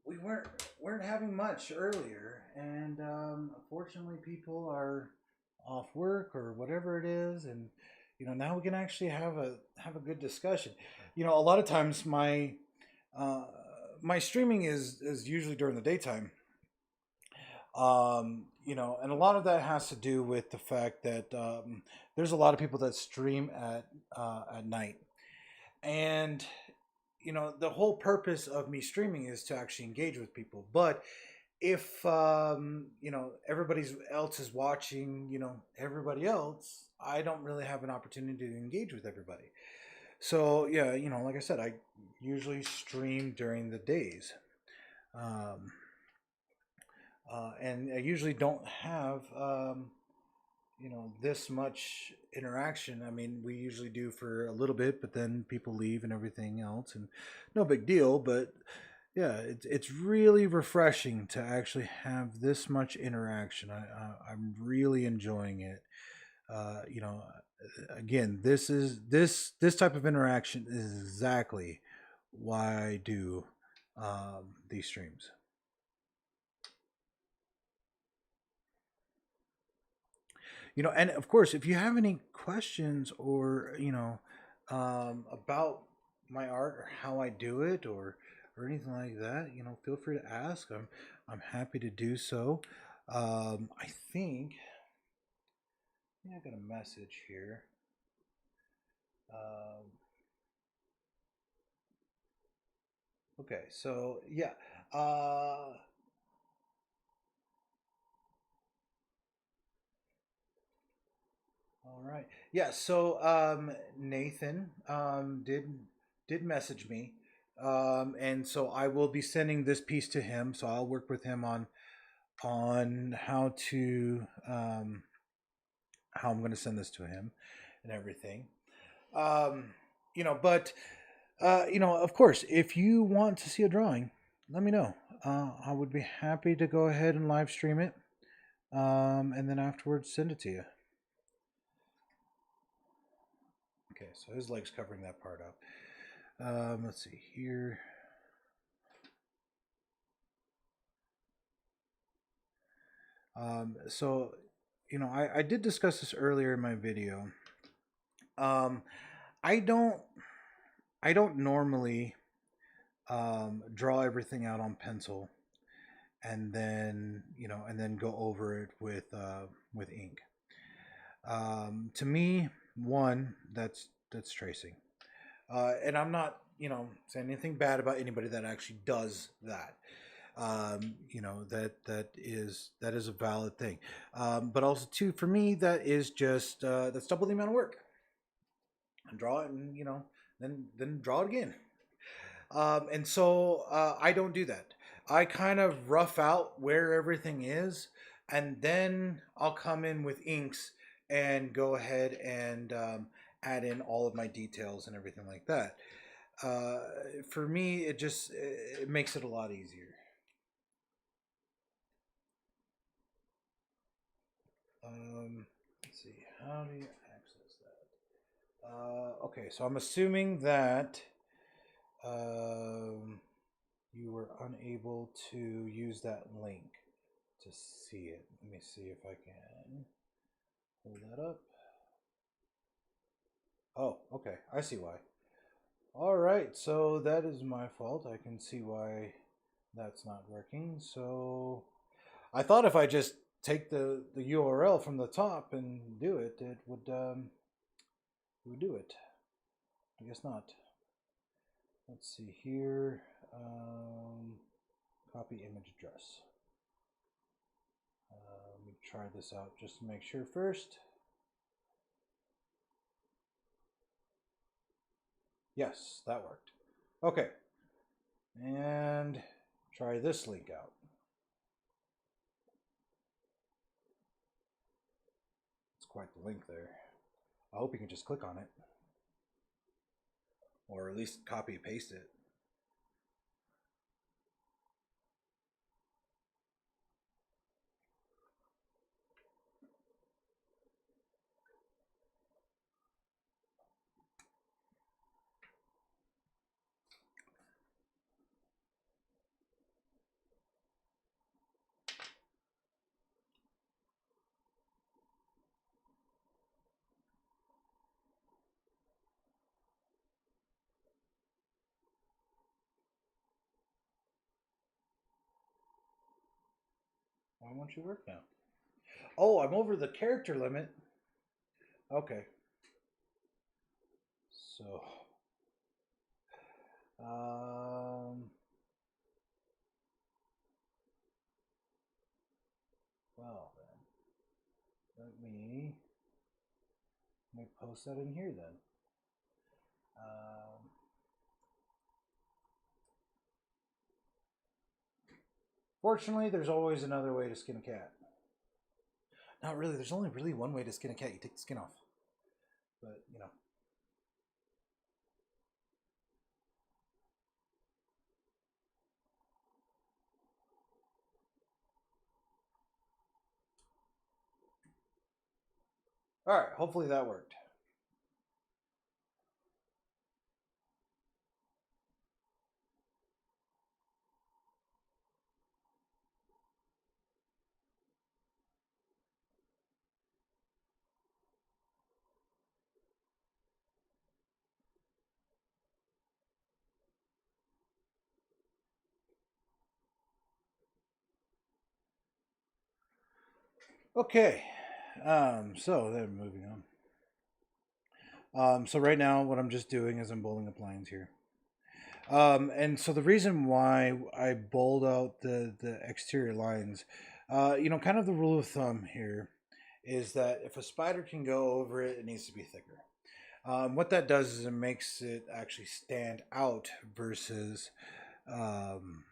We weren't having much earlier, and unfortunately, people are off work or whatever it is, and now we can actually have a good discussion. A lot of times uh, my streaming is usually during the daytime. And a lot of that has to do with the fact that there's a lot of people that stream at night, and the whole purpose of me streaming is to actually engage with people. But if everybody else is watching, everybody else, I don't really have an opportunity to engage with everybody. So yeah, like I said, I usually stream during the days. um, and I usually don't have this much interaction. I mean, we usually do for a little bit, but then people leave and everything else, and no big deal. But yeah, it's really refreshing to actually have this much interaction. I'm really enjoying it. Again, this type of interaction is exactly why I do these streams. And of course, if you have any questions or about my art or how I do it or anything like that, feel free to ask. I'm happy to do so. I think yeah, I got a message here. Um, okay, so yeah. All right. Yeah. So Nathan did message me, and so I will be sending this piece to him. So I'll work with him on how I'm going to send this to him and everything. Um, but of course, if you want to see a drawing, let me know. I would be happy to go ahead and live stream it, and then afterwards send it to you. Okay, so his leg's covering that part up. Let's see here. So, I did discuss this earlier in my video. Um, I don't, I don't normally draw everything out on pencil and then go over it with ink. To me, one, that's tracing, and I'm not, saying anything bad about anybody that actually does that. That is a valid thing. But also too, for me, that is just that's double the amount of work. And draw it, and then draw it again. And so I don't do that. I kind of rough out where everything is, and then I'll come in with inks and go ahead and add in all of my details and everything like that. Uh, for me, it makes it a lot easier. Let's see. How do you access that? Okay, so I'm assuming that um, you were unable to use that link to see it. Let me see if I can pull that up. Oh, okay. I see why. All right, so that is my fault. I can see why that's not working. So, I thought if I just take the URL from the top and do it, it would do it. I guess not. Let's see here. Copy image address. Let me try this out just to make sure first. Yes, that worked. Okay. And try this link out. It's quite the link there. I hope you can just click on it. Or at least copy and paste it. Why won't you work now? Oh, I'm over the character limit. Okay. So, um, well then, let me post that in here then. Um, Fortunately, there's always another way to skin a cat. Not really. There's only really one way to skin a cat. You take the skin off. But, you know. All right. Hopefully that worked. Okay. So then moving on. So right now, what I'm just doing is I'm bowling up lines here. And so the reason why I bowled out the exterior lines, kind of the rule of thumb here is that if a spider can go over it, it needs to be thicker. What that does is it makes it actually stand out versus um,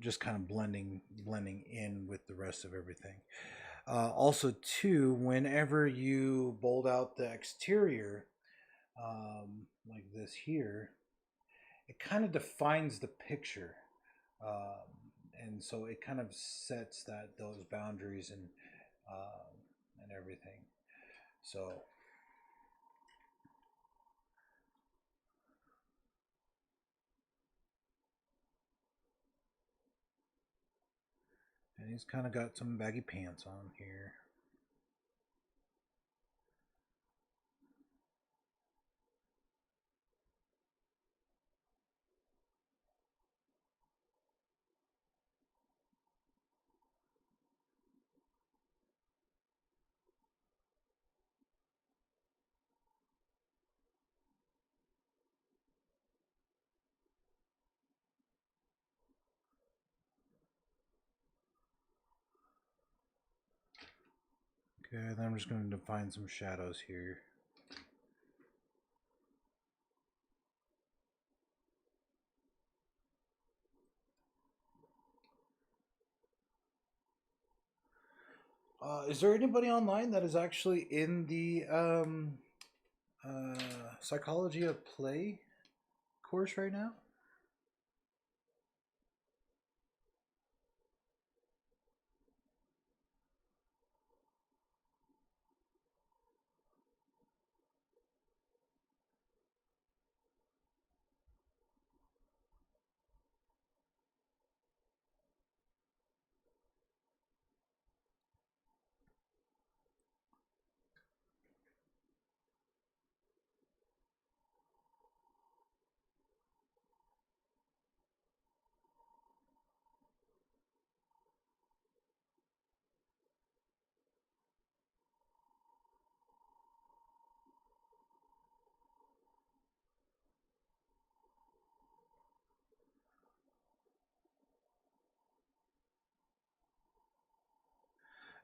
just kind of blending in with the rest of everything. Also, too, whenever you bold out the exterior, like this here, it kind of defines the picture, um, and so it kind of sets those boundaries and everything. So, and he's kind of got some baggy pants on here. Okay, then I'm just going to define some shadows here. Is there anybody online that is actually in the psychology of play course right now?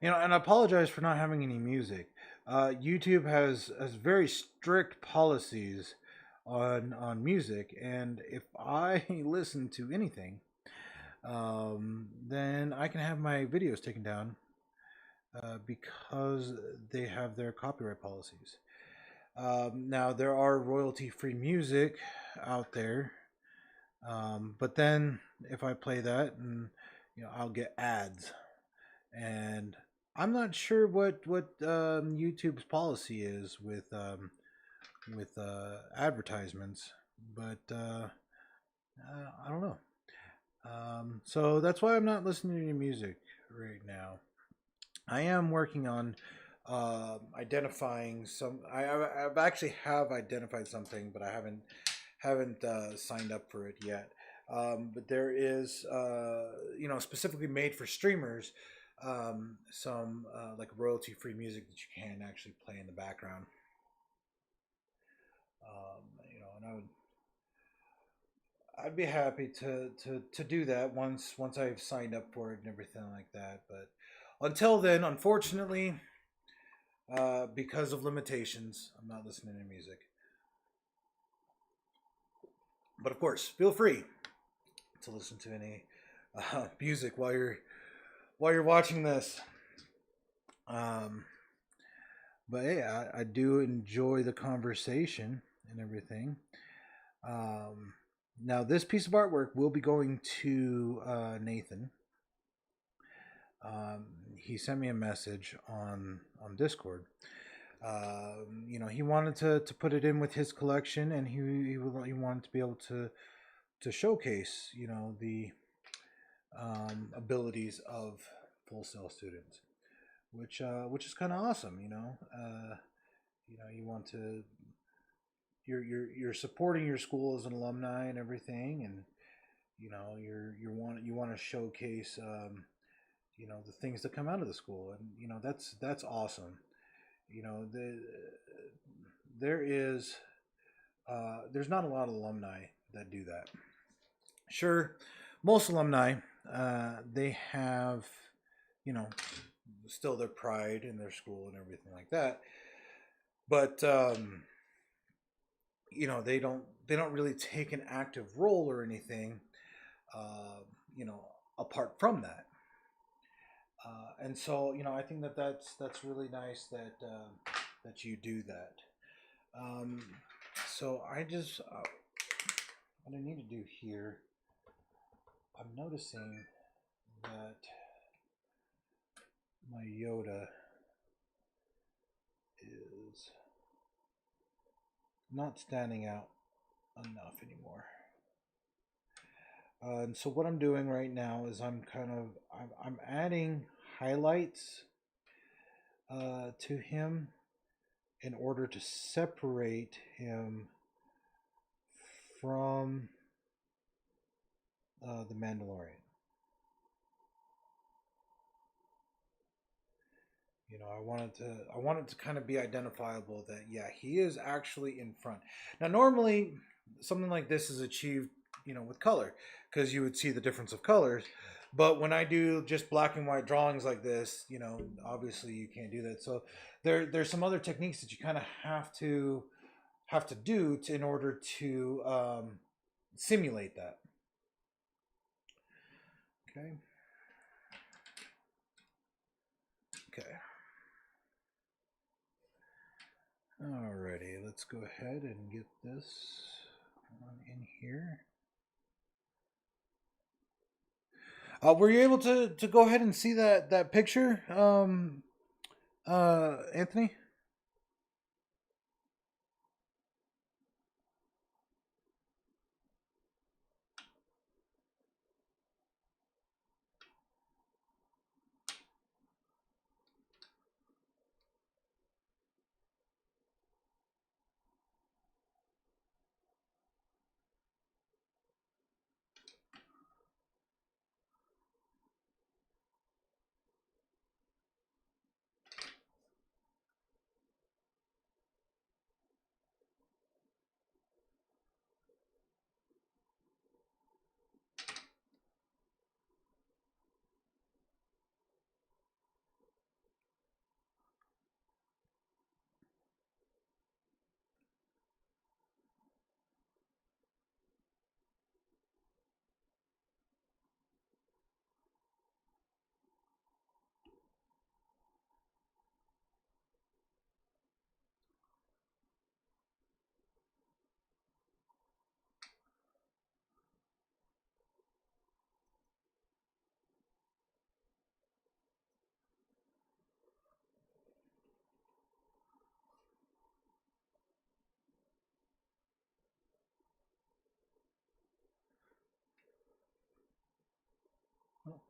And I apologize for not having any music. YouTube has very strict policies on music, and if I listen to anything, then I can have my videos taken down because they have their copyright policies. Now there are royalty-free music out there, but then if I play that, and I'll get ads, and I'm not sure what YouTube's policy is with advertisements, but I don't know. So that's why I'm not listening to any music right now. I am working on identifying some. I've actually have identified something, but I haven't signed up for it yet. But there is, specifically made for streamers, some like royalty-free music that you can actually play in the background. And I'd be happy to do that once I've signed up for it and everything like that. But until then, unfortunately, because of limitations, I'm not listening to music. But of course, feel free to listen to any music while you're watching this. Um, but hey, I do enjoy the conversation and everything. Um, Now, this piece of artwork will be going to Nathan. He sent me a message on Discord. He wanted to put it in with his collection, and he wanted to be able to showcase the abilities of Full Sail students, which is kind of awesome. You want to you're supporting your school as an alumni and everything, and you want to showcase the things that come out of the school, and that's awesome. There is there's not a lot of alumni that do that. Sure, most alumni they have you know still their pride in their school and everything like that, but they don't really take an active role or anything, uh, you know, apart from that. And so, I think that's really nice that you do that. Um, so what I need to do here, I'm noticing that my Yoda is not standing out enough anymore. And so what I'm doing right now is I'm adding highlights to him in order to separate him from the Mandalorian. I wanted to kind of be identifiable that yeah, he is actually in front. Now normally something like this is achieved, with color, because you would see the difference of colors. But when I do just black and white drawings like this, obviously you can't do that. So there's some other techniques that you kind of have to do in order to simulate that. Okay. Okay. Alrighty, let's go ahead and get this on in here. Were you able to go ahead and see that picture, Anthony?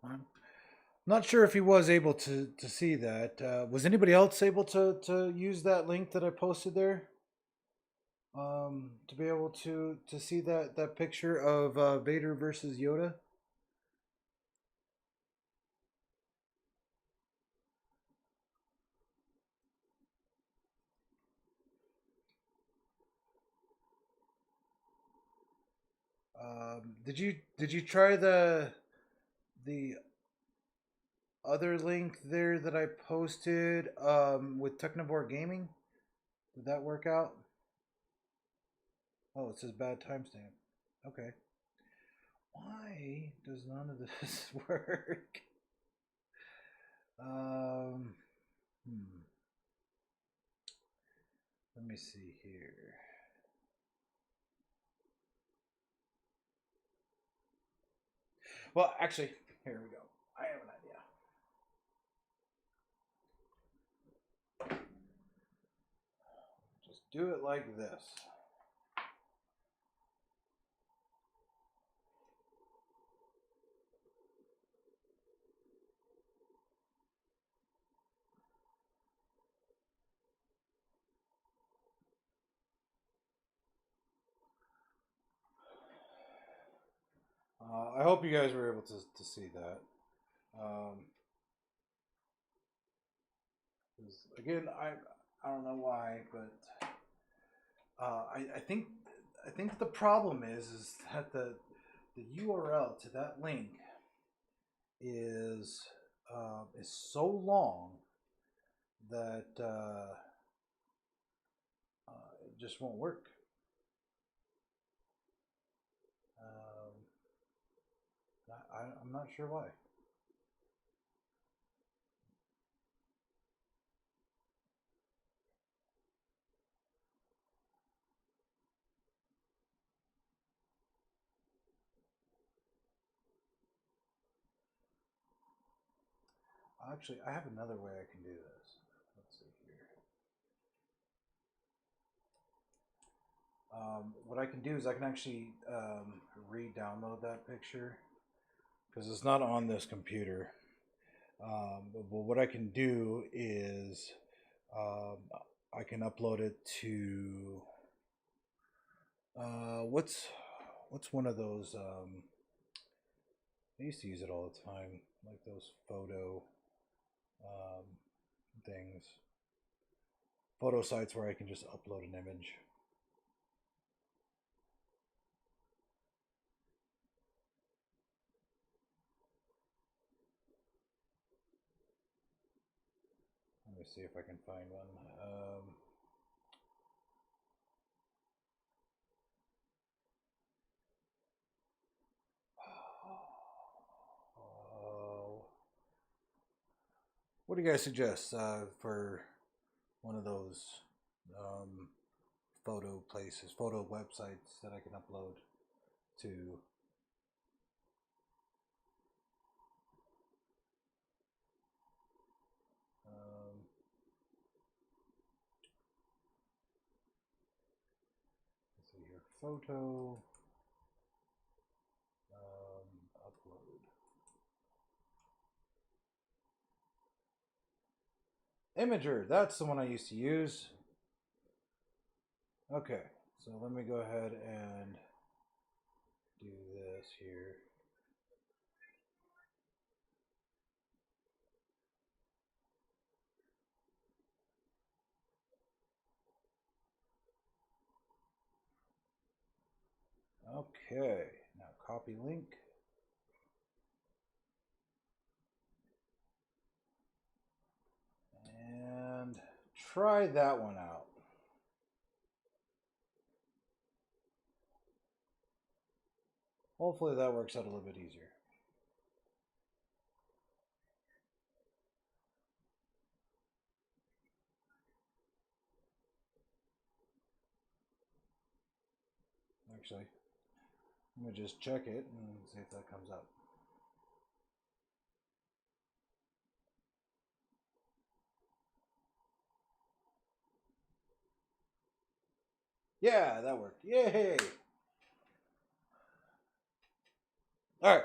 I'm not sure if he was able to see that. Was anybody else able to use that link that I posted there? To be able to see that picture of Vader versus Yoda. Did you try the other link there that I posted with Technivore Gaming? Did that work out? Oh, it says bad timestamp. Okay. Why does none of this work? Um, hmm. Let me see here. Well, actually, here we go. I have an idea. Just do it like this. I hope you guys were able to see that. Um, 'Cause, again, I don't know why, but I think the problem is that the URL to that link is so long that it just won't work. Um, I'm not sure why. Actually, I have another way I can do this. Let's see here. What I can do is I can actually re-download that picture because it's not on this computer. But what I can do is um, I can upload it to what's one of those I used to use it all the time, like those um, things, photo sites where I can just upload an image. Let me see if I can find one. Oh, what do you guys suggest for one of those um, photo places, photo websites that I can upload to? Um, let's see here, photo upload. Imager, that's the one I used to use. Okay, so let me go ahead and do this here. Okay, now copy link. And try that one out. Hopefully that works out a little bit easier. Actually, let me just check it and see if that comes up. Yeah, that worked. Yay! All right.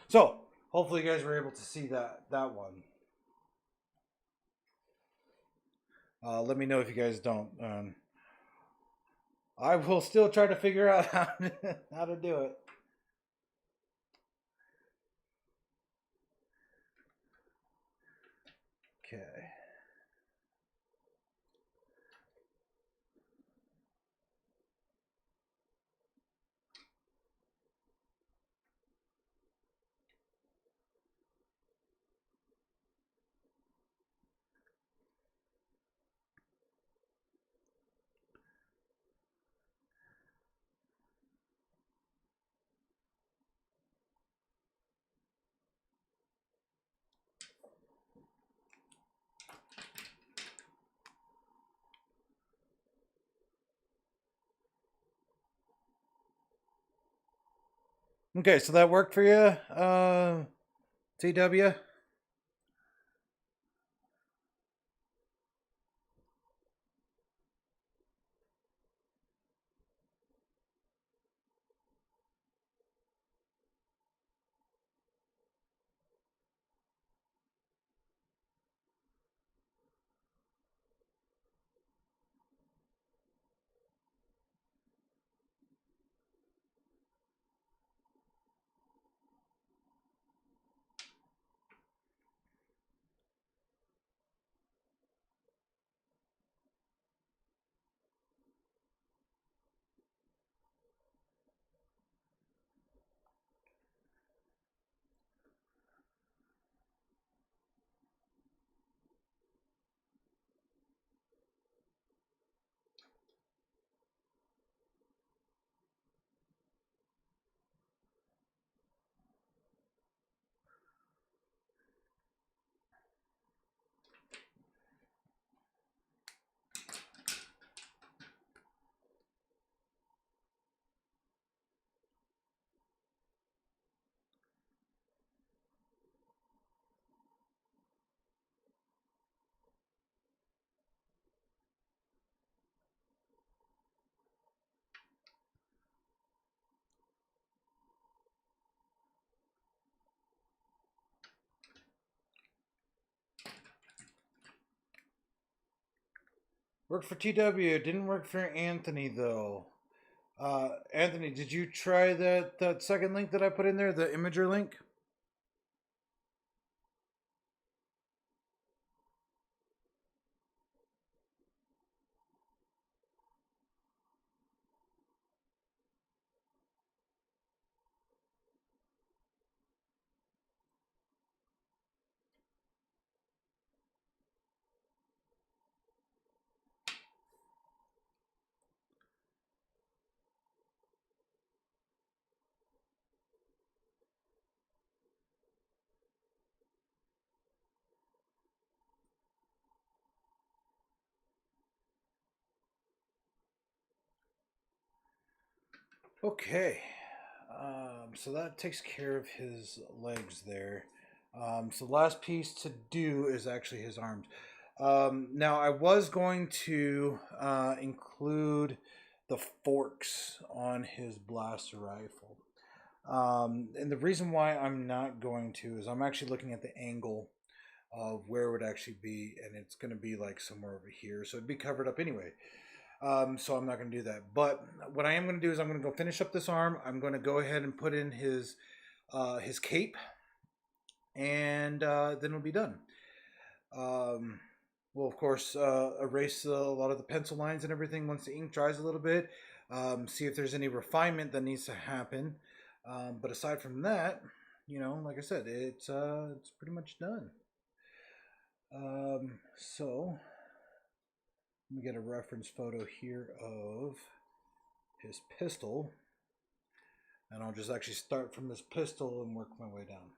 So Hopefully, you guys were able to see that one. Let me know if you guys don't. I will still try to figure out how to do it. Okay. Okay, so that worked for you, TW? Worked for TW. Didn't work for Anthony though. Anthony, did you try that second link that I put in there, the imager link? Okay. So that takes care of his legs there. So the last piece to do is actually his arms. Now I was going to include the forks on his blaster rifle. And the reason why I'm not going to is I'm actually looking at the angle of where it would actually be, and it's going to be like somewhere over here, so it'd be covered up anyway. So I'm not going to do that. But what I am going to do is I'm going to go finish up this arm. I'm going to go ahead and put in his cape, and then it'll be done. Um, we'll of course erase a lot of the pencil lines and everything once the ink dries a little bit. See if there's any refinement that needs to happen. But aside from that, like I said, it's pretty much done. So let me get a reference photo here of his pistol, and I'll just actually start from this pistol and work my way down.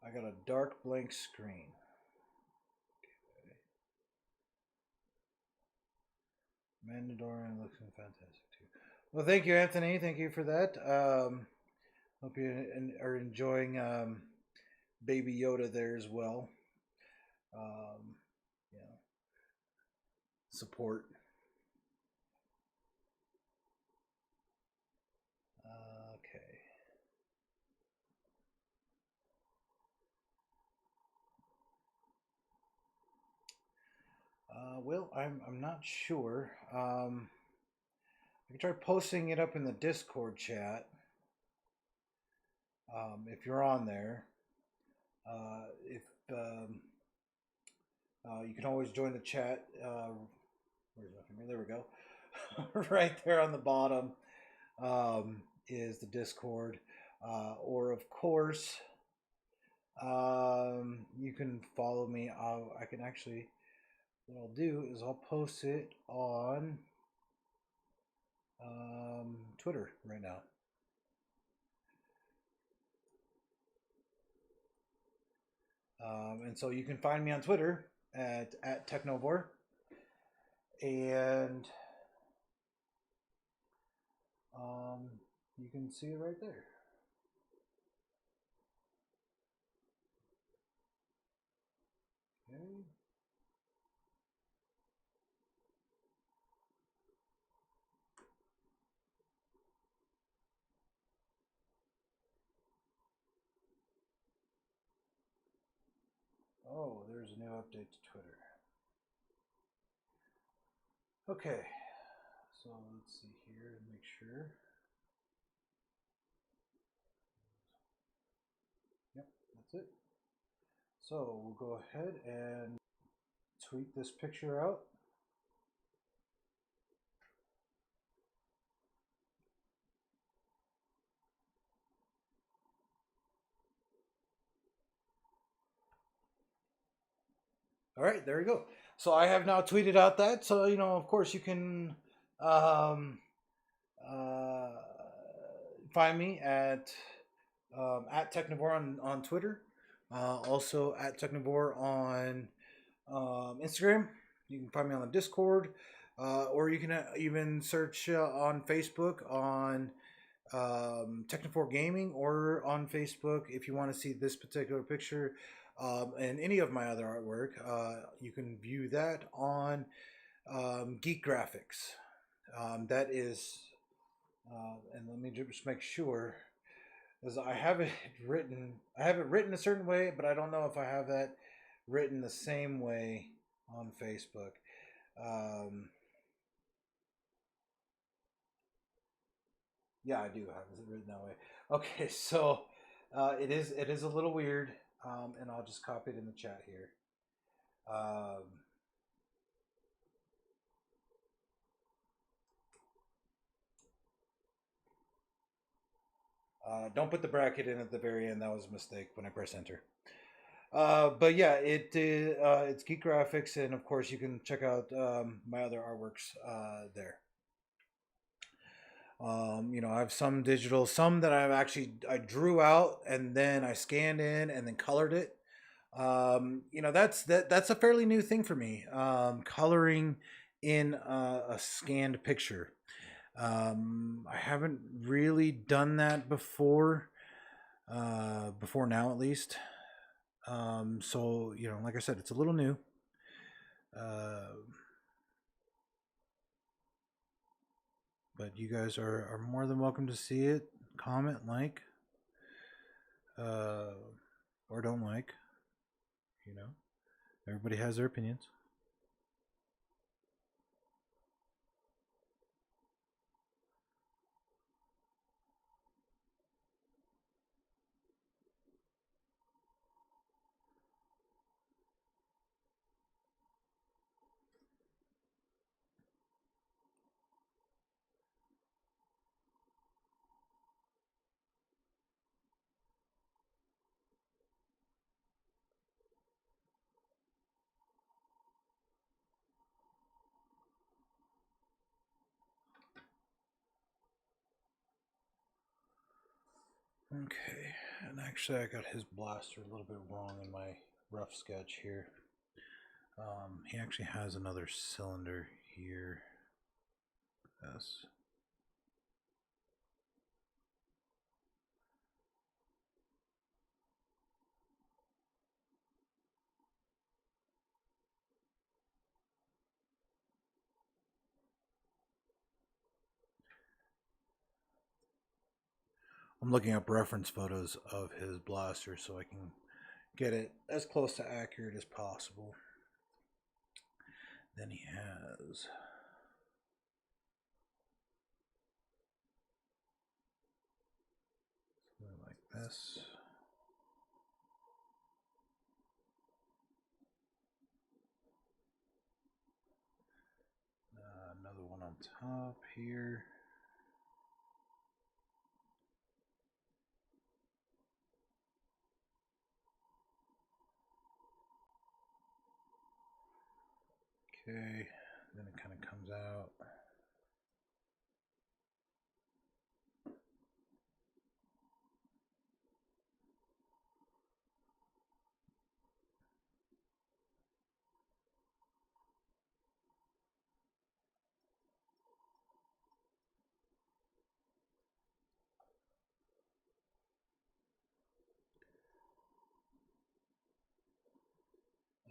I got a dark blank screen. Okay. Mandolorian looks fantastic too. Well, thank you, Anthony. Thank you for that. Hope you are enjoying Baby Yoda there as well. Um, yeah. support. Okay. Well, I'm not sure. I can try posting it up in the Discord chat. If you're on there, if you can always join the chat. Where's my finger? There we go. Right there on the bottom is the Discord, or of course, you can follow me. I can actually. What I'll do is I'll post it on Twitter right now. And so you can find me on Twitter at Technovore, and you can see it right there. Okay. Oh, there's a new update to Twitter. Okay, so let's see here and make sure. Yep, that's it. So we'll go ahead and tweet this picture out. All right, there we go. So I have now tweeted out that. So of course, you can um, uh, find me at Technivore on Twitter, also at Technivore on Instagram. You can find me on the Discord, or you can even search on Facebook on Technivore Gaming, or on Facebook if you want to see this particular picture. And any of my other artwork, you can view that on Geek Graphics. That is, and let me just make sure, because I have it written. I have it written a certain way, but I don't know if I have that written the same way on Facebook. Yeah, I do have it written that way. Okay, so it is a little weird, and I'll just copy it in the chat here. Don't put the bracket in at the very end. That was a mistake when I press enter. But yeah, it's Geek Graphics, and of course you can check out my other artworks there. I have some digital, some that I drew out and then I scanned in and then colored it. That's a fairly new thing for me. Coloring in a scanned picture. I haven't really done that before now at least. So like I said, it's a little new. But you guys are more than welcome to see it, comment, like, or don't like. Everybody has their opinions. Okay, and actually I got his blaster a little bit wrong in my rough sketch here. He actually has another cylinder here. Yes. I'm looking up reference photos of his blaster so I can get it as close to accurate as possible. Then he has something like this. Another one on top here. Okay, then it kind of comes out.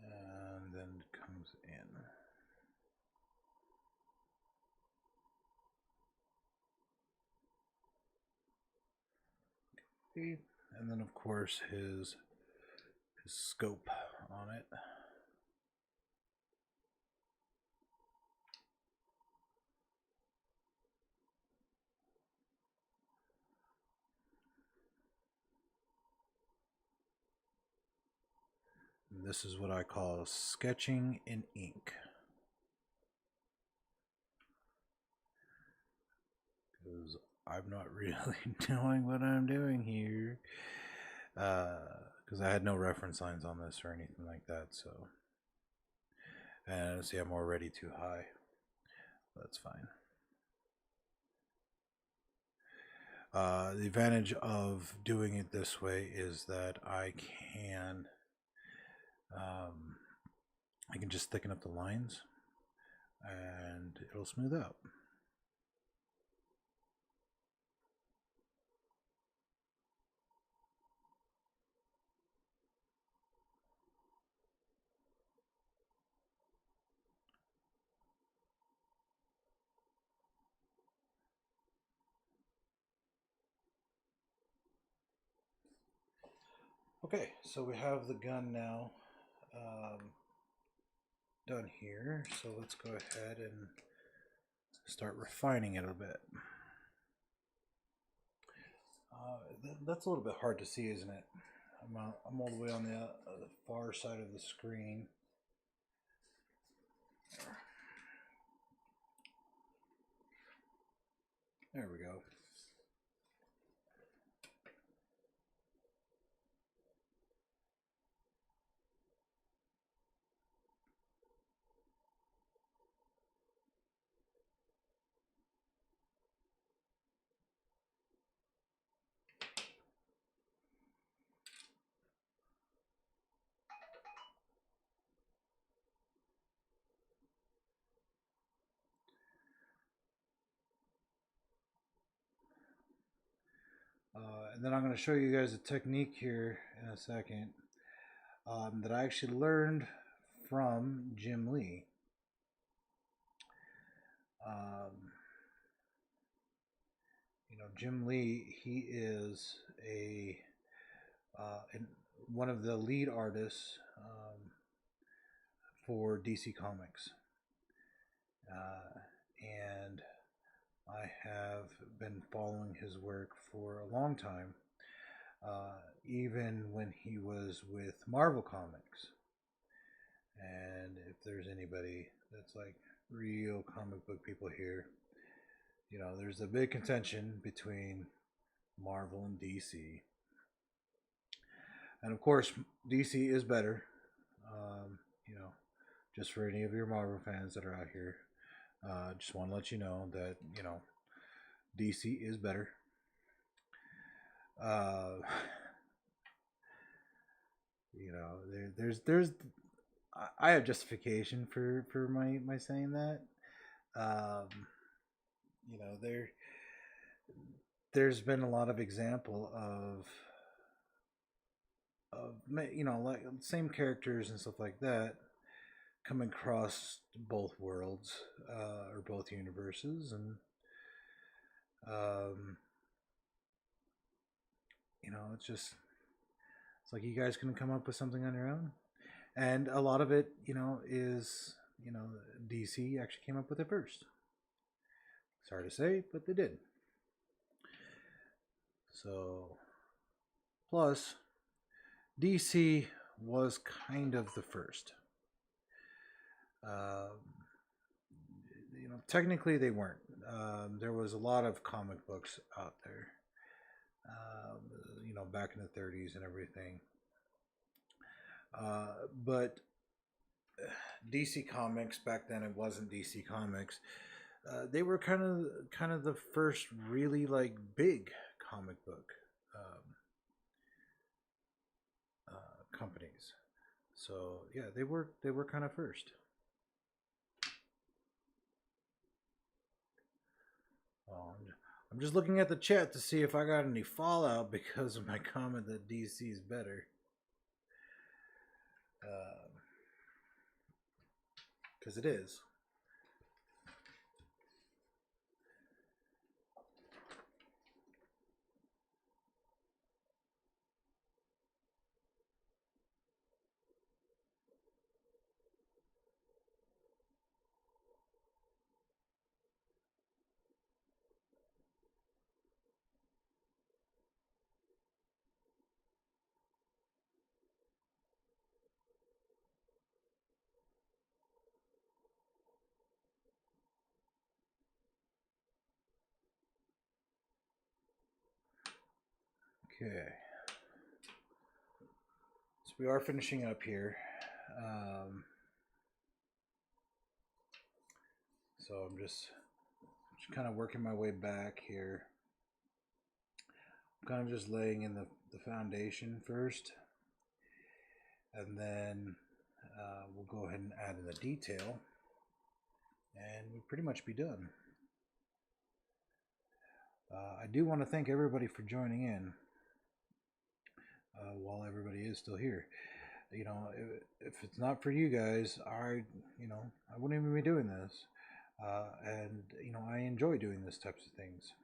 And then it comes in. Okay. And then of course his scope on it. And this is what I call sketching in ink. Because I'm not really knowing what I'm doing here. Because I had no reference lines on this or anything like that, so. And see, I'm already too high. That's fine. The advantage of doing it this way is that I can just thicken up the lines and it'll smooth out. Okay, so we have the gun now done here. So let's go ahead and start refining it a bit. That's a little bit hard to see, isn't it? I'm all the way on the far side of the screen. There we go. And then I'm going to show you guys a technique here in a second that I actually learned from Jim Lee. Jim Lee, he is one of the lead artists for DC Comics. And I have been following his work for a long time, even when he was with Marvel Comics. And if there's anybody that's like real comic book people here, there's a big contention between Marvel and DC. And of course, DC is better. Just for any of your Marvel fans that are out here, just want to let you know that DC is better. There's I have justification for my saying that. There's been a lot of example of like same characters and stuff like that coming across both worlds or both universes, and it's like you guys can come up with something on your own, and a lot of it, is DC actually came up with it first. Sorry to say, but they did. So plus DC was kind of the first. Um, technically they weren't. There was a lot of comic books out there. Um, back in the 30s and everything. But DC Comics back then, it wasn't DC Comics. They were kind of the first really like big comic book um, companies. So yeah, they were kind of first. Oh, I'm just looking at the chat to see if I got any fallout because of my comment that DC is better. Because it is. Okay. So we are finishing up here. So I'm just kind of working my way back here. I'm kind of just laying in the foundation first. And then we'll go ahead and add in the detail. And we'll pretty much be done. I do want to thank everybody for joining in while everybody is still here. If it's not for you guys, I wouldn't even be doing this. And I enjoy doing this types of things.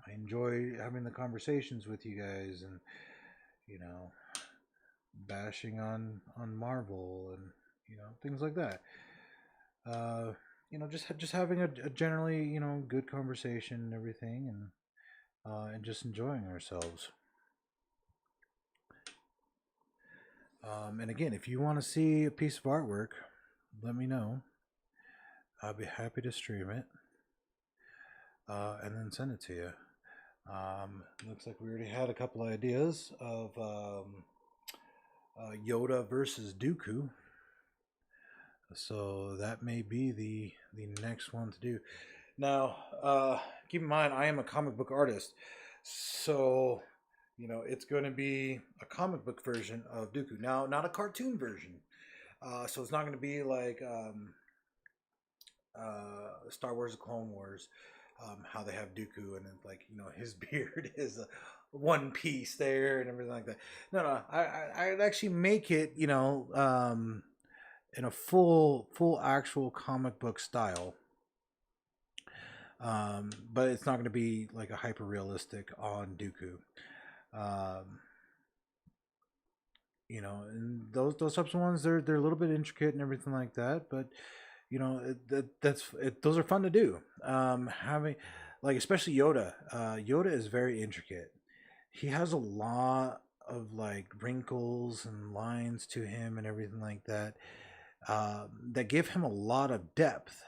I enjoy having the conversations with you guys, and bashing on Marvel, and things like that. Just having a generally good conversation and everything, and just enjoying ourselves. And again, if you want to see a piece of artwork, let me know. I'll be happy to stream it and then send it to you. Looks like we already had a couple ideas of Yoda versus Dooku. So that may be the next one to do. Now, keep in mind, I am a comic book artist. So, it's going to be a comic book version of Dooku. Now, not a cartoon version. So it's not going to be like Star Wars: The Clone Wars, how they have Dooku and then, like, his beard is a one piece there and everything like that. No, I'd actually make it, in a full actual comic book style. But it's not going to be like a hyper realistic on Dooku. And those types of ones, they're a little bit intricate and everything like that, but those are fun to do. Having, like, especially Yoda. Yoda is very intricate. He has a lot of like wrinkles and lines to him and everything like that, that give him a lot of depth.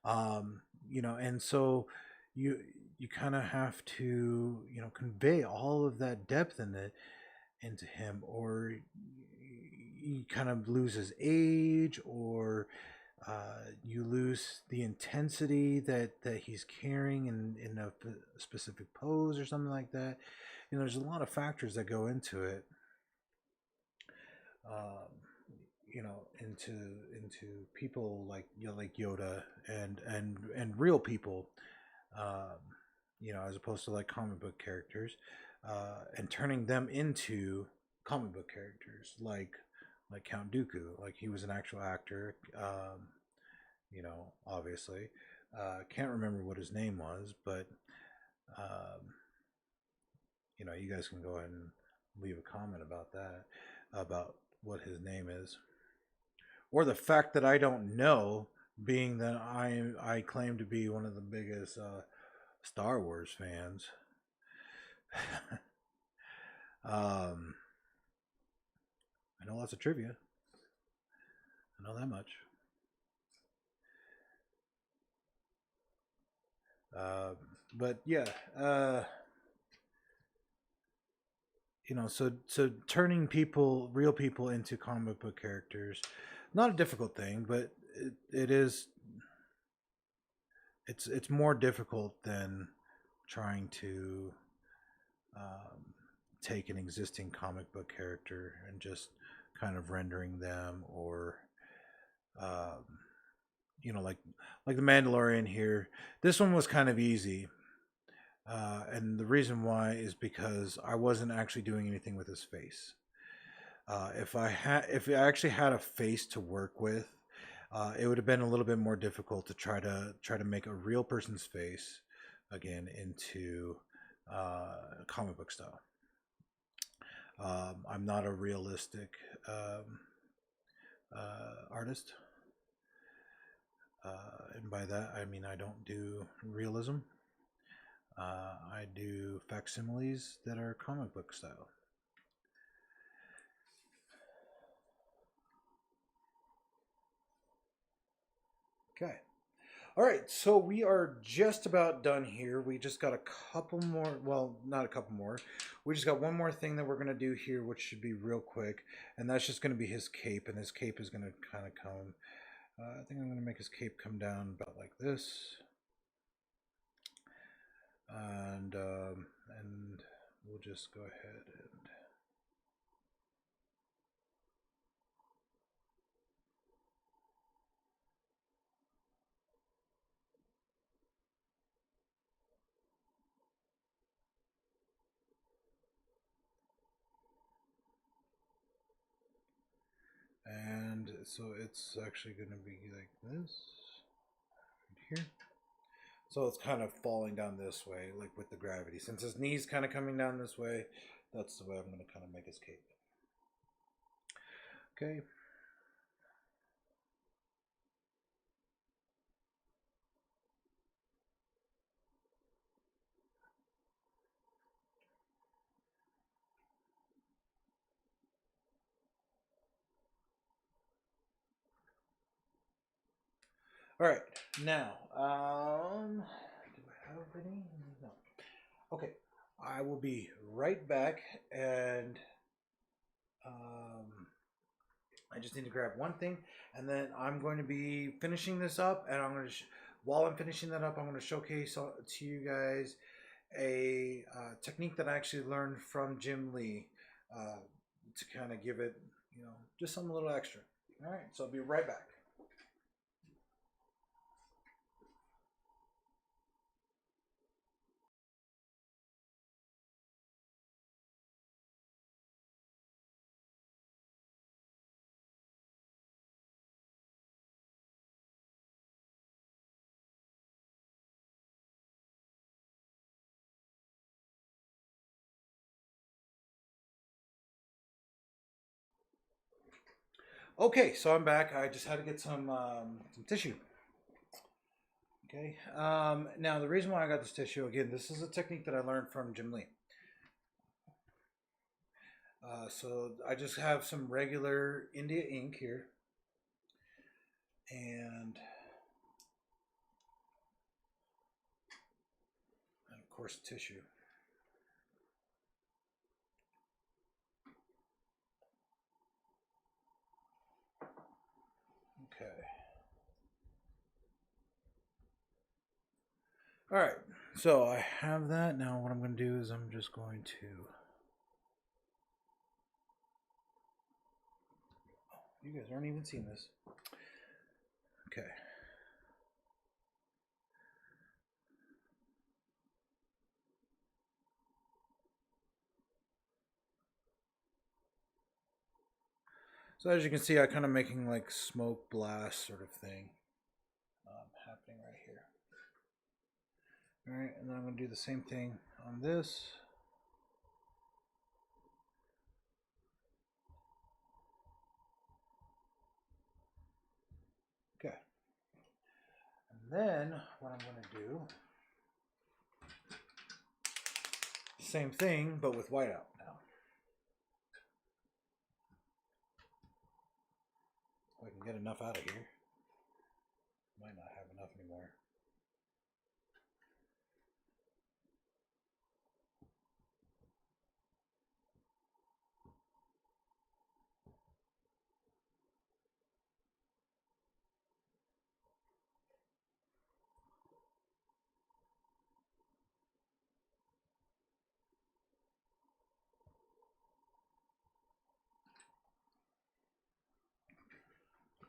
And so you kind of have to convey all of that depth into him, or he kind of loses age, or you lose the intensity that he's carrying in a specific pose or something like that. There's a lot of factors that go into it. Into people like like Yoda and real people, as opposed to like comic book characters, and turning them into comic book characters like Count Dooku. Like, he was an actual actor, obviously. Can't remember what his name was, but you guys can go ahead and leave a comment about that, about what his name is, or the fact that I don't know, being that I claim to be one of the biggest Star Wars fans. um, I know lots of trivia. I know that much. Uh, but yeah, so turning real people into comic book characters, not a difficult thing, but it is. It's more difficult than trying to um, take an existing comic book character and just kind of rendering them, or um, like the Mandalorian here. This one was kind of easy, and the reason why is because I wasn't actually doing anything with his face. If I actually had a face to work with, it would have been a little bit more difficult to try to make a real person's face again into comic book style. I'm not a realistic artist, and by that I mean I don't do realism. I do facsimiles that are comic book style. Okay. All right, so we are just about done here. We just got a couple more, well, not a couple more. We just got one more thing that we're going to do here, which should be real quick, and that's just going to be his cape, and his cape is going to kind of come, I think I'm going to make his cape come down about like this, and we'll just go ahead and so it's actually going to be like this right here. So it's kind of falling down this way, like with the gravity. Since his knee's kind of coming down this way, that's the way I'm going to kind of make his cape. Okay. All right. Now, do I have any? No. Okay. I will be right back, and um, I just need to grab one thing, and then I'm going to be finishing this up, and I'm going to, while I'm finishing that up, I'm going to showcase to you guys a technique that I actually learned from Jim Lee to kind of give it, just something a little extra. All right, so I'll be right back. Okay, so I'm back. I just had to get some tissue. Okay. Now the reason why I got this tissue again, this is a technique that I learned from Jim Lee. So I just have some regular India ink here, and of course tissue. Okay. All right. So I have that. Now what I'm going to do is I'm just going to. Oh, you guys aren't even seeing this. Okay. So as you can see, I'm kind of making like smoke blast sort of thing happening right here. All right, and then I'm going to do the same thing on this. Then what I'm going to do, same thing, but with whiteout now. If I can get enough out of here. Might not have enough anymore.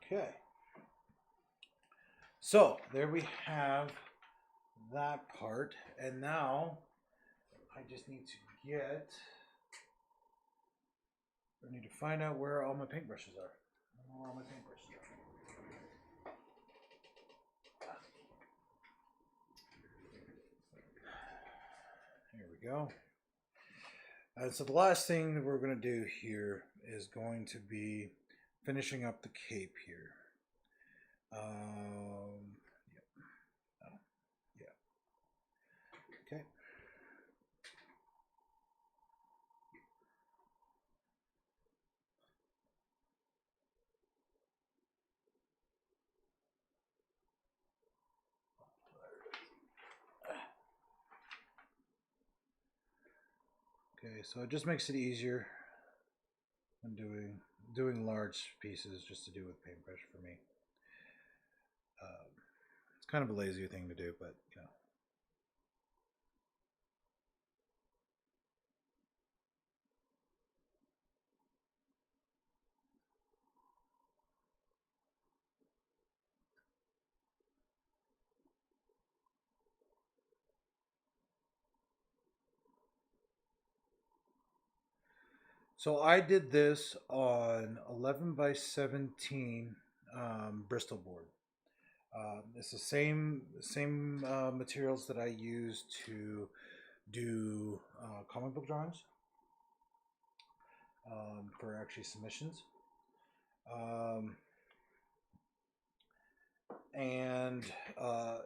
Okay. So there we have that part, and now I just need to get. I need to find out where all my paintbrushes are. I don't know where all my paintbrushes are. Here we go. So the last thing that we're going to do here is going to be finishing up the cape here. Yep. Oh, yeah. Okay. Okay, so it just makes it easier when doing large pieces, just to do with paintbrush for me. It's kind of a lazy thing to do, but you know. So I did this on 11 by 17 Bristol board. It's the same materials that I use to do comic book drawings for actually submissions. And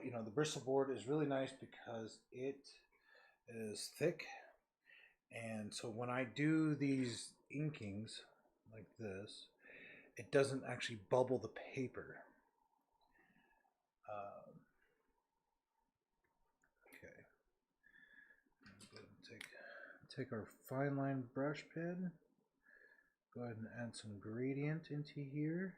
you know, the Bristol board is really nice because it is thick, and so when I do these inkings like this, it doesn't actually bubble the paper. Okay, take our fine line brush pen. Go ahead and add some gradient into here.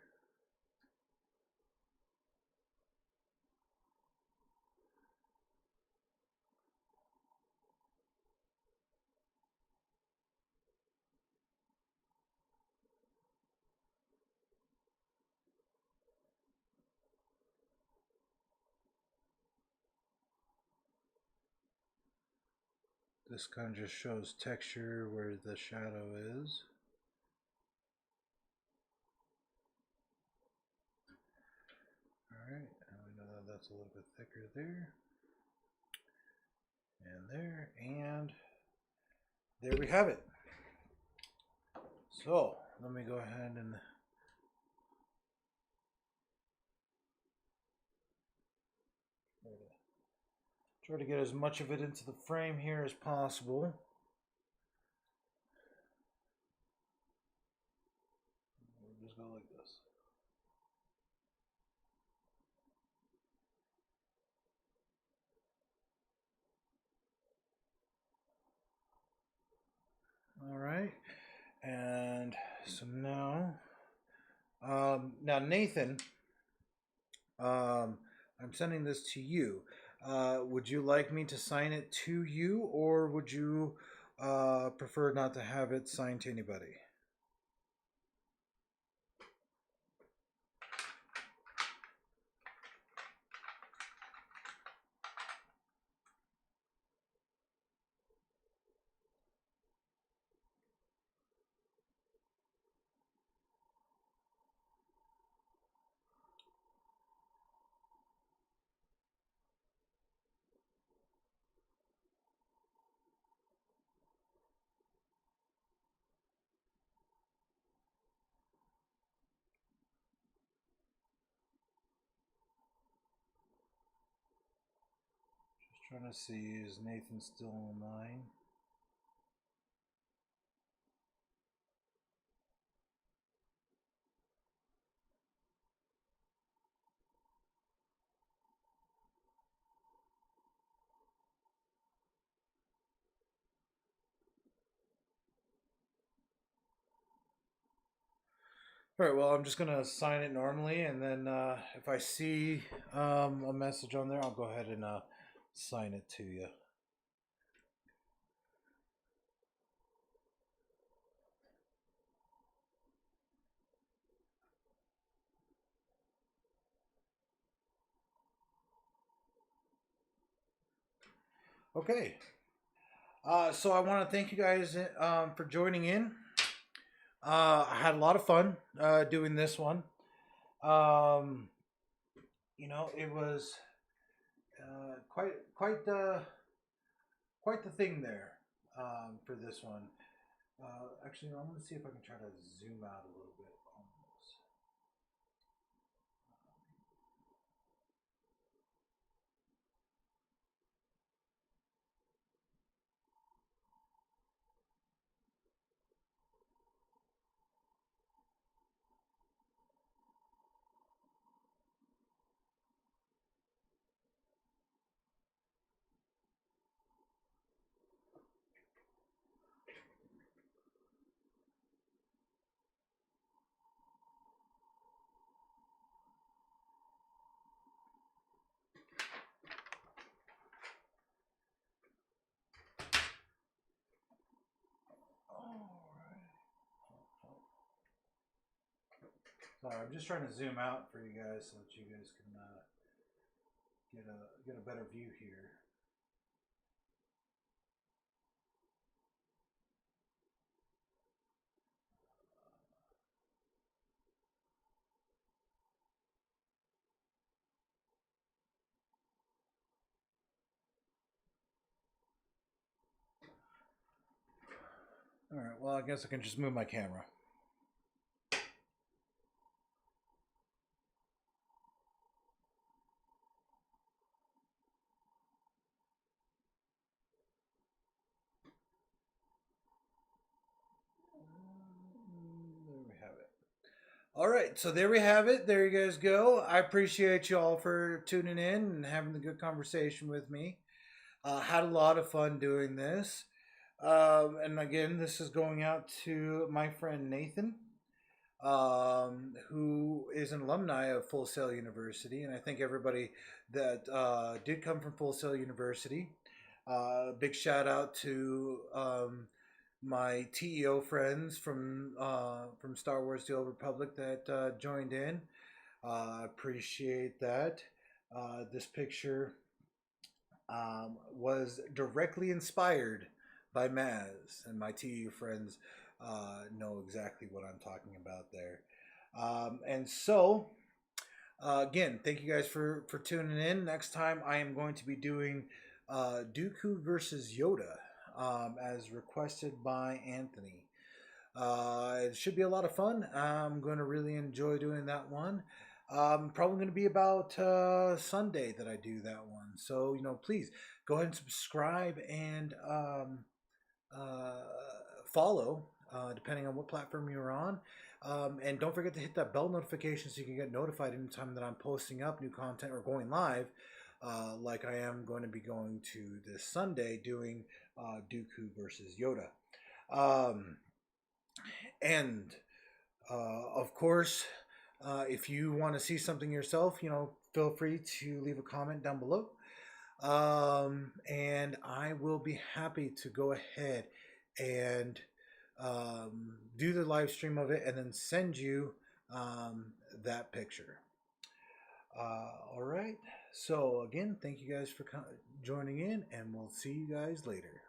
This kind of just shows texture where the shadow is. Alright, and we know that that's a little bit thicker there. And there, and there we have it. So, let me go ahead and try to get as much of it into the frame here as possible. We'll just go like this. All right, and so now, now Nathan, I'm sending this to you. Would you like me to sign it to you, or would you prefer not to have it signed to anybody? Trying to see, is Nathan still online? All right, well, I'm just gonna sign it normally, and then if I see a message on there, I'll go ahead and sign it to you. Okay. So I want to thank you guys for joining in. I had a lot of fun doing this one. Um, it was quite the thing there for this one. Actually, I'm going to see if I can try to zoom out a little bit on this. All right. Sorry, I'm just trying to zoom out for you guys so that you guys can get a better view here. All right. Well, I guess I can just move my camera. There we have it. All right, so there we have it. There you guys go. I appreciate you all for tuning in and having a good conversation with me. Had a lot of fun doing this. And again, this is going out to my friend Nathan, who is an alumni of Full Sail University. And I think everybody that did come from Full Sail University. Big shout out to my TEO friends from Star Wars: The Old Republic that joined in. Appreciate that. This picture was directly inspired by Maz, and my TEO friends know exactly what I'm talking about there. And so, again, thank you guys for tuning in. Next time, I am going to be doing Dooku versus Yoda, as requested by Anthony. It should be a lot of fun. I'm going to really enjoy doing that one. Probably going to be about Sunday that I do that one. So, please go ahead and subscribe and uh, follow, depending on what platform you're on. And don't forget to hit that bell notification so you can get notified anytime that I'm posting up new content or going live. Like I am going to be going to this Sunday doing Dooku versus Yoda. Um, and of course, if you want to see something yourself, feel free to leave a comment down below. And I will be happy to go ahead and do the live stream of it and then send you that picture. All right. So, again, thank you guys for joining in, and we'll see you guys later.